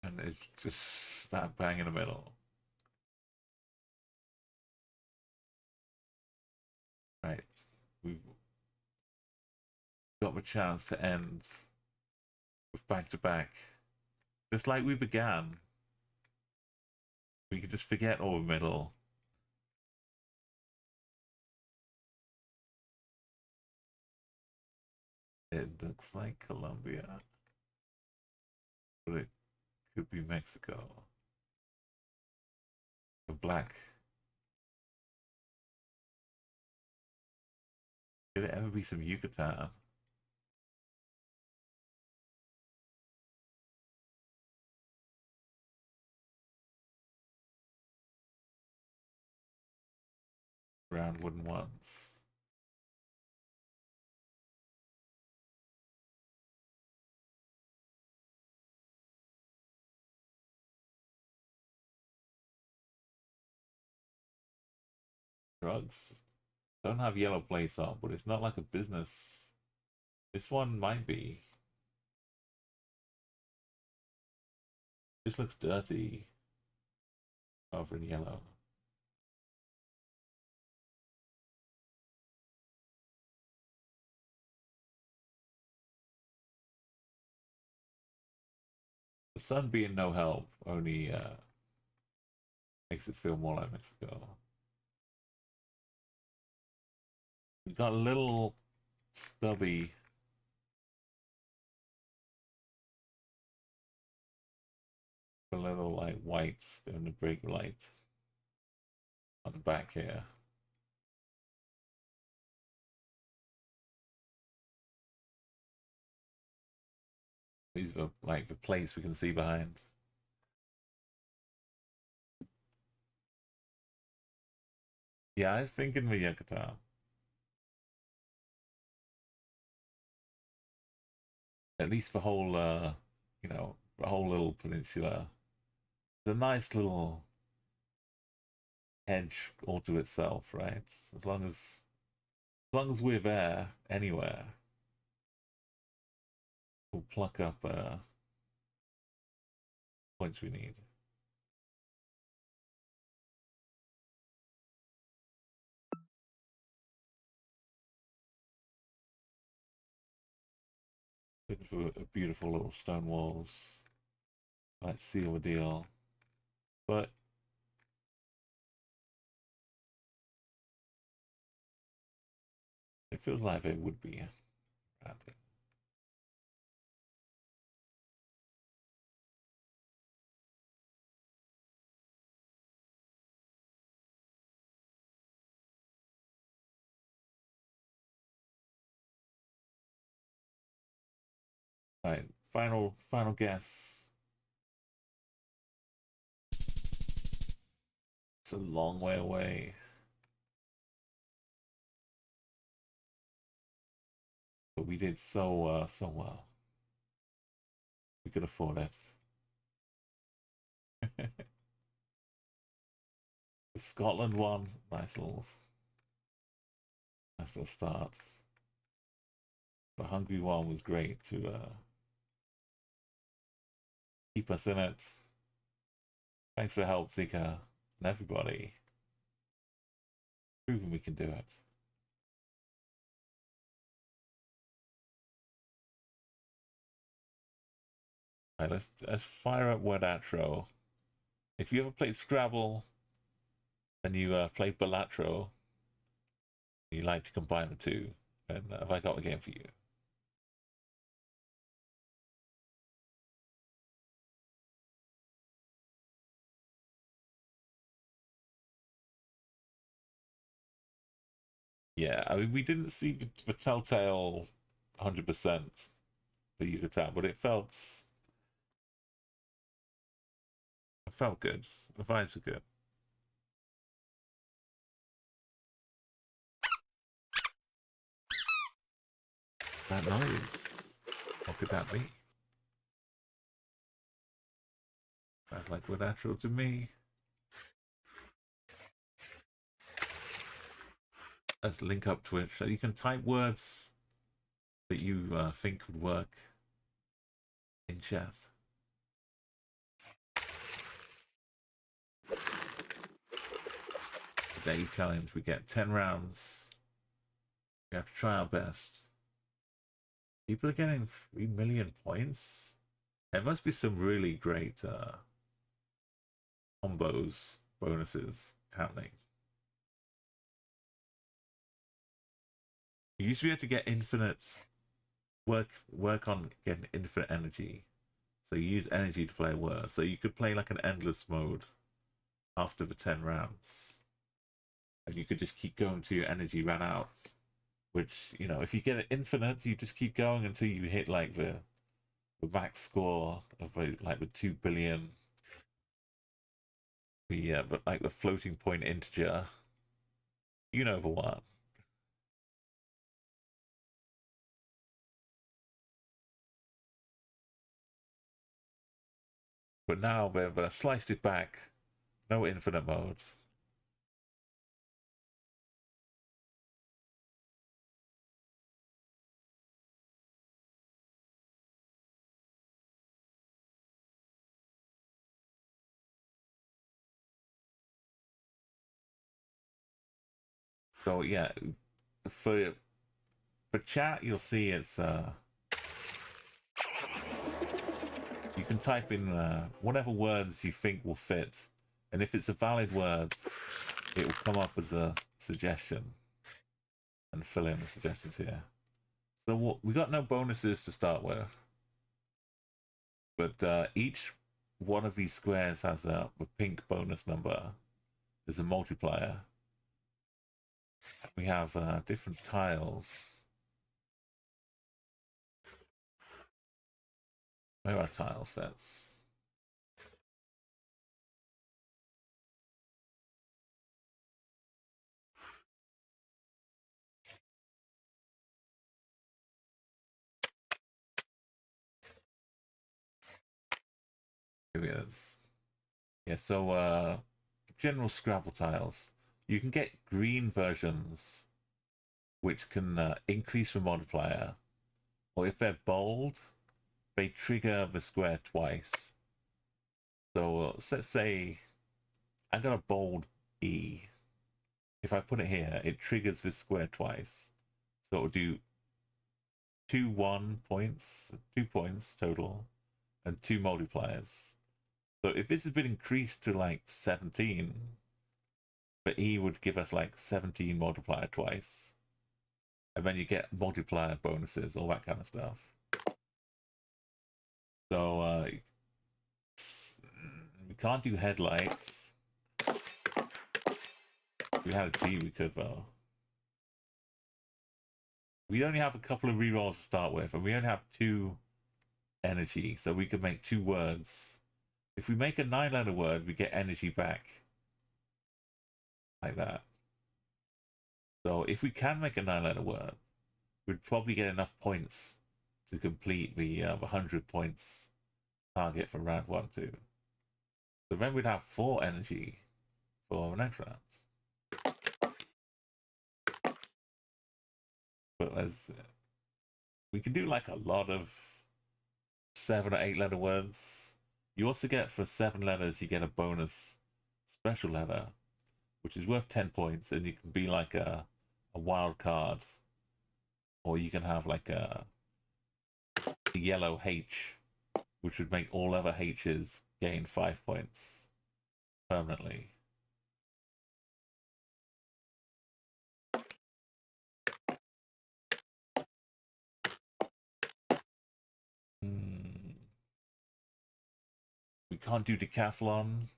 And it's just that bang in the middle. Right. We've got the chance to end with back to back. Just like we began. We could just forget all the middle. It looks like Colombia. But it could be Mexico. The black. Could it ever be some Yucatan? Brown wooden ones. Drugs don't have yellow plates on, but it's not like a business. This one might be. This looks dirty. Over in yellow. The sun being no help only makes it feel more like Mexico. We got a little stubby. A little like whites in the brake light on the back here. These are like the plates we can see behind. Yeah, I was thinking the Yucatan. At least the whole, you know, the whole little peninsula. It's a nice little hedge all to itself, right? As long as we're there anywhere, we'll pluck up points we need. Looking for a beautiful little stone walls. Let's seal the deal. But it feels like it would be around here. Right, final guess. It's a long way away. But we did so well. We could afford it. The Scotland one, nice little start. The Hungary one was great to keep us in it. Thanks for help, Zika, and everybody. Proving we can do it. Right, let's fire up word outro. If you ever played Scrabble and you played Balatro, you like to combine the two, then have I got a game for you? Yeah, I mean, we didn't see the telltale 100% for Yucatan, but it felt good. The vibes are good. That noise. What could that be? Sounds like we're natural to me. Let's link up Twitch. So you can type words that you think would work in chat. Today challenge, we get 10 rounds. We have to try our best. People are getting 3 million points. There must be some really great combos, bonuses happening. You used to be able to get infinite work on getting infinite energy. So you use energy to play a word. So you could play like an endless mode after the 10 rounds. And you could just keep going till your energy ran out. Which, you know, if you get it infinite, you just keep going until you hit like the max score of like the 2 billion. But like the floating point integer. You know the one. But now they've sliced it back. No infinite modes. So yeah, for chat, you'll see it's you can type in whatever words you think will fit, and if it's a valid word, it will come up as a suggestion and fill in the suggestions here. So we got no bonuses to start with, but each one of these squares has a pink bonus number. There's a multiplier. We have different tiles. Where are tile sets? Here it is. Yeah, so general Scrabble tiles. You can get green versions which can increase the multiplier, or if they're bold, they trigger the square twice. So let's say I got a bold E. If I put it here, it triggers this square twice. So it'll do 2 points total, and 2 multipliers. So if this has been increased to like 17, the E would give us like 17 multiplier twice. And then you get multiplier bonuses, all that kind of stuff. So we can't do headlights. If we had a G, we could though. We only have a couple of rerolls to start with, and we only have 2 energy, so we can make 2 words. If we make a 9-letter word, we get energy back. Like that. So if we can make a 9-letter word, we'd probably get enough points to complete the 100 points target for round 1 too. So then we'd have 4 energy for the next round. But as we can do like a lot of 7 or 8-letter words. You also get, for 7 letters, you get a bonus special letter, which is worth 10 points, and you can be like a wild card, or you can have like a yellow H, which would make all other H's gain 5 points permanently. We can't do decathlon.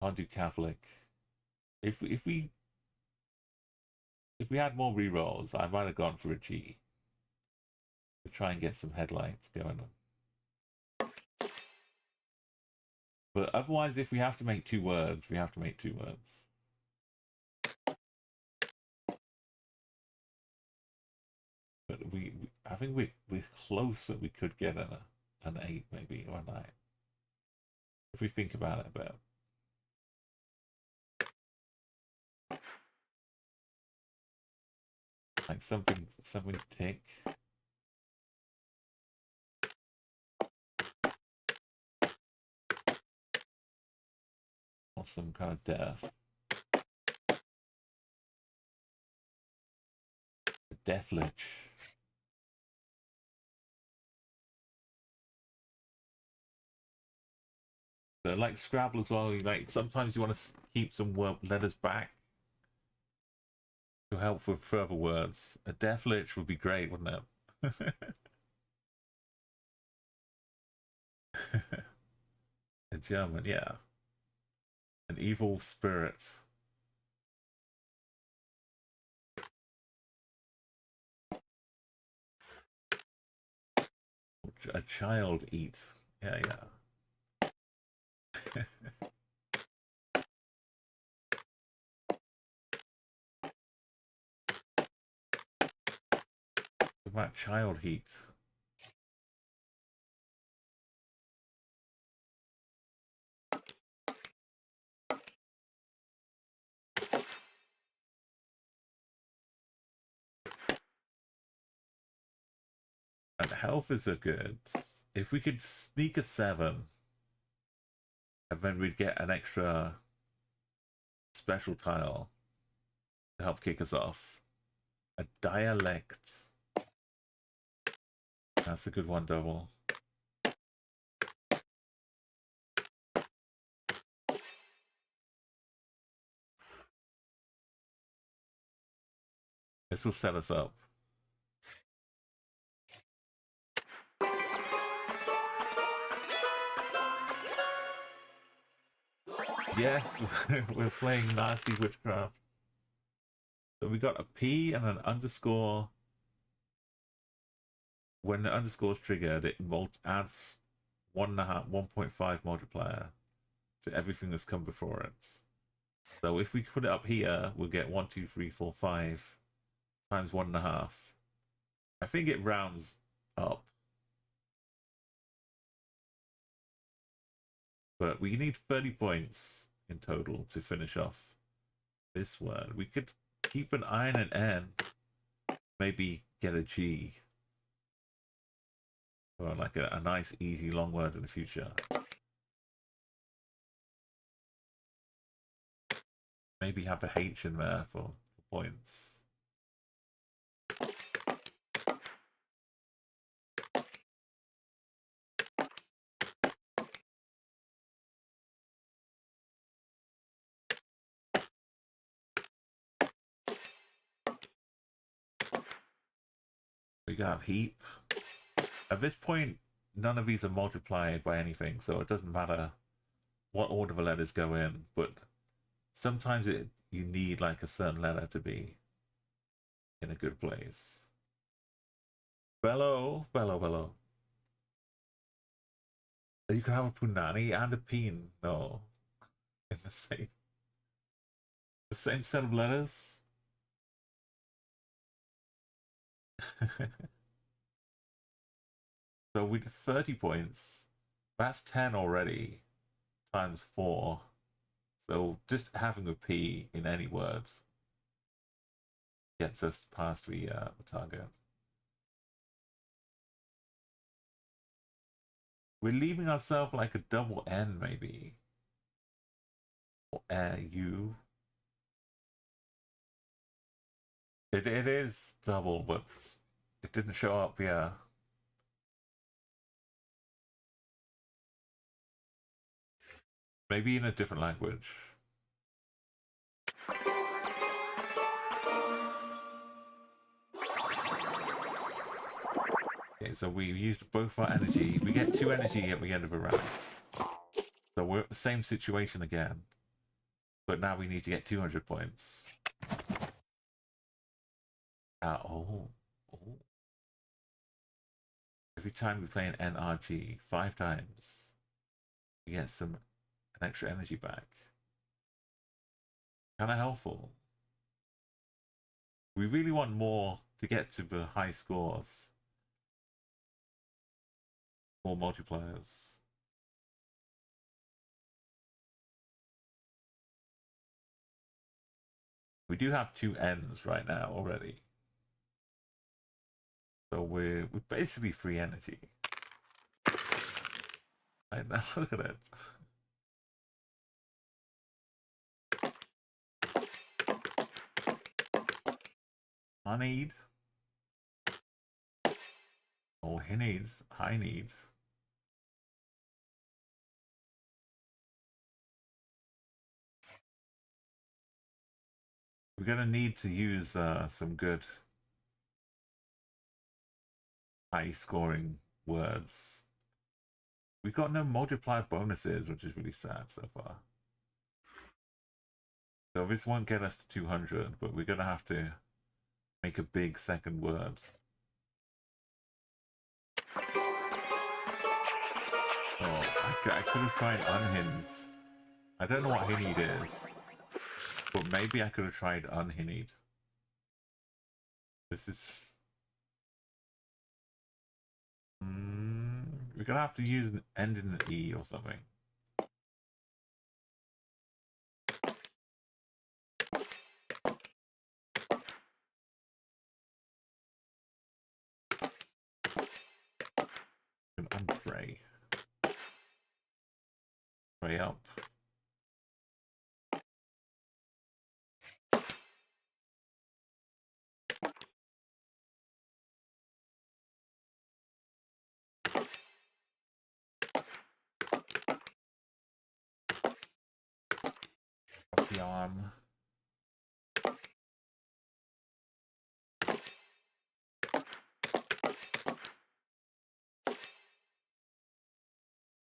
Can't do Catholic. If we had more rerolls, I might have gone for a G to try and get some headlights going on. But otherwise, if we have to make 2 words, we have to make 2 words. But I think we're closer. We could get an 8 maybe, or a 9 if we think about it a bit. Like something tick. Or some kind of death. Deathlich. So like Scrabble as well, like sometimes you want to keep some letters back to help with further words. A Deathlich would be great, wouldn't it? A German, yeah. An evil spirit. A child eat. Yeah, yeah. About child heat. And health is a good. If we could sneak a 7, and then we'd get an extra special tile to help kick us off. A dialect. That's a good one, double. This will set us up. Yes, we're playing Nasty Witchcraft. So we got a P and an underscore. When the underscore is triggered, it adds 1.5 multiplier to everything that's come before it. So if we put it up here, we'll get 1, 2, 3, 4, 5 times 1.5. I think it rounds up. But we need 30 points in total to finish off this one. We could keep an I and an N. Maybe get a G. Or like a nice, easy, long word in the future. Maybe have a H in there for points. We can have heap. At this point, none of these are multiplied by anything, so it doesn't matter what order the letters go in, but sometimes you need like a certain letter to be in a good place. Bello, bello, bello. You can have a punani and a peen. No, in the same set of letters. So we get 30 points. That's 10 already, times 4. So just having a P in any word gets us past the target. We're leaving ourselves like a double N, maybe. Or U. It is double, but it didn't show up, yeah. Maybe in a different language. Okay, so we used both our energy. We get 2 energy at the end of a round. So we're at the same situation again. But now we need to get 200 points. Oh. Every time we play an NRG 5 times, we get an extra energy back. Kind of helpful. We really want more to get to the high scores. More multipliers. We do have 2 N's right now already. So we're basically free energy. I know, look at it. I need. Oh, he needs. I needs. We're gonna need to use some good high scoring words. We've got no multiplier bonuses, which is really sad so far. So this won't get us to 200, but we're gonna have to make a big second word. Oh, I could have tried unhinged. I don't know what hinnied is, but maybe I could have tried unhinnied. This is... we're gonna have to use an end in an E or something. An unpray. Pray up. Up the arm.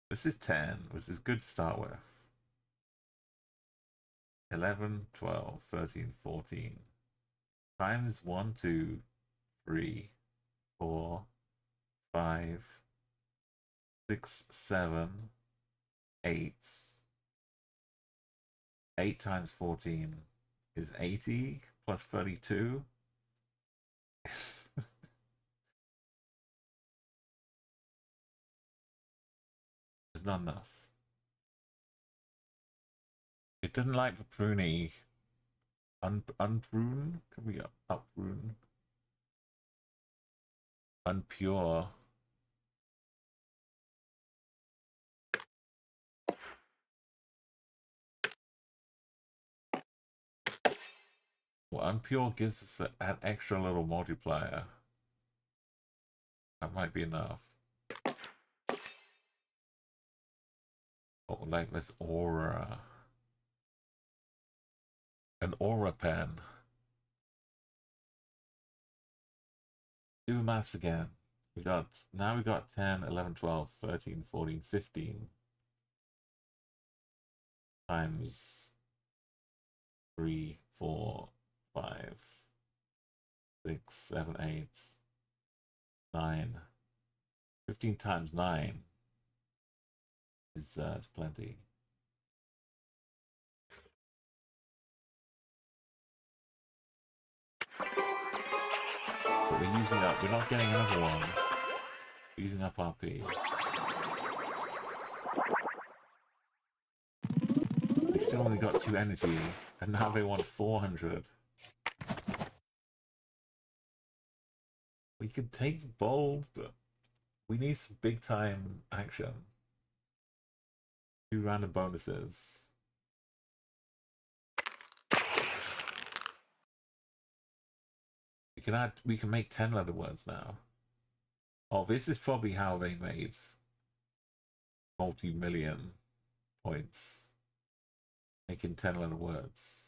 This is 10, which is good to start with. 11, 12, 13, 14. Times 1, 2, 3, 4, 5, 6, 7, 8. 8 times 14 is 80 plus 32. It's not enough. It doesn't like the pruny. Unprune? Can we upprune? Unpure. Well, unpure gives us an extra little multiplier. That might be enough. Oh, like this aura. An aura pen. Do the maths again. We got 10, 11, 12, 13, 14, 15 times 3, 4, 5, 6, 7, 8. 9. 15 times 9 is plenty. But we're using up, we're not getting another one. We're using up RP. We still only got 2 energy, and now they want 400. We could take the bold, but we need some big time action. 2 random bonuses. We can make 10 letter words now. Oh, this is probably how they made multi-million points. Making 10 letter words.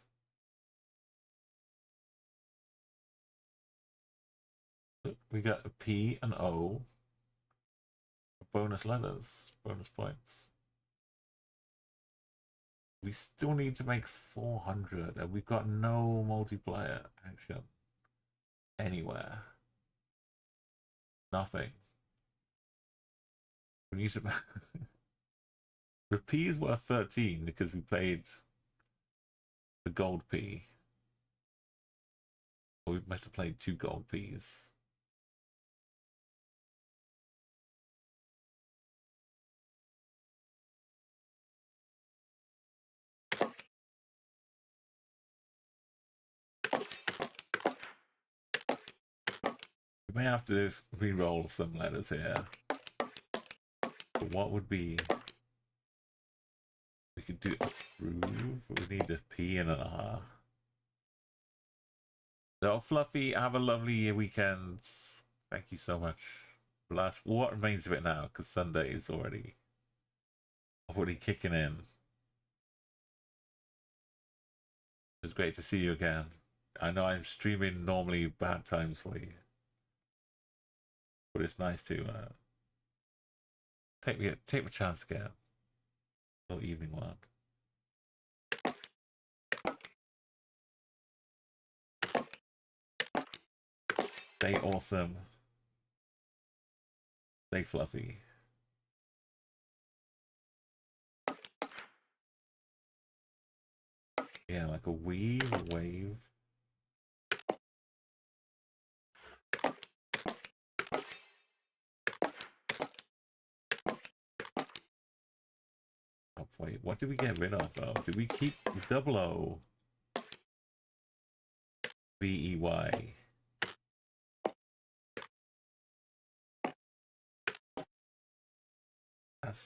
We got a P and O. Bonus letters, bonus points. We still need to make 400, and we've got no multiplier action anywhere. Nothing. We need to. The P is worth 13 because we played the gold P. Or we must have played 2 gold Ps. We may have to re-roll some letters here. But what would be... We could do approve, but we need a P and an R. So, Fluffy, have a lovely weekend. Thank you so much. Last, what remains of it now? Because Sunday is already kicking in. It's great to see you again. I know I'm streaming normally bad times for you, but it's nice to take my chance again. No evening one. Stay awesome. Stay fluffy. Yeah, like a wave. Oh, wait, what did we get rid of though? Did we keep double O? VEY.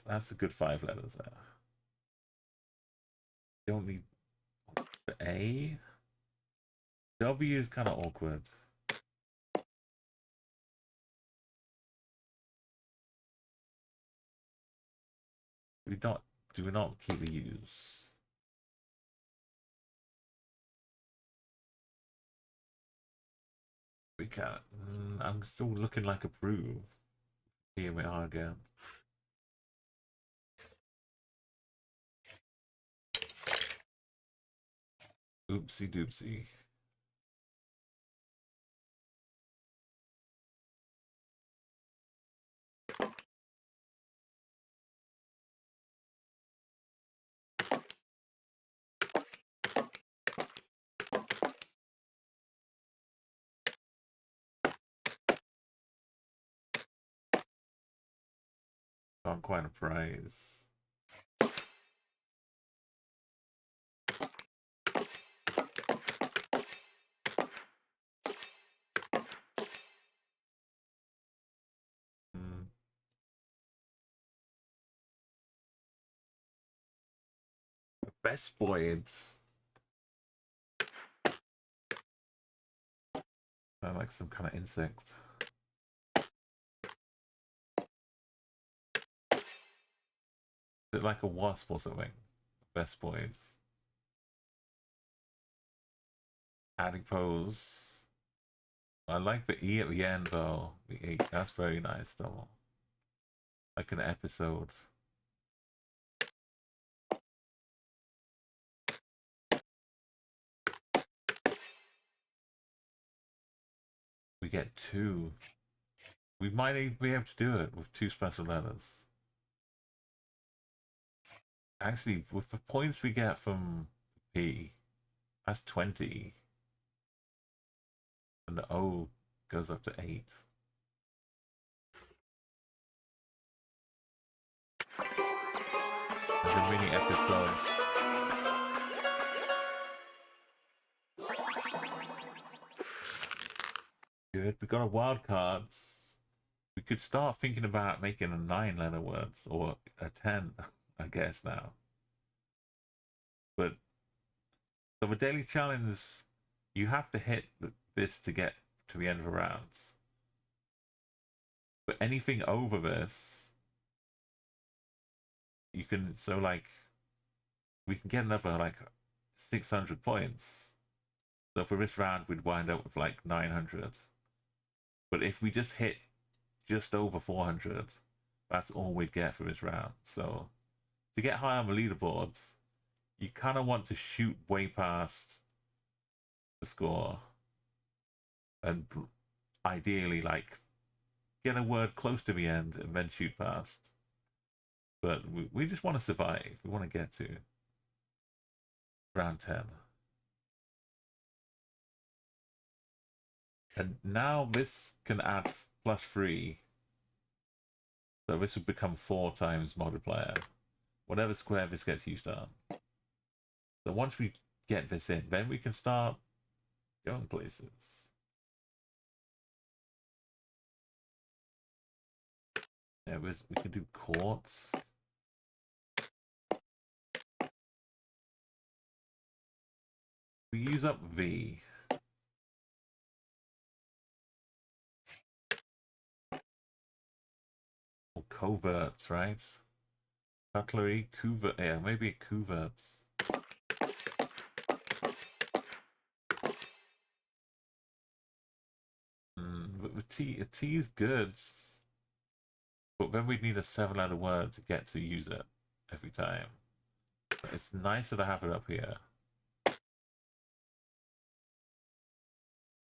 That's a good 5 letters there. Don't need the A. W is kind of awkward. Do we not keep the U's? We can't. I'm still looking like approve. Here we are again. Oopsie doopsie. Got quite a prize. Best boyd. Sound like some kind of insect. Is it like a wasp or something? Best boyd. Adding pose. I like the E at the end though. The E, that's very nice though. Like an episode. We get 2. We might even be able to do it with 2 special letters. Actually, with the points we get from P, that's 20. And the O goes up to 8. And the mini episodes. Good. We got a wild cards. We could start thinking about making a 9-letter words or a 10, I guess now. But so the daily challenge, you have to hit this to get to the end of the rounds. But anything over this, you can, so like, we can get another like 600 points. So for this round, we'd wind up with like 900. But if we just hit just over 400, that's all we'd get for this round. So to get high on the leaderboards, you kind of want to shoot way past the score. And ideally, like, get a word close to the end and then shoot past. But we just want to survive. We want to get to round 10. And now this can add +3. So this would become 4 times multiplier. Whatever square this gets used on. So once we get this in, then we can start going places. Yeah, we can do courts. We use up V. Or coverts, right? Cutlery, covert, yeah, maybe coverts. But the T is good. But then we'd need a 7-letter word to get to use it every time. It's nicer to have it up here.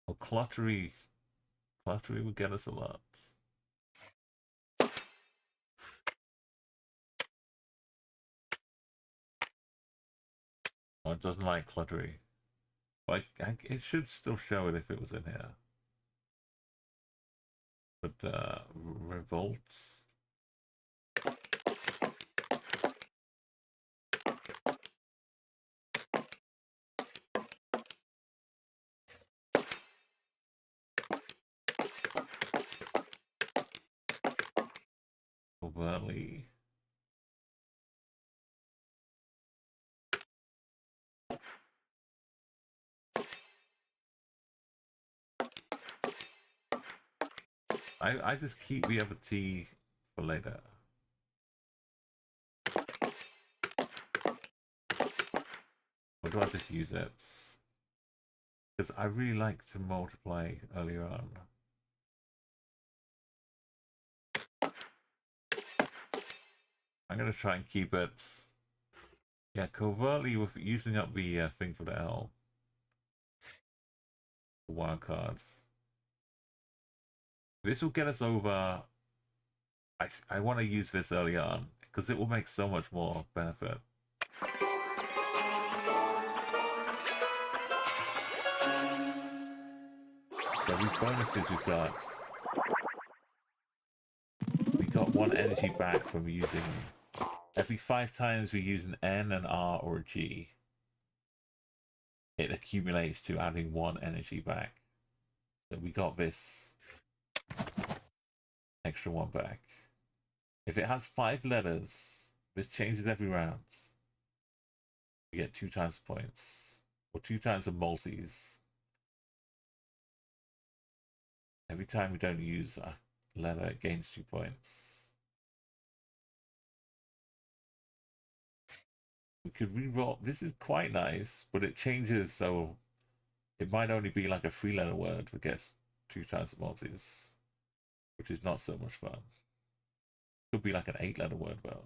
Well, cluttery would get us a lot. Oh, it doesn't like cluttery. Like, it should still show it if it was in here. But revolt. Overtly. I just keep the other T for later. Or do I just use it? Because I really like to multiply earlier on. I'm going to try and keep it, yeah, covertly with using up the thing for the L. The wild cards. This will get us over. I want to use this early on because it will make so much more benefit. So these bonuses we got 1 energy back from using. Every 5 times we use an N, an R, or a G, it accumulates to adding 1 energy back. So we got this extra 1 back. If it has 5 letters, this changes every round. We get 2 times points, or 2 times the multis. Every time we don't use a letter, it gains 2 points. We could re-roll. This is quite nice, but it changes, so it might only be like a 3-letter word that gets 2 times the multis, which is not so much fun. Could be like an 8-letter word though.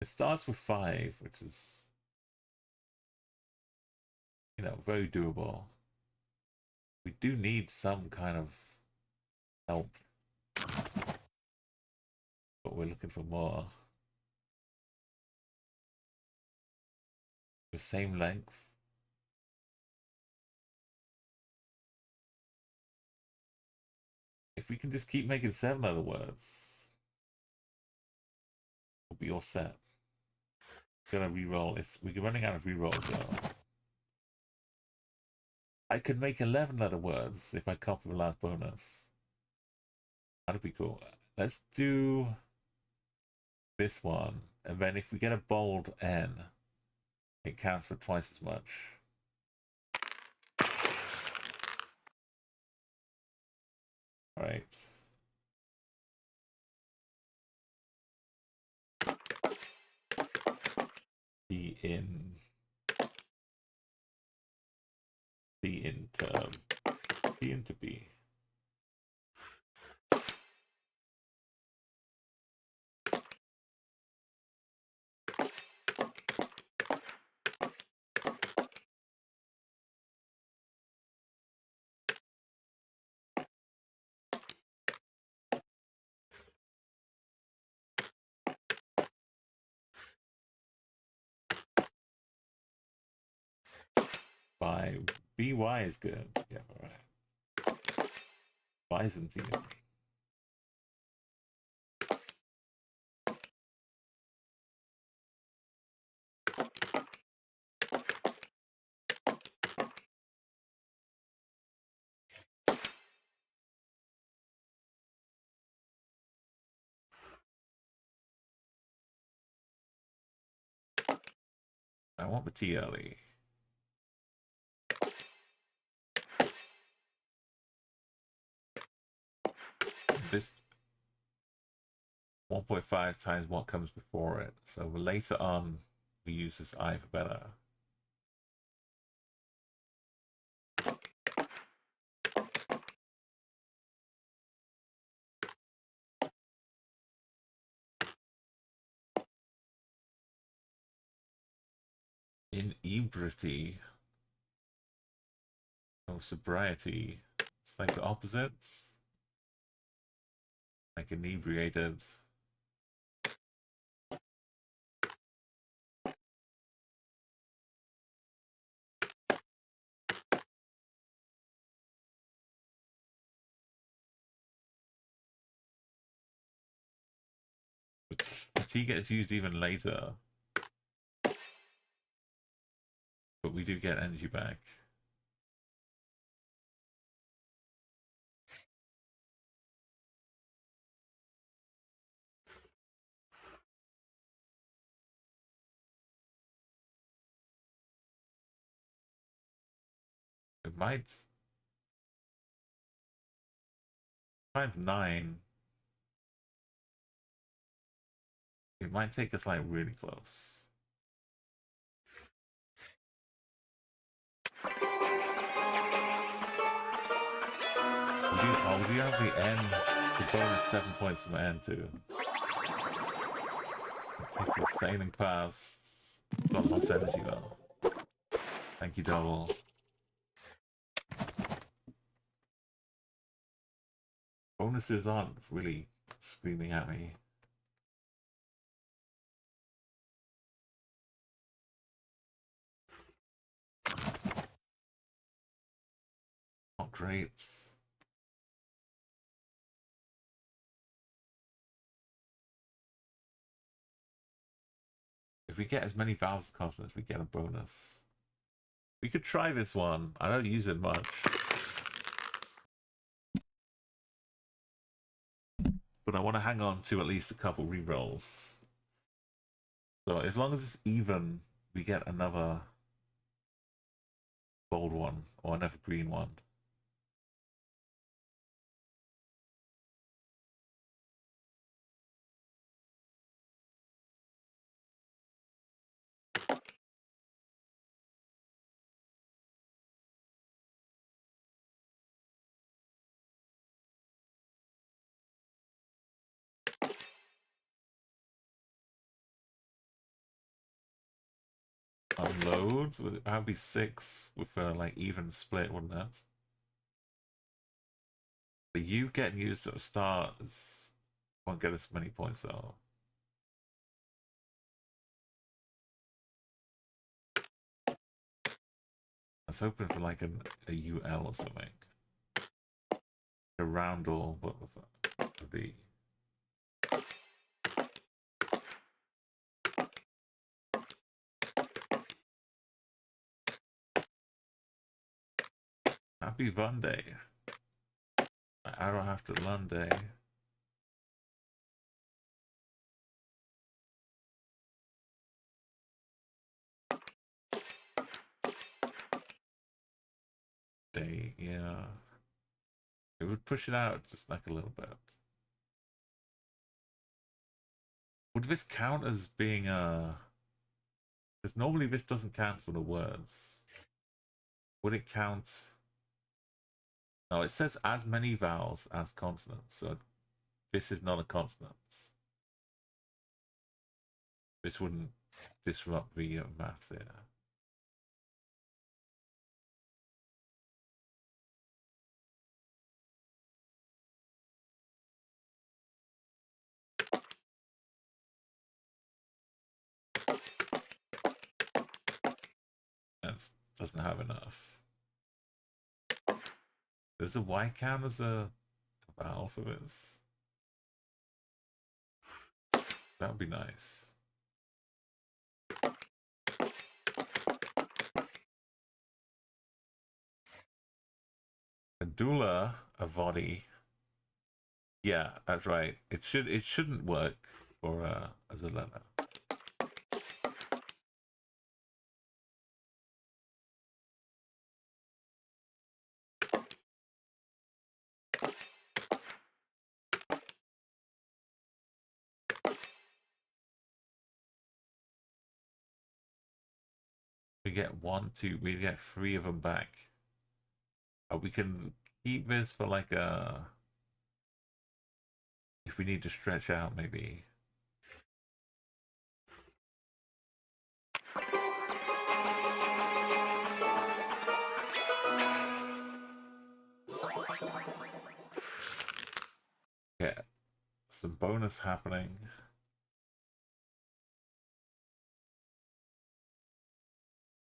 It starts with 5, which is, you know, very doable. We do need some kind of help. But we're looking for more. The same length. If we can just keep making 7-letter words, we'll be all set. Gonna re-roll. We're running out of re-rolls though. I could make 11-letter words if I copy the last bonus. That'd be cool. Let's do this one, and then if we get a bold N, it counts for twice as much. All right. The into B. By BY is good. Yeah, all right. Byzantine. I want the T early. This 1.5 times what comes before it. So later on, we use this I for better. Inebriety. Oh, sobriety. It's like the opposites. Like inebriated. The T gets used even later. But we do get energy back. It might. Times 9. It might take us like really close. We do have the N, the bonus 7 points from the N too. It takes us sailing past. Got lots of energy though. Thank you, Double. Bonuses aren't really screaming at me. Not great. If we get as many vowels as consonants, we get a bonus. We could try this one. I don't use it much. But I want to hang on to at least a couple rerolls. So as long as it's even, we get another bold one or another green one. Unload? That would be 6 with like even split, wouldn't that? But you getting used at the start won't get us many points though. I was hoping for like a UL or something. A roundel, but with a V. Happy Fun Day. I don't have to learn day. Day, yeah. It would push it out just like a little bit. Would this count as being a... Because normally this doesn't count for the words. Would it count... No, it says as many vowels as consonants, so this is not a consonant. This wouldn't disrupt the maths here. That doesn't have enough. Does a Y count as a vowel for this? That would be nice. A doula, a VOD. Yeah, that's right. It shouldn't work for as a letter. We get we get 3 of them back. We can keep this for like a... If we need to stretch out, maybe. Yeah, some bonus happening.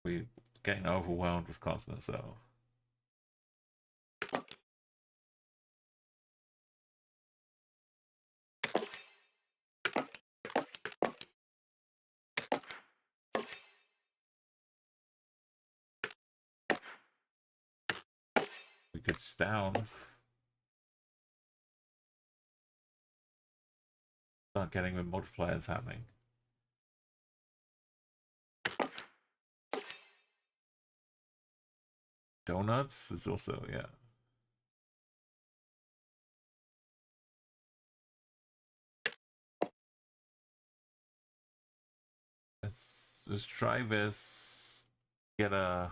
We're getting overwhelmed with consonants, though. We could sound. Start getting the multipliers happening. Donuts is also, yeah. Let's try this. Get a...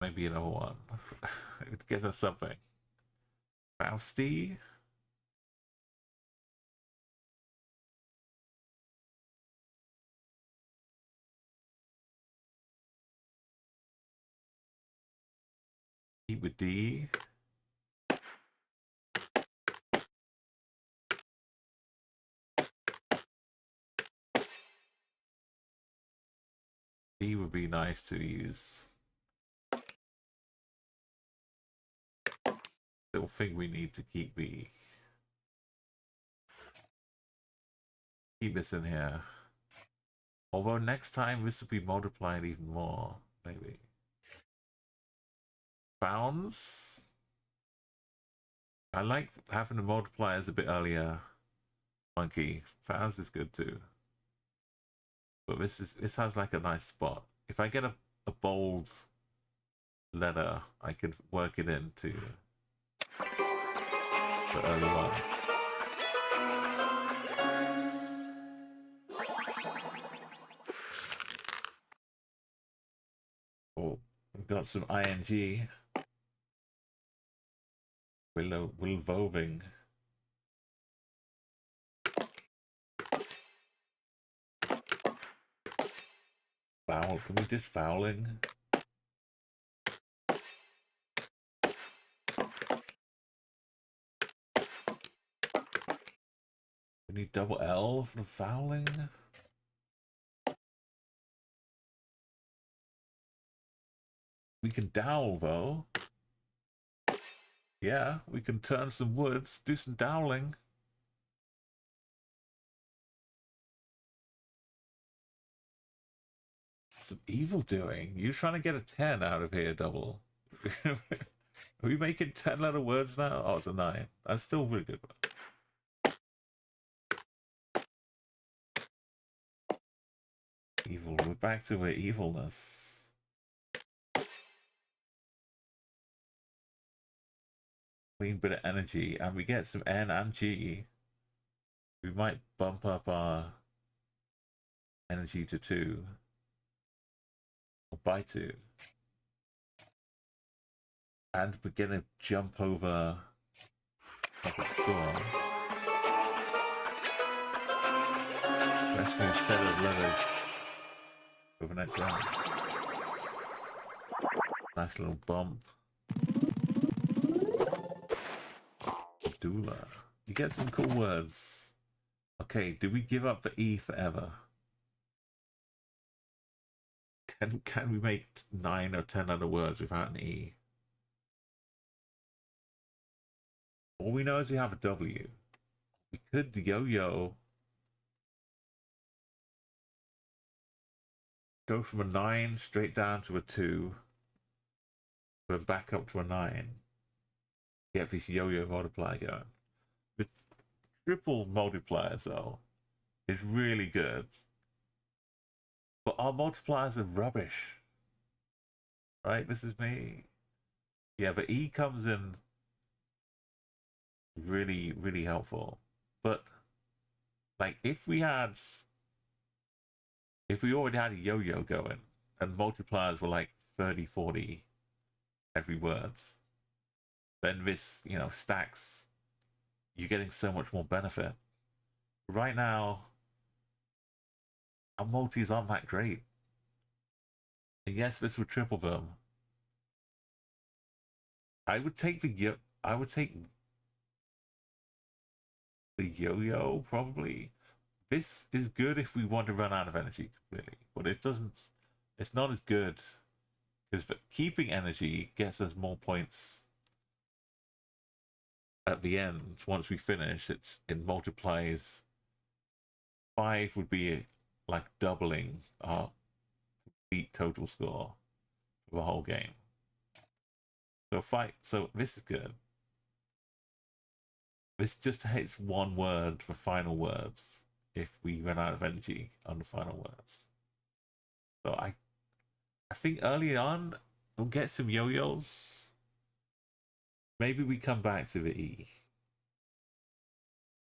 Maybe another one. Get us something. Fausty? Keep with D. D would be nice to use. Still think we need to keep this in here. Although next time this will be multiplied even more, maybe. Bounds? I like having the multipliers a bit earlier. Monkey. Founds is good too. But this has like a nice spot. If I get a bold letter, I could work it into the early ones. Oh, we've got some ing. Will Voving. Foul. Can we just fouling? We need double L for the fouling. We can dowel though. Yeah, we can turn some woods, do some doweling. Some evil doing. You're trying to get a 10 out of here, double. Are we making 10-letter words now? Oh, it's a 9. That's still really good. Evil. We're back to our evilness. Clean bit of energy. And we get some N and G. We might bump up our energy to 2. Or by 2. And we're gonna jump over public score. Rescue a set of letters over next round. Nice little bump. Doula. You get some cool words. Okay, do we give up the E forever? Can we make 9 or 10 other words without an E? All we know is we have a W. We could yo-yo. Go from a 9 straight down to a 2. Then back up to a 9. Get this yo-yo multiplier going. The triple multiplier, though, is really good. But our multipliers are rubbish. Right? This is me. Yeah, the E comes in really, really helpful. But, like, if we already had a yo-yo going, and multipliers were like 30, 40 every word, then this, stacks. You're getting so much more benefit. Right now, our multis aren't that great. And yes, this would triple them. I would take the yo-yo probably. This is good if we want to run out of energy completely, but it's not as good because keeping energy gets us more points at the end. Once we finish, it multiplies. 5 would be like doubling our beat total score for the whole game. So this is good. This just hits 1 word for final words if we run out of energy on the final words. So I think early on we'll get some yo-yos. Maybe we come back to the E.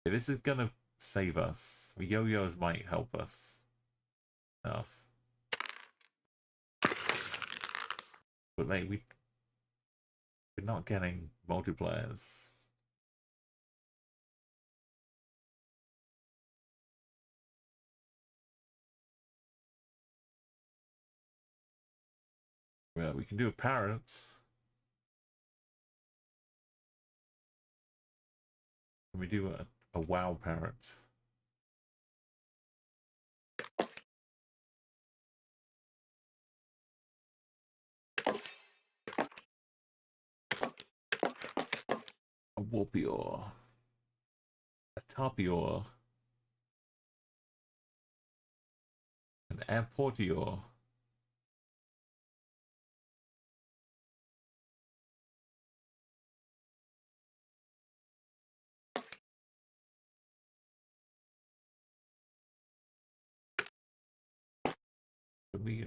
This is gonna save us. The yo-yos might help us enough. But mate, we're not getting multipliers. Well, we can do a parrot. Can we do a wow parrot? A whoopior. A topior. An airportior. Can we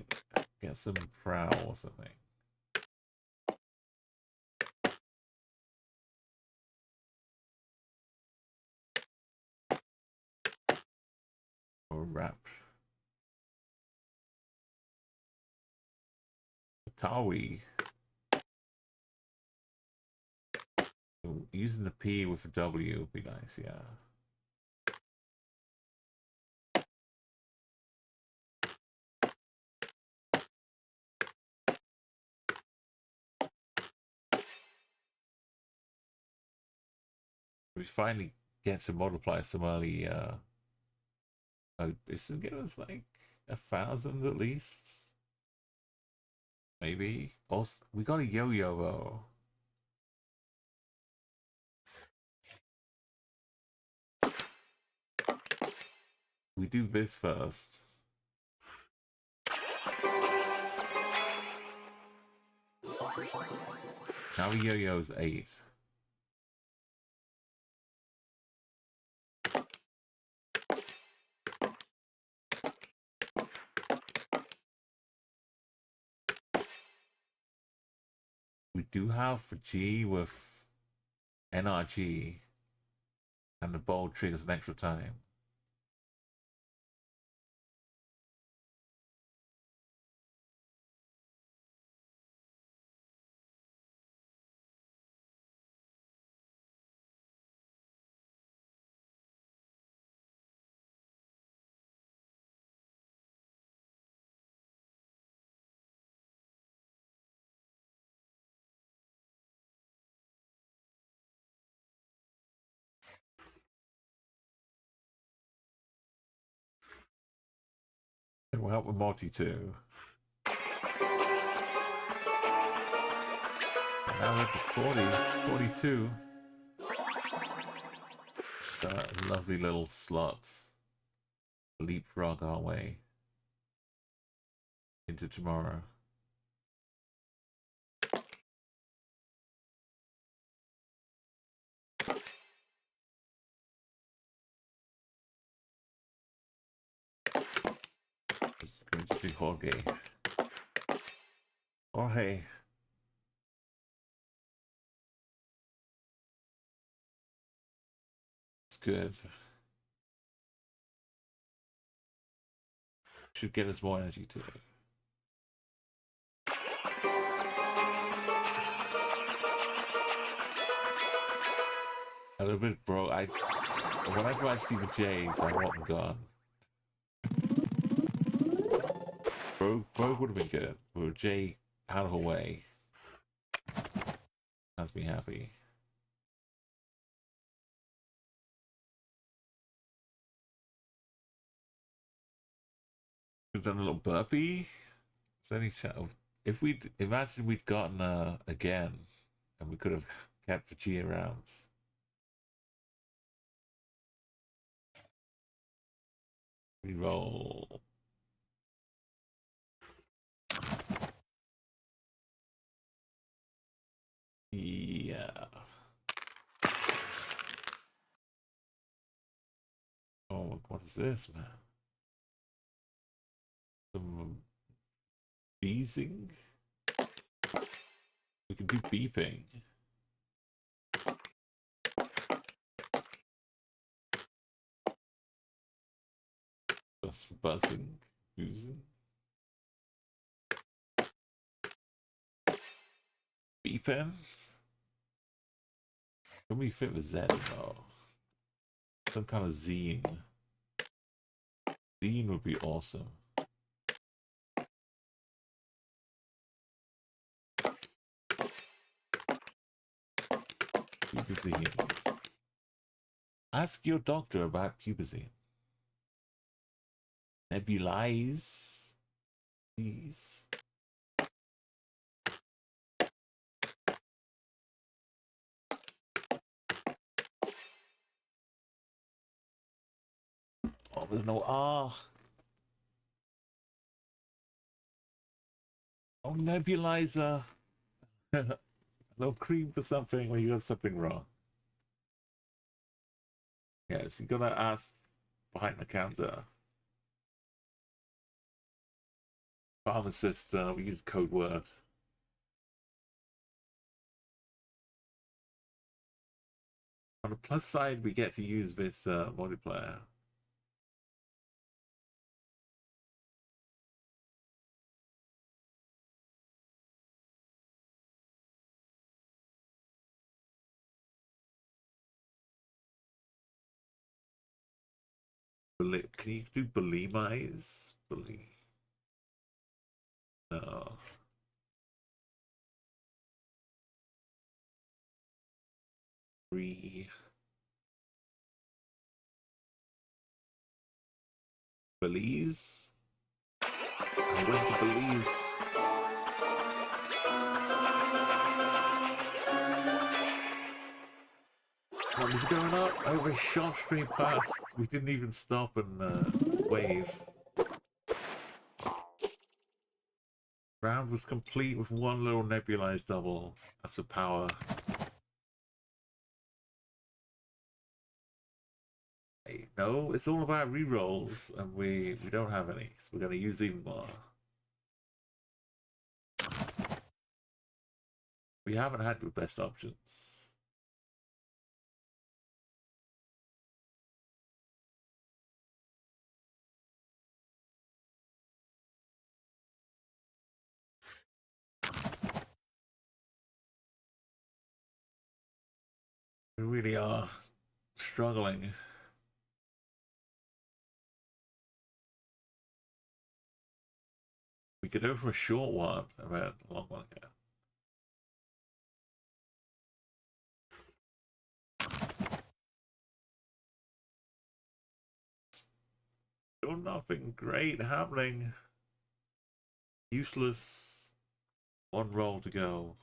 get some prow or something? Or rap. Tawi. Using the P with a W would be nice, yeah. We finally get to multiply some early. This will give us like 1,000 at least. Maybe. Also, we got a yo-yo though. We do this first. Now the yo-yo's 8. We do have for G with NRG, and the bold triggers an extra time. It will help with multi too. Now we're up to 40, 42. That lovely little slot. Leapfrog our way into tomorrow. It's going to be Jorge. Jorge. It's good. Should get us more energy too. A little bit, bro. Whenever I see the J's, I want them gone. Bro would have been good. With J out of the way. Has me happy. We've done a little burpee. Is there any chance? If we'd imagine we'd gotten again, and we could have kept the G around. Reroll. Yeah. Oh, what is this, man? Some beezing? We can do beeping. Buzzing, boozing. Beeping? Can we fit with Z though? Some kind of zine. Zine would be awesome. Pubazine. Ask your doctor about pubazine. Nebulize. Please. Oh, there's no R. Oh, nebulizer. A little cream for something when you got something wrong. Yes, you gotta ask behind the counter. Pharmacist, we use code word. On the plus side, we get to use this multiplayer. Can you do bulimize? No. Free. Belize? I went to Belize. What is going up? Over a shot straight past. We didn't even stop and wave. Round was complete with one little nebulized double. That's a power. Hey, no, it's all about rerolls, and we don't have any, so we're gonna use even more. We haven't had the best options. We really are struggling. We could go for a short one, I mean, a long one, yeah. Still nothing great happening. Useless. One roll to go.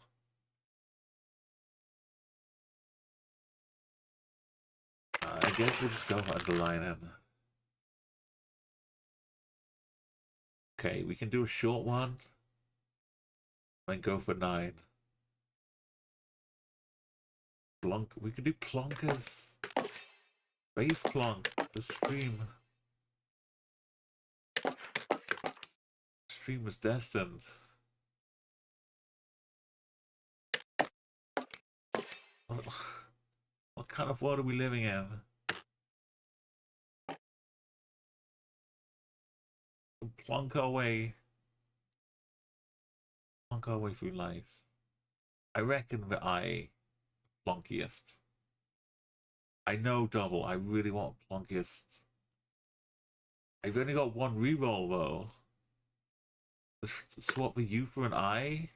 I guess we'll just go for underlining. Okay, we can do a short one. And go for 9. Plonk. We can do plonkers. Base plonk. The stream. Stream was destined. What kind of world are we living in? Plonk our way. Plonk our way through life. I reckon that plonkiest. I know double. I really want plonkiest. I've only got one reroll though. Swap the U for an I?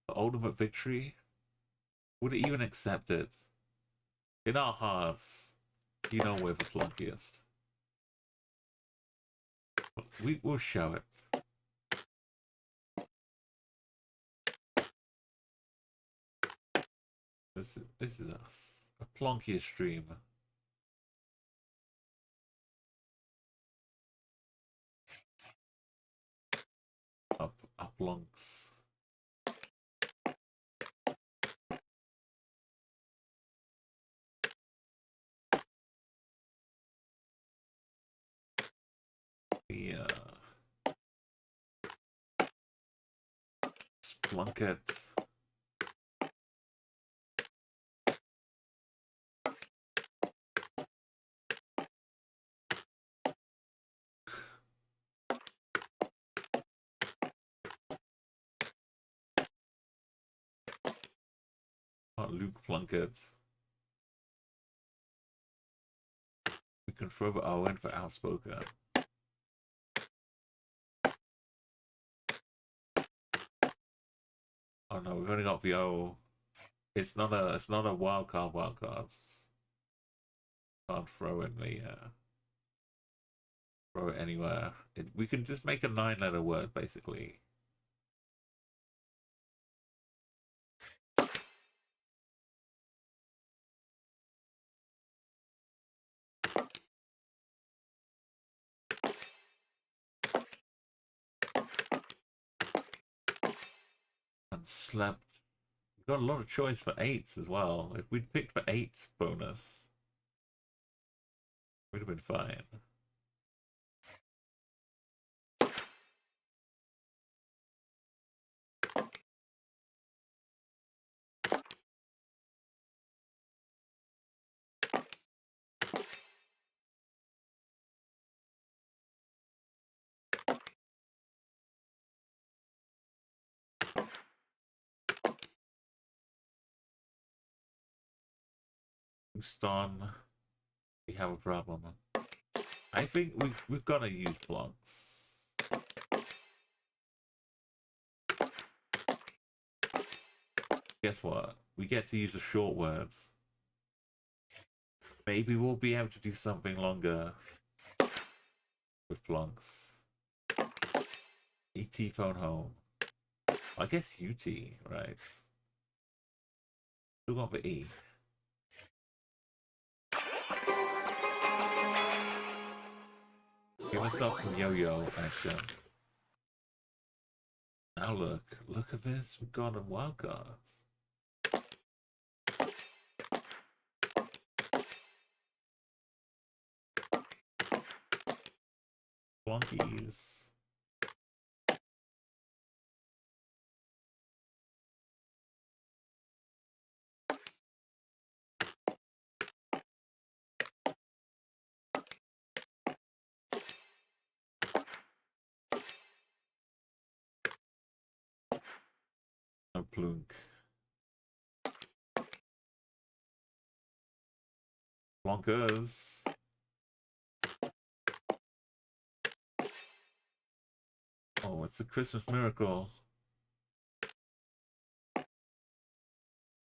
For ultimate victory? Would it even accept it? In our hearts, you know we're the plonkiest. We'll show it. This is us. A plonkiest stream. Up plonks. Yeah. Splunk it. Luke Plunkett. We can throw the O in for outspoken. Oh no, we've only got the O. It's not a wild card. Can't throw in the throw it anywhere. We can just make a 9-letter word basically. And slept. We've got a lot of choice for 8s as well. If we'd picked the 8s bonus, we'd have been fine. Stun. We have a problem. I think we've got to use blocks. Guess what? We get to use a short word. Maybe we'll be able to do something longer. with Plonks. ET phone home. I guess UT, right? Still got the E. Give myself some yo-yo action. Now look at this. We've got a wild cards. Plonkies. No plunk. Plonkers. Oh, it's a Christmas miracle.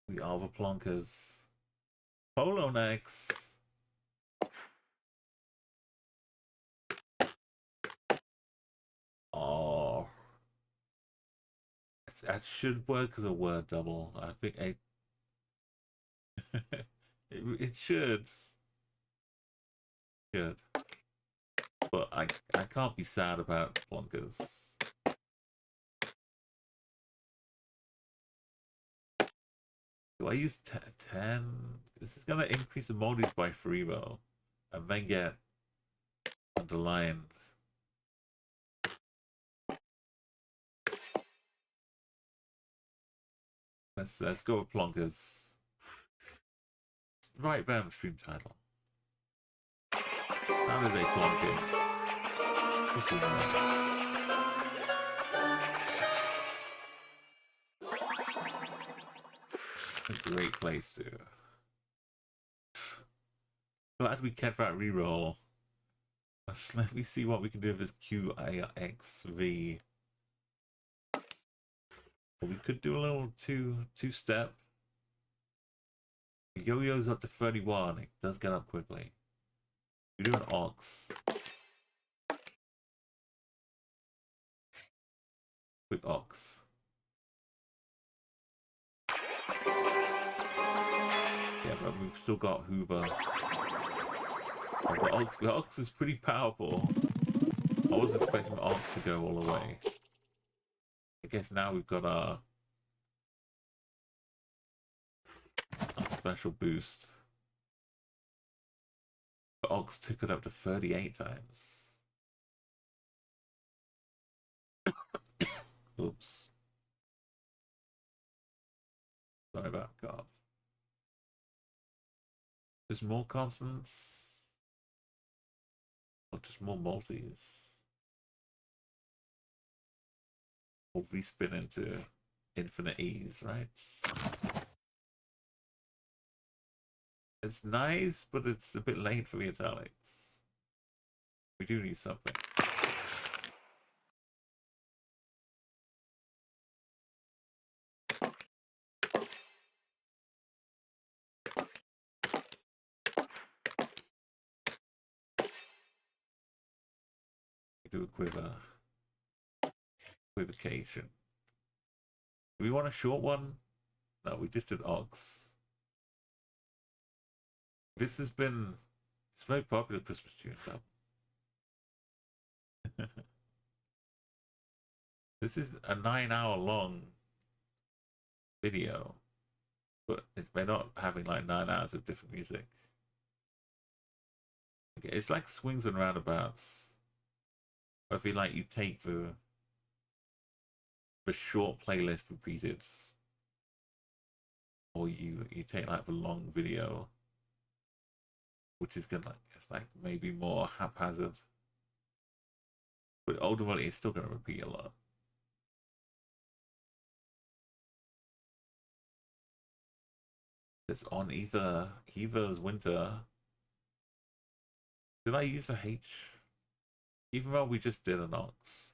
We are the Plonkers. Polo next. Oh. That should work as a word double. I think it should. Good. But I can't be sad about Plonkers. Do I use 10? This is gonna increase the moldies by 3 though. And then get underlined. Let's go with Plonkers. Right there in the stream title. How did they plonk it? A great place to. Glad we kept that reroll. Let me see what we can do with this QAXV. We could do a little two-step. Yo-yo's up to 31. It does get up quickly. We do an ox. Quick ox. Yeah, but we've still got Hoover. Oh, the ox is pretty powerful. I wasn't expecting the ox to go all the way. I guess now we've got our special boost. The ox took it up to 38 times. Oops. Sorry about cough. Just more consonants? Or just more multis? Or respin into infinite ease, right? It's nice, but it's a bit late for the italics. We do need something. Do a equivocation. Do we want a short one? No, we just did ox. This has been, it's a very popular Christmas tune though. This is a 9-hour long video, but they're not having like 9 hours of different music. Okay, it's like swings and roundabouts. I feel like you take the short playlist repeated, or you take like the long video, which is gonna it's like maybe more haphazard, but ultimately it's still gonna repeat a lot. It's on either's winter. Did I use the H? Even though we just did an ox.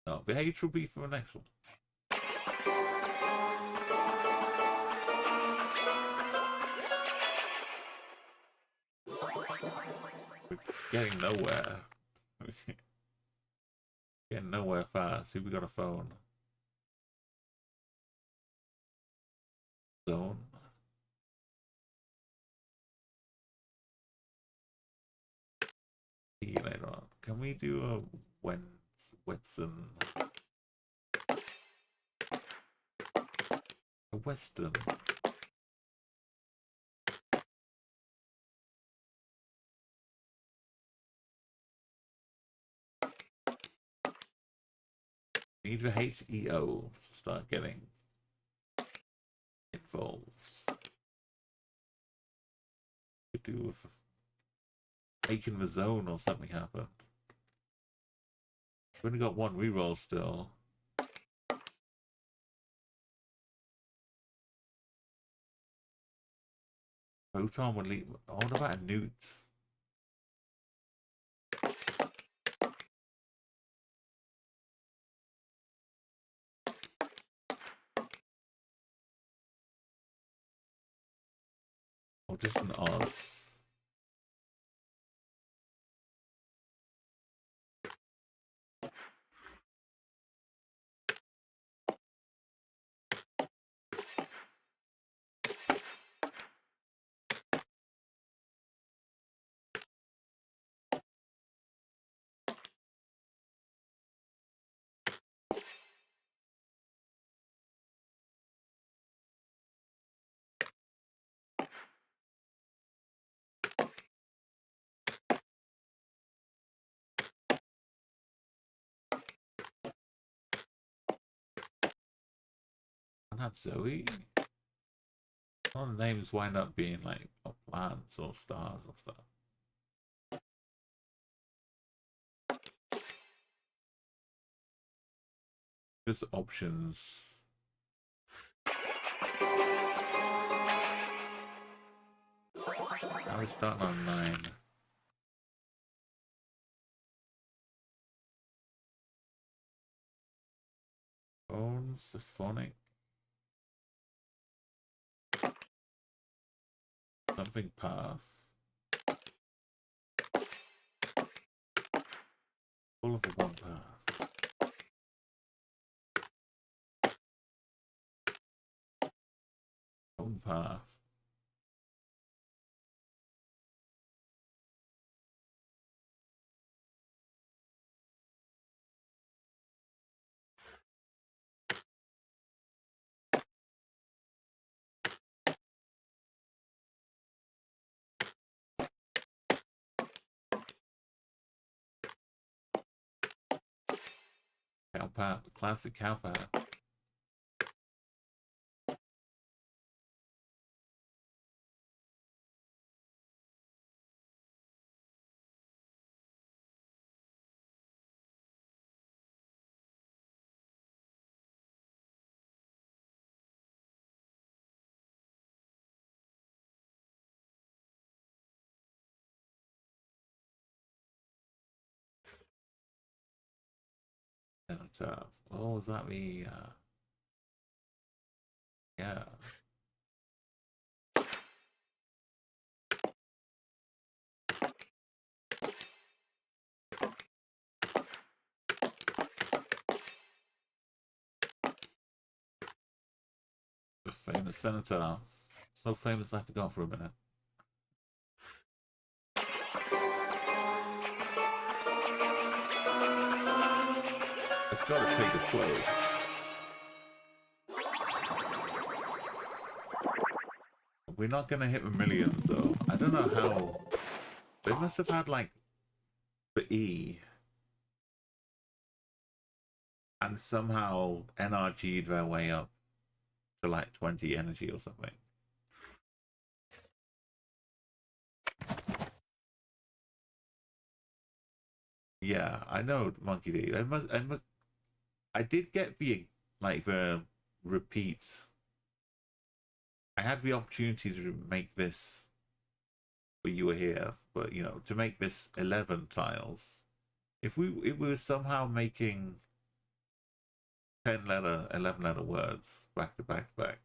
No, the H will be for the next one. getting nowhere. Getting nowhere fast. Who we got a phone? Zone. See you later on. Can we do a Wetson? A Western. We need the HEO to start getting involved. Could do with making the zone or something happen. We've only got one reroll still. Photon would leave. Oh, what about a newt? Or just an Oz. And have Zoe. All the names wind up being like plants or stars or stuff. Just options. Now we're starting on 9. Phone, symphonic. Something path. All of the one path. One path. Cow path, classic cow path. Oh, was that me? Yeah. The famous senator. So famous I forgot for a minute. It's gotta take us close. We're not gonna hit the millions though. I don't know how. They must have had like the E. And somehow NRG'd their way up to like 20 energy or something. Yeah, I know Monkey D. I did get the like the repeat. I had the opportunity to make this when you were here, but you know, to make this 11 tiles. If we were somehow making 10 letter, 11 letter words back to back to back,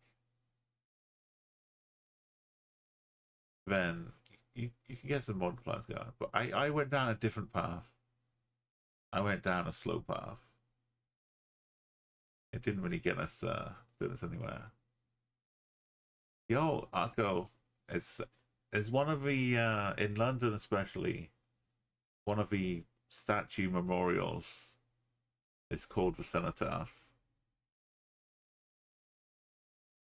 then you can get some multipliers going, but I went down a different path. I went down a slow path. It didn't really get us anywhere. Yo, Arco, it's one of the in London especially, one of the statue memorials is called the Cenotaph.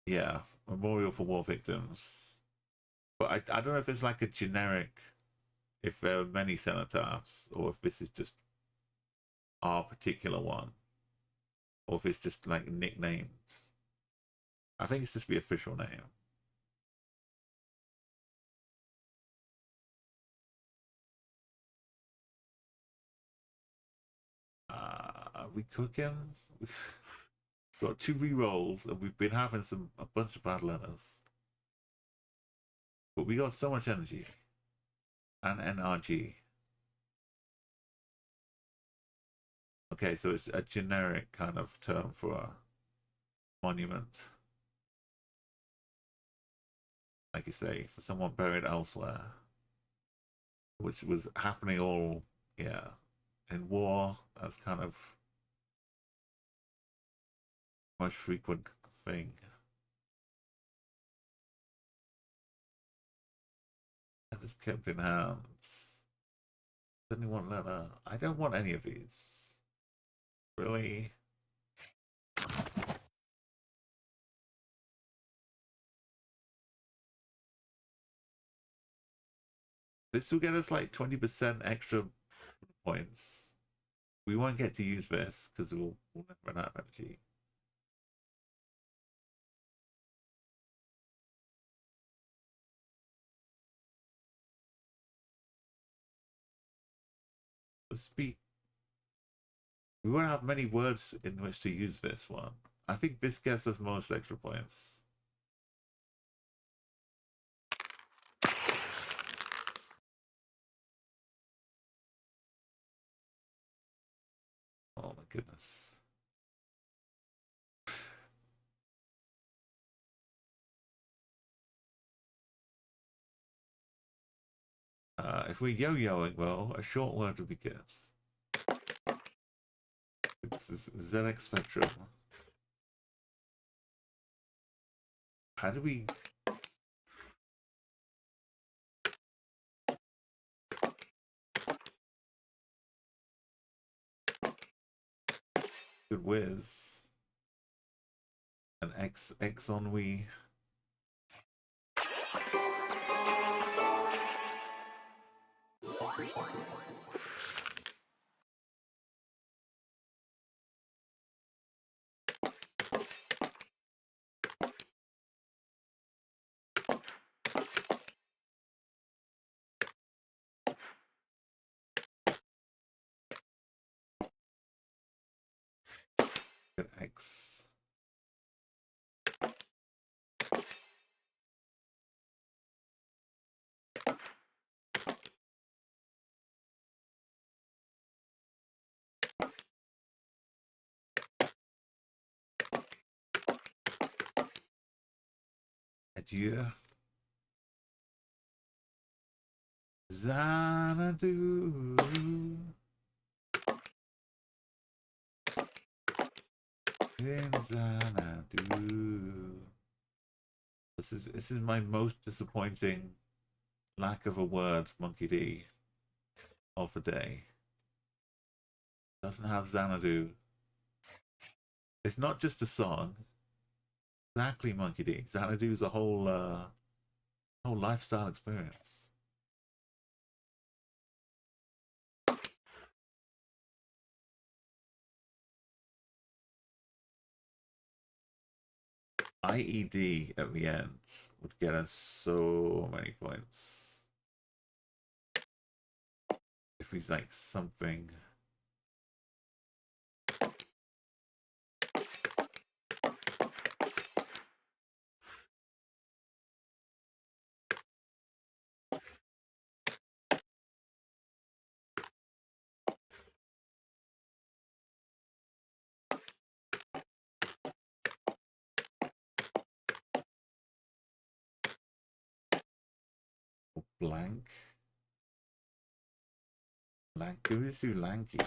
Yeah, Memorial for War Victims. But I don't know if it's like a generic, if there are many cenotaphs, or if this is just our particular one, or if it's just like nicknamed. I think it's just the official name. Are we cooking? We've got 2 rerolls, and we've been having a bunch of bad letters. But we got so much energy. And NRG. Okay, so it's a generic kind of term for a monument. Like you say, for someone buried elsewhere. Which was happening all, yeah, in war. That's kind of most frequent thing. And it's kept in hands. Does anyone letter? I don't want any of these. Really? This will get us like 20% extra points. We won't get to use this because we'll never run out of energy. Speak. We won't have many words in which to use this one. I think this gets us most extra points. Oh my goodness. If we're yo-yoing, well, a short word would be good. This is ZX Spectrum. How do we... Good whiz. An X on we. Good X. Adieu. Xanadu. In Xanadu. This is my most disappointing lack of a word, Monkey D, of the day. Doesn't have Xanadu. It's not just a song. Exactly, Monkey D. Xanadu's a whole lifestyle experience. IED at the end would get us so many points. If he's like something. Blank. Blank. Can we just do lanky?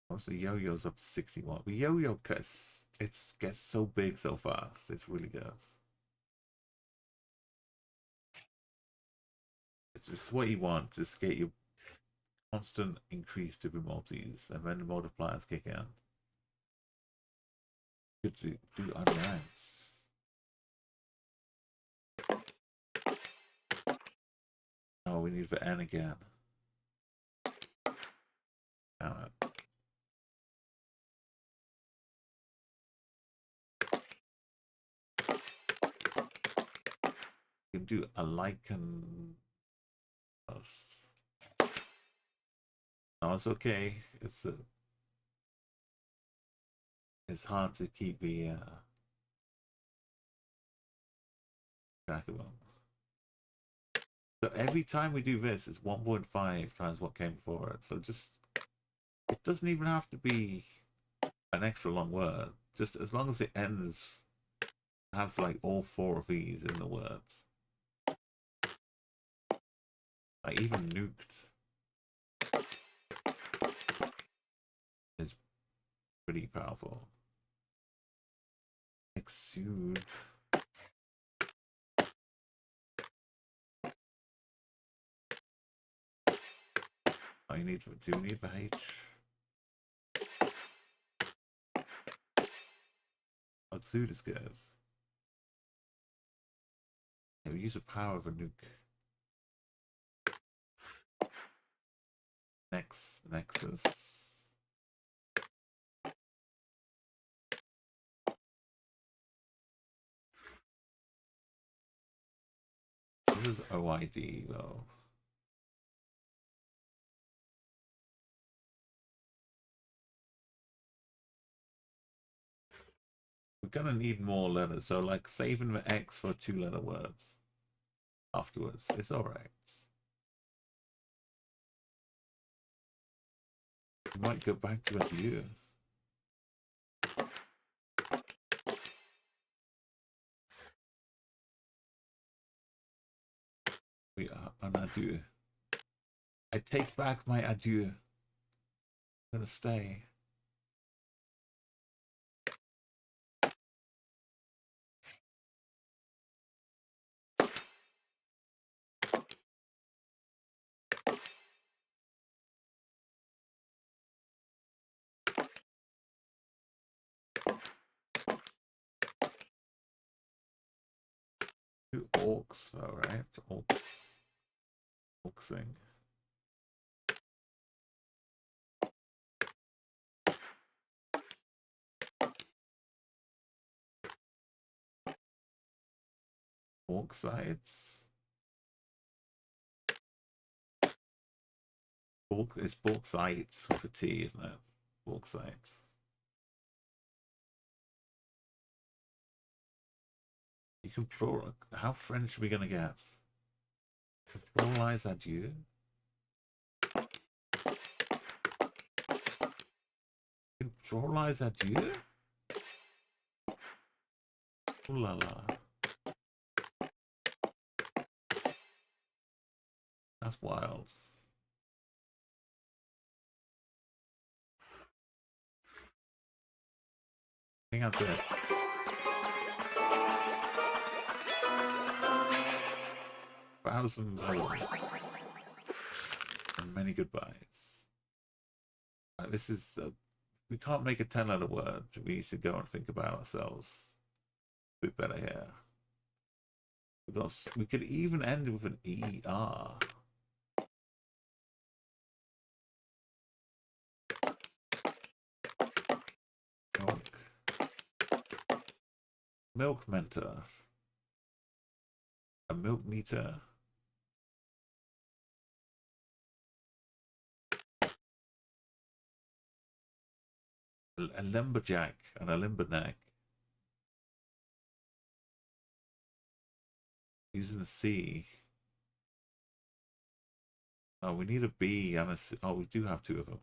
Obviously, yo-yo's up to 61. But yo-yo gets so big so fast. It's really good. It's just what you want. Just get your constant increase to the multis, and then the multipliers kick in. Good to do unranks. Oh, we need the N again. Damn it. You can do a lichen. No, it's okay. It's hard to keep the track of them. So every time we do this, it's 1.5 times what came before it. So just, it doesn't even have to be an extra long word. Just as long as it has like all 4 of these in the words. Like even nuked is pretty powerful. Exude. Oh, do you need the H? Exude is good. Yeah, we use the power of a nuke. Nexus. This is OID though. We're gonna need more letters, so like saving the X for 2-letter words afterwards. It's alright. We might go back to adieu. We are an adieu. I take back my adieu. I'm gonna stay. Do orcs though, right? Orcsing. Orc sites. It's bauxites with a T, isn't it? Bauxite. You can plural. How French are we gonna get? Pluralize adieu. You can pluralize adieu. Ooh la la. That's wild. I think that's it. Thousands and many goodbyes. This is we can't make a 10-letter word. We should go and think about ourselves a bit better here. We could even end with an ER. Milk mentor. A milk meter. A lumberjack and a limberneck. Using a C. Oh, we need a B and a C. Oh, we do have two of them.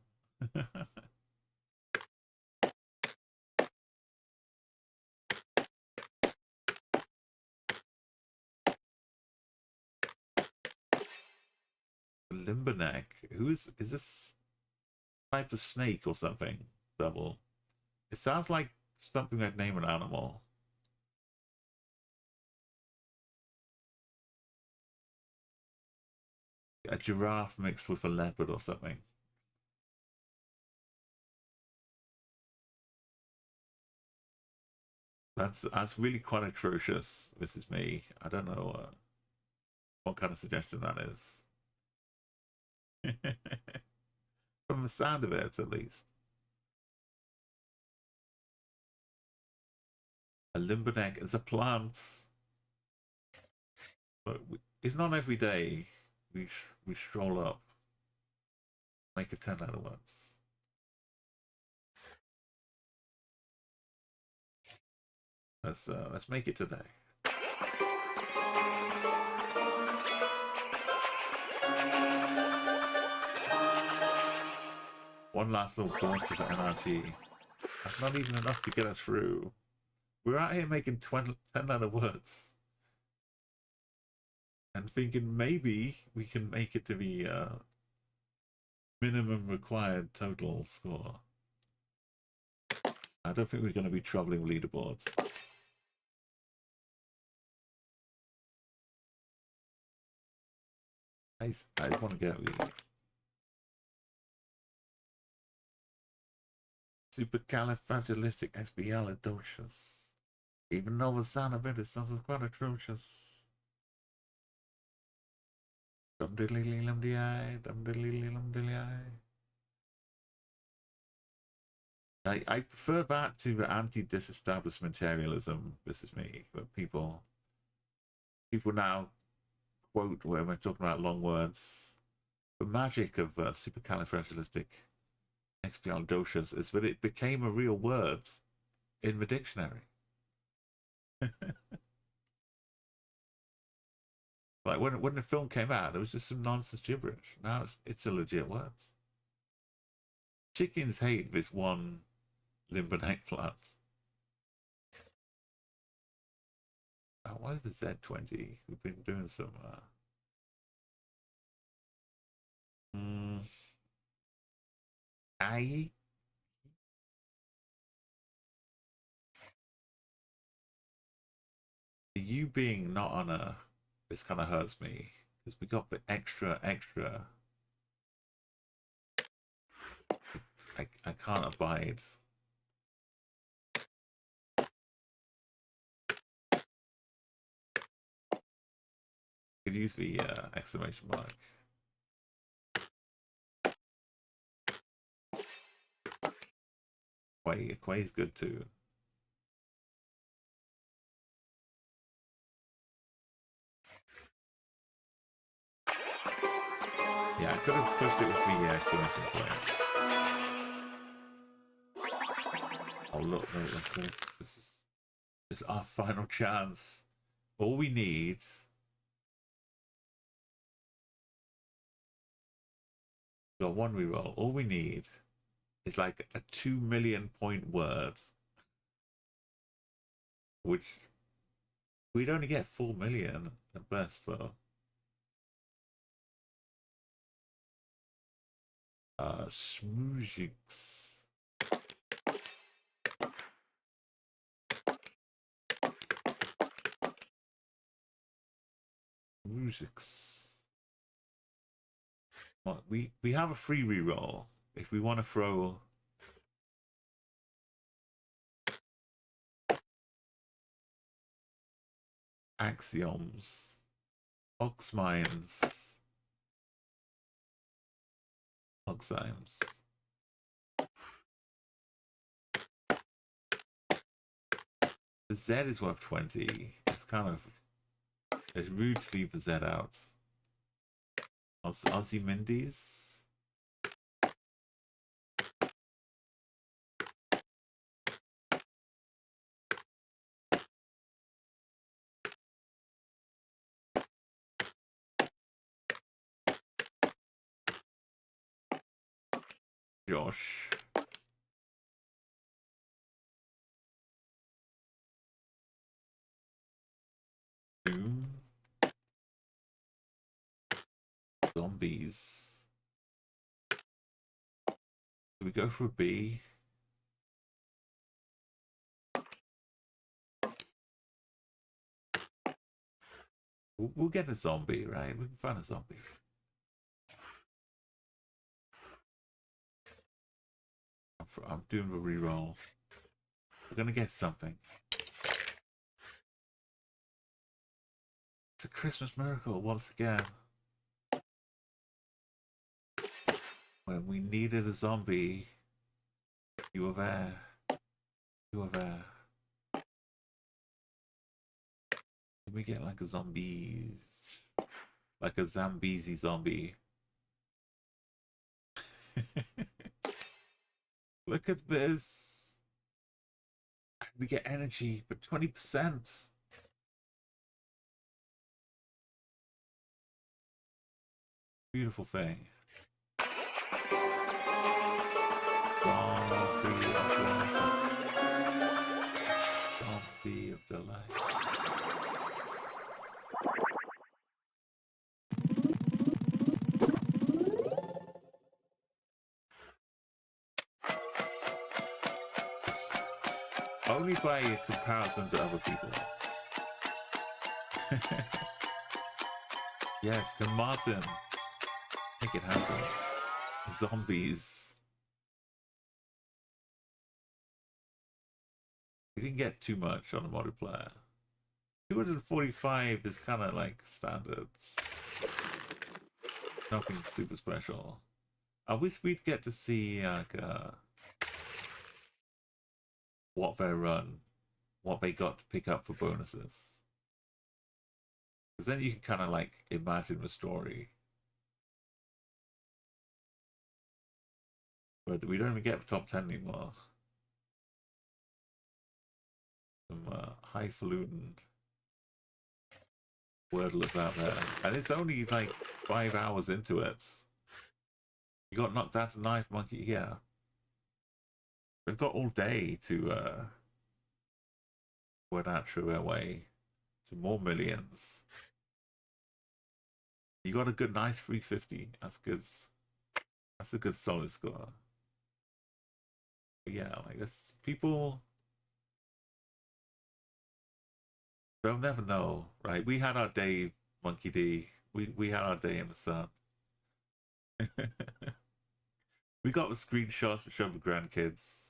Limberneck. Is this type of snake or something? Double. It sounds like something I'd name an animal. A giraffe mixed with a leopard or something. That's really quite atrocious. This is me. I don't know what kind of suggestion that is. From the sound of it, at least. A limberneck is a plant. But it's not every day we stroll up, make a 10 out of words. Let's make it today. One last little burst of NRG. That's not even enough to get us through. We're out here making 10 out of words. And thinking maybe we can make it to the minimum required total score. I don't think we're going to be troubling leaderboards. I just want to get the supercalifragilisticexpialidocious. Even though the sound of it sounds quite atrocious. Dum diddly lum di I, dum diddly lum diddly I prefer that to the anti-disestablishmentarianism. This is me, but people now quote when we're talking about long words. The magic of supercalifragilisticexpialidocious is that it became a real word in the dictionary. Like when the film came out, it was just some nonsense gibberish. Now it's a legit word. Chickens hate this one limberneck plant. Oh, why is the Z20? We've been doing some. I. You being not on a. This kind of hurts me because we got the extra. I can't abide. Could use the exclamation mark. Quay is good too. Yeah, I could have pushed it with the exclamation point. Oh look, this is our final chance. All we need. Got one reroll. All we need is like a 2 million point word, which we'd only get 4 million at best though. Smooziks. Well, we have a free reroll if we want to throw axioms, oxmines, oximes. The Z is worth 20. It's kind of it's rude to leave the Z out. Ozymandias. Josh. Doom. Zombies. Do we go for a B? We'll get a zombie, right? We can find a zombie. I'm doing the reroll. We're gonna get something. It's a Christmas miracle once again. When we needed a zombie, you were there. You were there. Can we get like a zombies? Like a Zambezi zombie. Look at this. We get energy for 20%. Beautiful thing. Zombie of delight. Only by a comparison to other people. Yes, can Martin make it happen? Zombies. We didn't get too much on the multiplayer. 245 is kind of like standards. Nothing super special. I wish we'd get to see like what they run, what they got to pick up for bonuses. Because then you can kind of like imagine the story. But we don't even get the top 10 anymore. Some highfalutin wordless out there. And it's only like 5 hours into it. You got knocked out to Knife Monkey, yeah. They've got all day to word out through their way to more millions. You got a good nice 350. That's good. That's a good solid score. But yeah, like this people they'll never know, right? We had our day, Monkey D. We had our day in the sun. We got the screenshots to show the grandkids.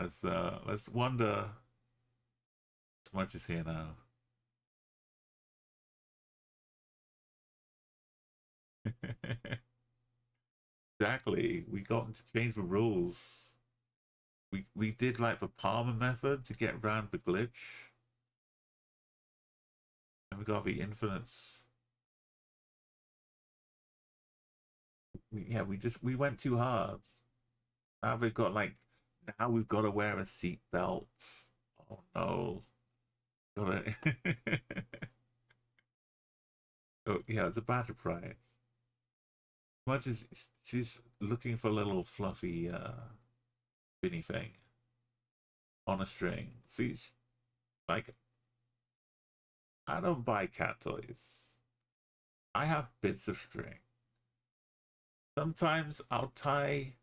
Let's wonder as much is here now. Exactly. We got to change the rules. We did like the Palmer method to get around the glitch. And we got the infinites. We went too hard. Now we've got like now we've got to wear a seat belt. Oh no. Gotta oh yeah, it's a badger prize. Much as she's looking for a little fluffy Binny thing on a string. See, like, I don't buy cat toys. I have bits of string. Sometimes I'll tie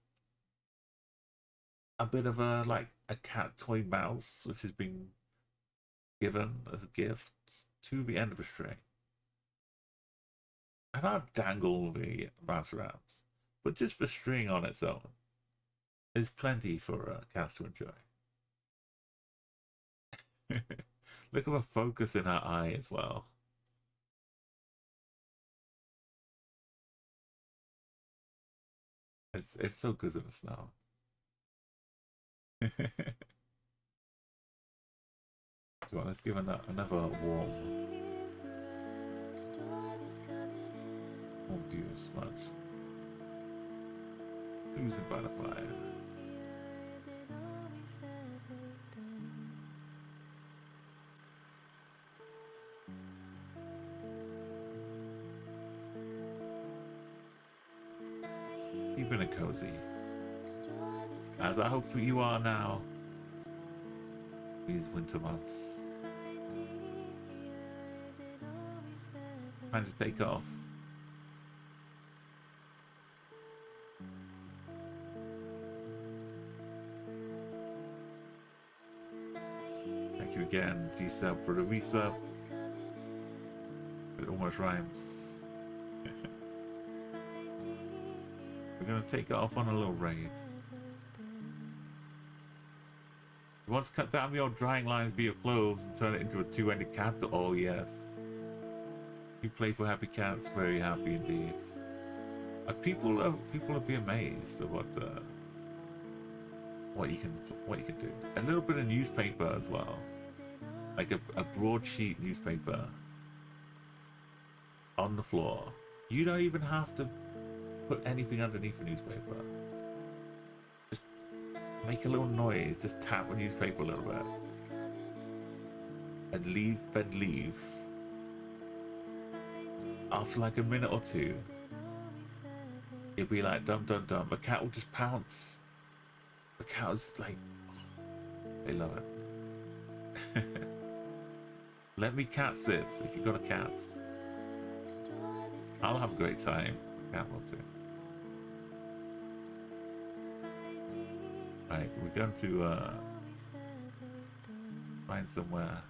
a bit of a cat toy mouse, which has been given as a gift, to the end of a string. And I'll dangle the mouse around. But just the string on its own is plenty for cats to enjoy. Look at the focus in her eye as well. It's so good in the snow. So let's give another warm view of smudge. Oozing by the fire. keeping it cozy. As I hope you are now. These winter months. Time to take off. Thank you again, G-Sub, for the resub. It almost rhymes. We're gonna take off on a little raid. You want to cut down your drying lines for your clothes and turn it into a two-ended cat? Oh yes. You play for happy cats, very happy indeed. People will be amazed at what you can do. A little bit of newspaper as well, like a broadsheet newspaper on the floor. You don't even have to put anything underneath the newspaper. Just make a little noise. Just tap the newspaper a little bit, and leave. After like a minute or two, you'll be like dum dum dum. A cat will just pounce. The cows like, they love it. Let me cat sit if you've got a cat. I'll have a great time. The cat will too. Right, we're going to find somewhere.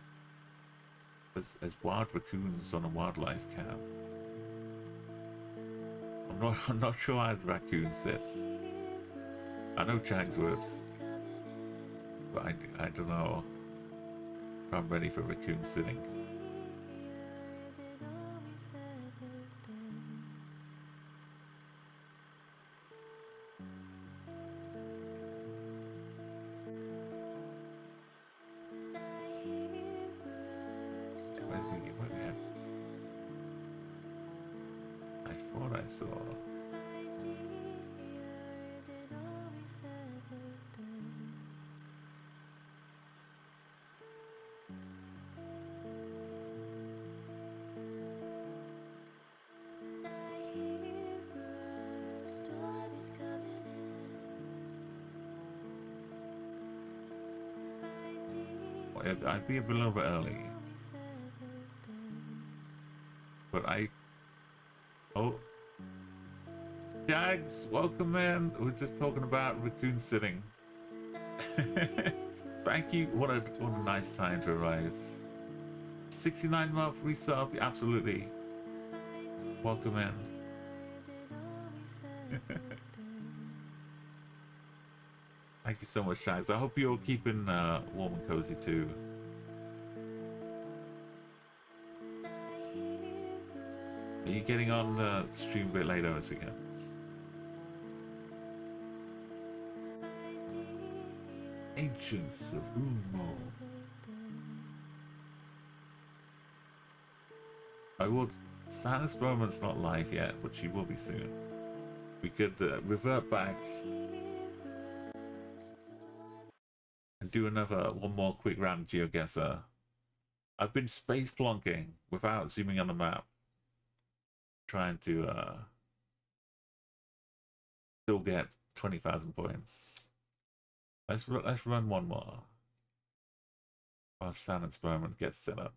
There's wild raccoons on a wildlife camp. I'm not sure how the raccoon sits. I know Chags would, but I don't know if I'm ready for raccoon sitting. I thought I saw. I'd be a little bit early, but oh, Jags, welcome in. We're just talking about raccoon sitting. Thank you. What a nice time to arrive. 69-month resub, absolutely. Welcome in. Thank you so much, Jags. I hope you're keeping warm and cozy too. Are you getting on the stream a bit later this weekend? Ancients of Umo. I would. Sand Experiment's not live yet, but she will be soon. We could revert back and do one more quick round of GeoGuessr. I've been space plonking without zooming on the map, trying to still get 20,000 points. Let's run one more while Sand Experiment gets set up.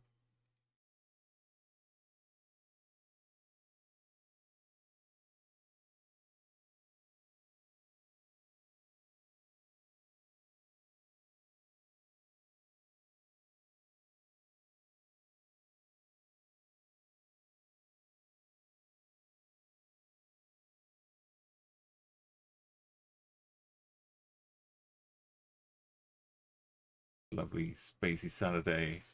Lovely spacey Saturday.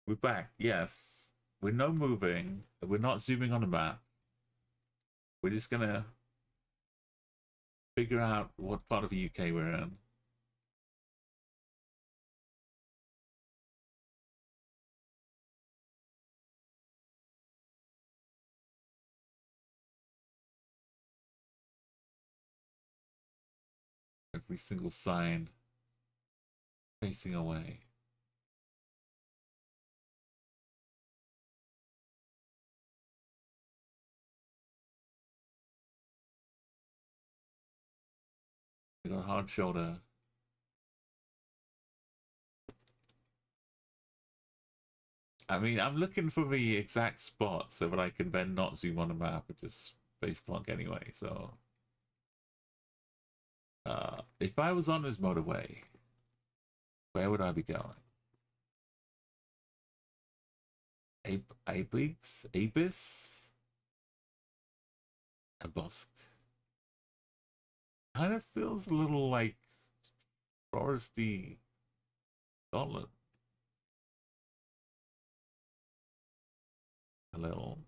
We're back, yes. We're no moving. We're not zooming on the map. We're just gonna figure out what part of the UK we're in. Every single sign facing away. got a hard shoulder. I mean, I'm looking for the exact spot so that I can then not zoom on the map and just space plonk anyway. So, if I was on this motorway, where would I be going? Abis? A Bosque. Kind of feels a little like foresty Scotland. A little.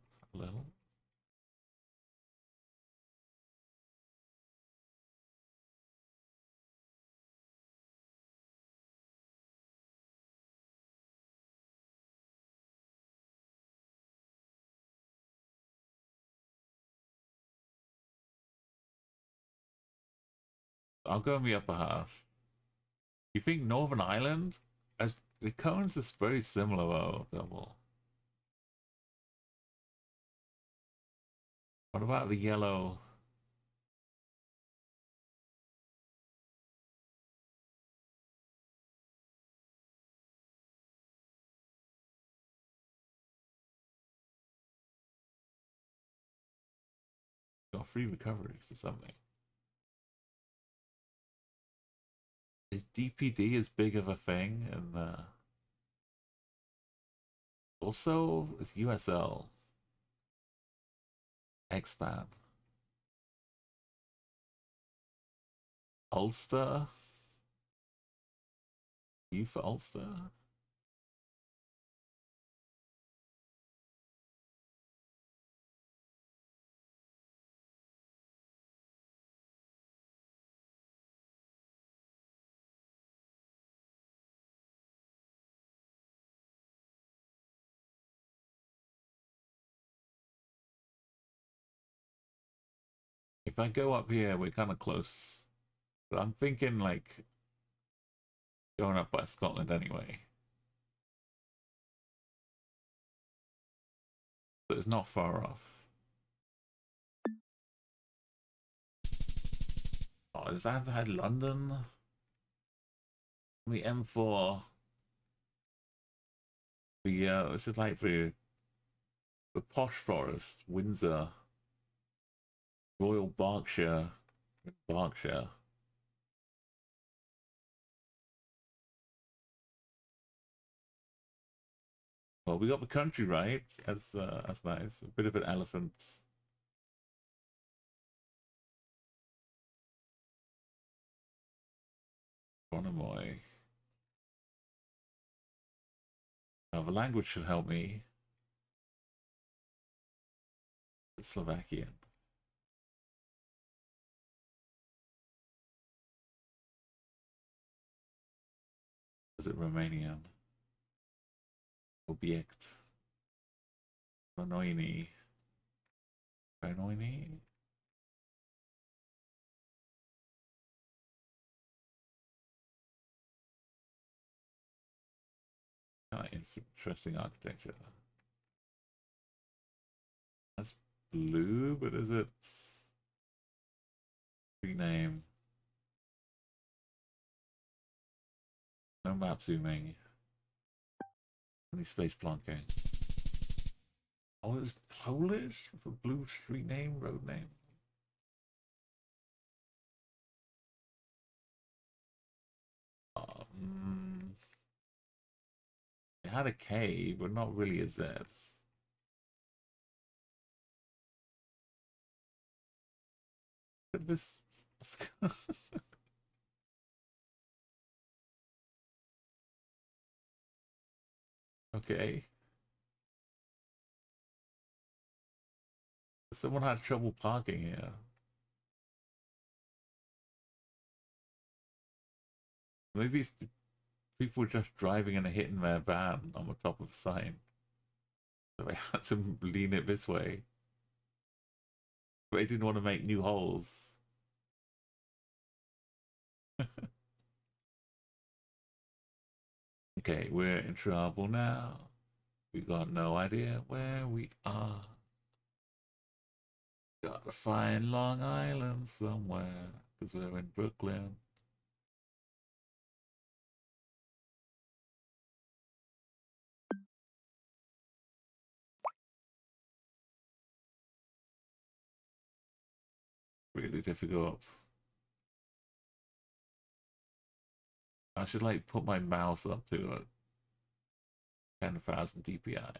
I'll go in the upper half. You think Northern Ireland? As the cones is very similar though, double. What about the yellow? Got free recovery for something. Is DPD as big of a thing? And also, it's USL. X-Band. Ulster? You for Ulster? If I go up here, we're kind of close. But I'm thinking like going up by Scotland anyway. So it's not far off. Oh, is that had London? The M4. This is like the posh forest, Windsor, Royal Berkshire, Berkshire. Well, we got the country right. That's nice. A bit of an elephant. Bonomoy. Now the language should help me. It's Slovakian. Is it Romanian? Object. Ronoini. Ronoini? Interesting architecture. That's blue, but is it rename? No map zooming. Only space plonking. Oh, it's Polish for blue street name, road name. It had a K, but not really a Z. But this. Okay. Someone had trouble parking here. Maybe it's people just driving and hitting their van on the top of a sign. So they had to lean it this way. But they didn't want to make new holes. Okay, we're in trouble now. We got no idea where we are. Gotta find Long Island somewhere. because we're in Brooklyn. Really difficult. I should like put my mouse up to 10,000 DPI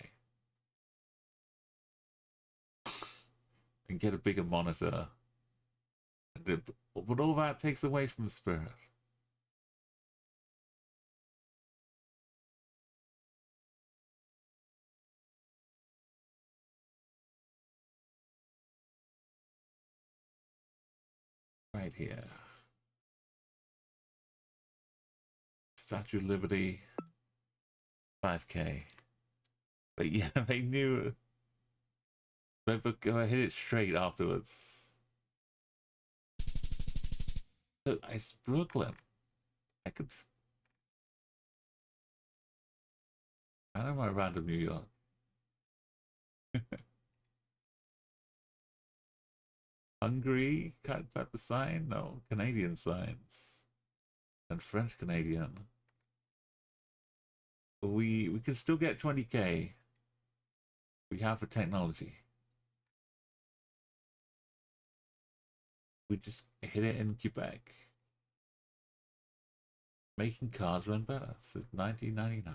and get a bigger monitor. But all that takes away from the spirit. Right here. Statue of Liberty. 5K. But yeah, they knew. But I hit it straight afterwards. So it's Brooklyn. I could. I don't know random New York. Hungary type of sign? No, Canadian signs. And French Canadian. But we can still get 20K. We have the technology. We just hit it in Quebec. Making cards run better since 1999.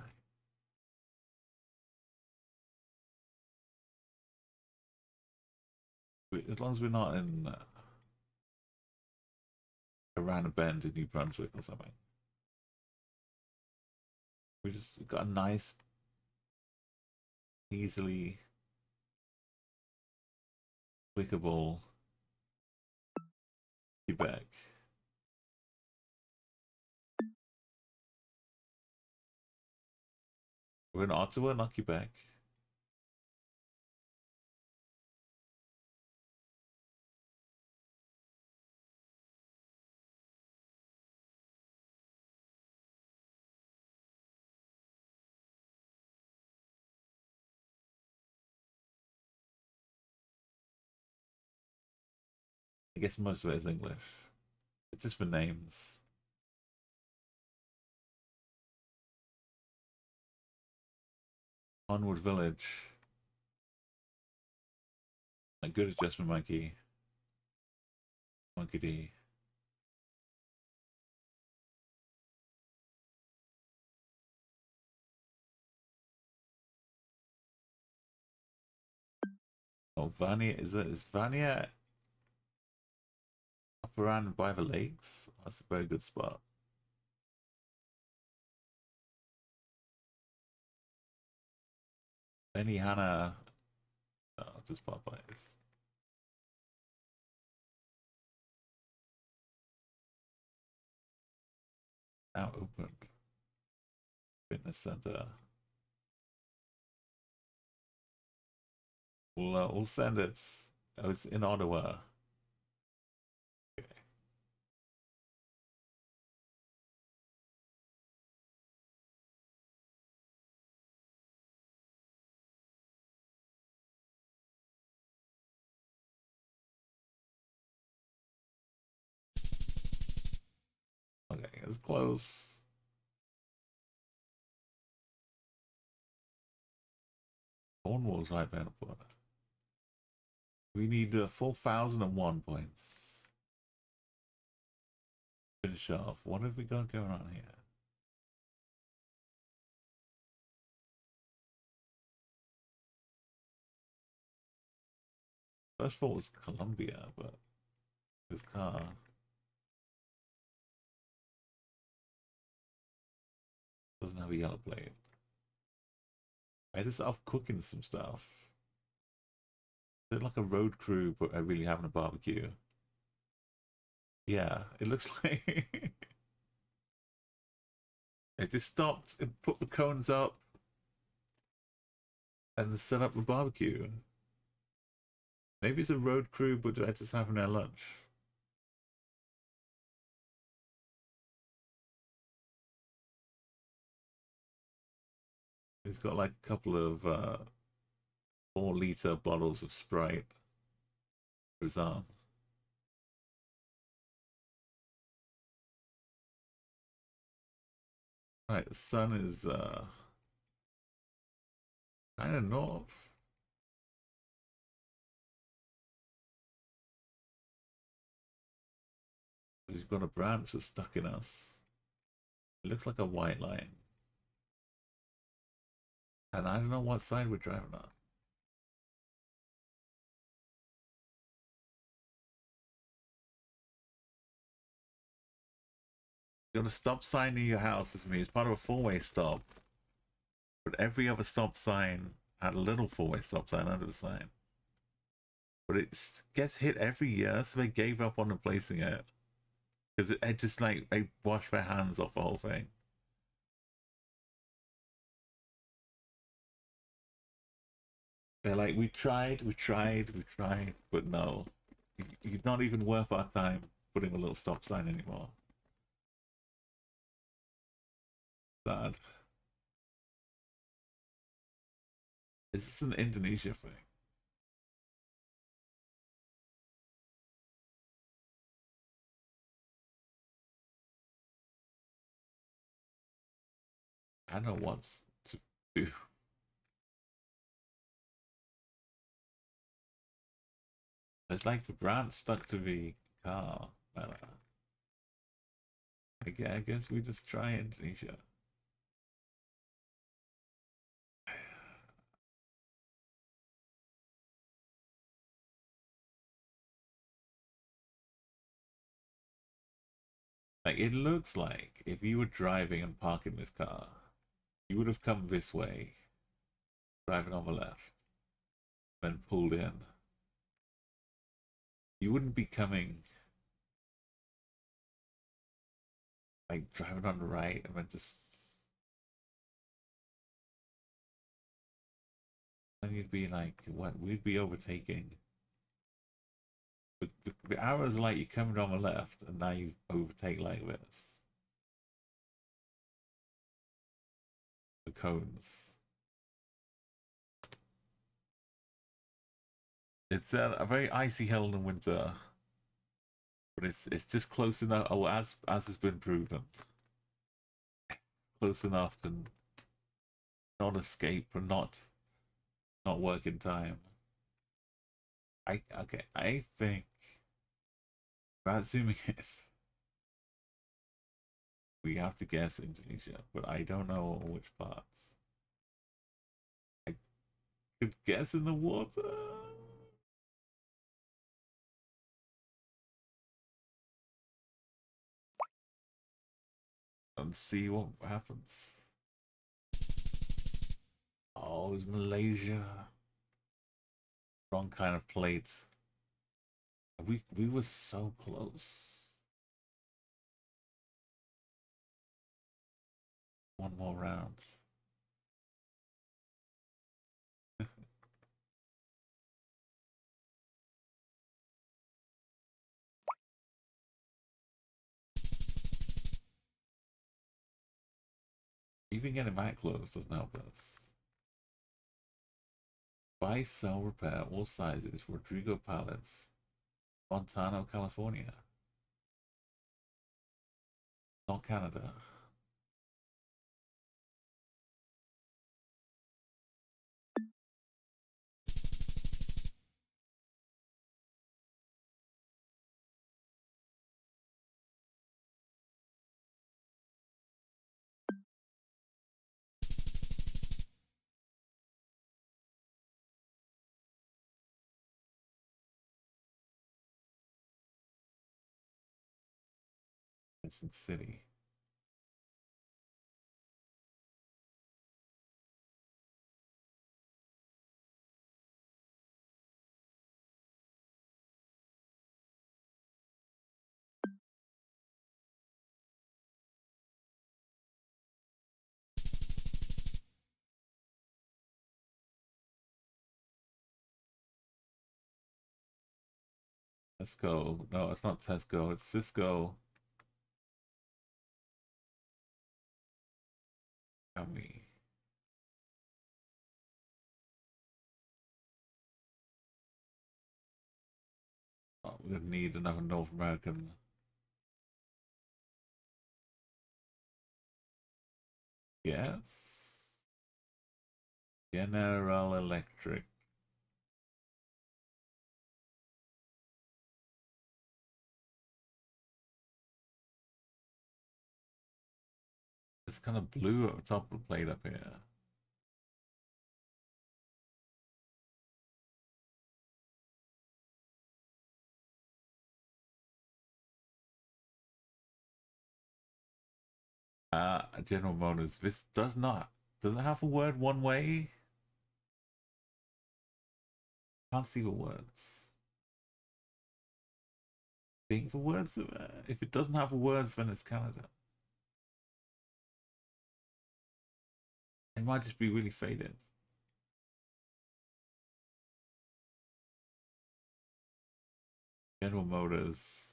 As long as we're not in around a bend in New Brunswick or something. We just got a nice, easily clickable Quebec. We're in Ottawa, not Quebec. I guess most of it is English. It's just for names. Onward Village. A good adjustment monkey. Monkey D. Oh, Vania, is Vania up around by the lakes? That's a very good spot. Benny Hanna. Oh, just Popeyes. Now open. Fitness center. We'll send it. Oh, it's in Ottawa. Okay. Okay, it's close. Cornwall's right there. We need 4,001 points. Finish off. What have we got going on here? First thought was Colombia, but this car doesn't have a yellow plate. I just off cooking some stuff. Is it like a road crew, but I really having a barbecue? Yeah, it looks like they just stopped and put the cones up and set up the barbecue. Maybe it's a road crew, but they're just having their lunch. He's got like a couple of 4-liter bottles of Sprite for his arm. Right, the sun is kind of north. He's got a branch that's stuck in us. It looks like a white line. And I don't know what side we're driving on. You got a stop sign near your house as me. It's part of a four-way stop. But every other stop sign had a little four-way stop sign under the sign. But it gets hit every year, so they gave up on replacing it. Because it just like, they wash their hands off the whole thing. They're like, we tried, but no. You're not even worth our time putting a little stop sign anymore. Sad. Is this an Indonesia thing? I don't know what to do. It's like the brand stuck to the car. I guess we just try Indonesia. Like, it looks like if you were driving and parking this car, you would have come this way, driving on the left, then pulled in. You wouldn't be coming, like, driving on the right and then just. Then you'd be like, what? We'd be overtaking. The arrows are like you're coming on the left and now you overtake like this. The cones. It's a very icy hill in winter, but it's just close enough. Oh, as has been proven, close enough to not escape or not work in time. I think about zooming in, we have to guess Indonesia, but I don't know which parts. I could guess in the water. And see what happens. Oh, it's Malaysia. Wrong kind of plate. We were so close. One more round. Even getting that close doesn't help us. Buy, sell, repair, all sizes, Rodrigo Pallets, Montano, California. Not Canada. Vincent City. Let's go. No, it's not Tesco, it's Cisco. Yummy. Oh, we're gonna need another North American. Yes. General Electric. It's kind of blue at the top of the plate up here. General Motors. This does not. Does it have a word one way? Can't see the words. Think the words. If it doesn't have the words, then it's Canada. It might just be really faded. General Motors.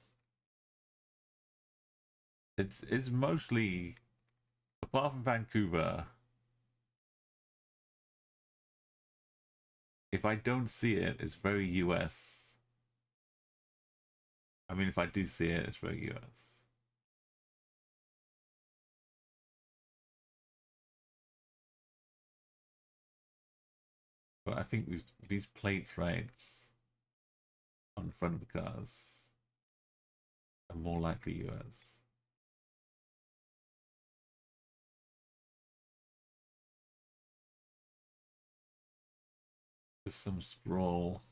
It's mostly, apart from Vancouver. If I don't see it, it's very US. I mean, if I do see it, it's very US. But I think these plates, right, on the front of the cars are more likely US. Just some sprawl.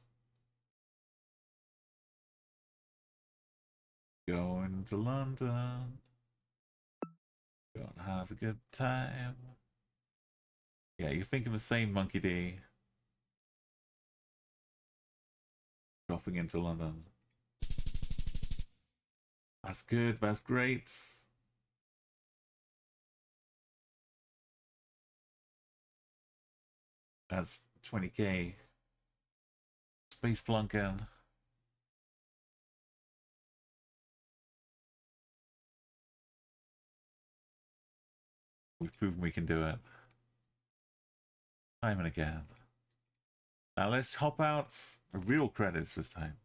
Going to London. Gonna have a good time. Yeah, you're thinking the same, Monkey D. Dropping into London. That's good, that's great. That's 20K. Space Plonking. We've proven we can do it. Time and again. Now let's hop out real credits this time.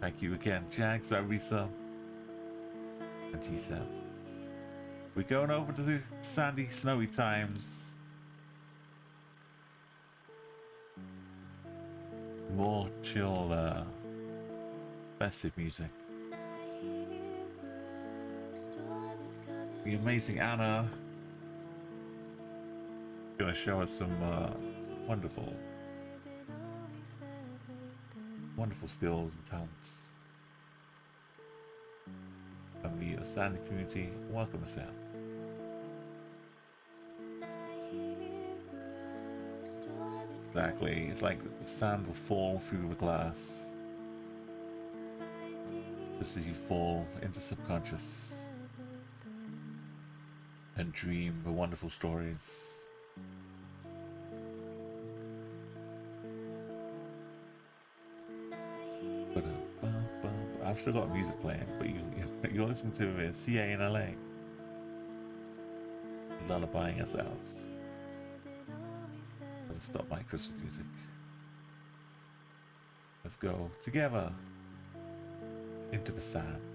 Thank you again, Jags, Arisa, and G7. We're going over to the sandy, snowy times. More chill, festive music. The amazing Anna gonna show us some wonderful skills and talents. And the sandy community welcome us out. Exactly, it's like the sand will fall through the glass just as you fall into subconscious and dream the wonderful stories. I've still got music playing, but you're listening to CA in LA, lullabying us out. Let's stop my Christmas music. Let's go together into the sand.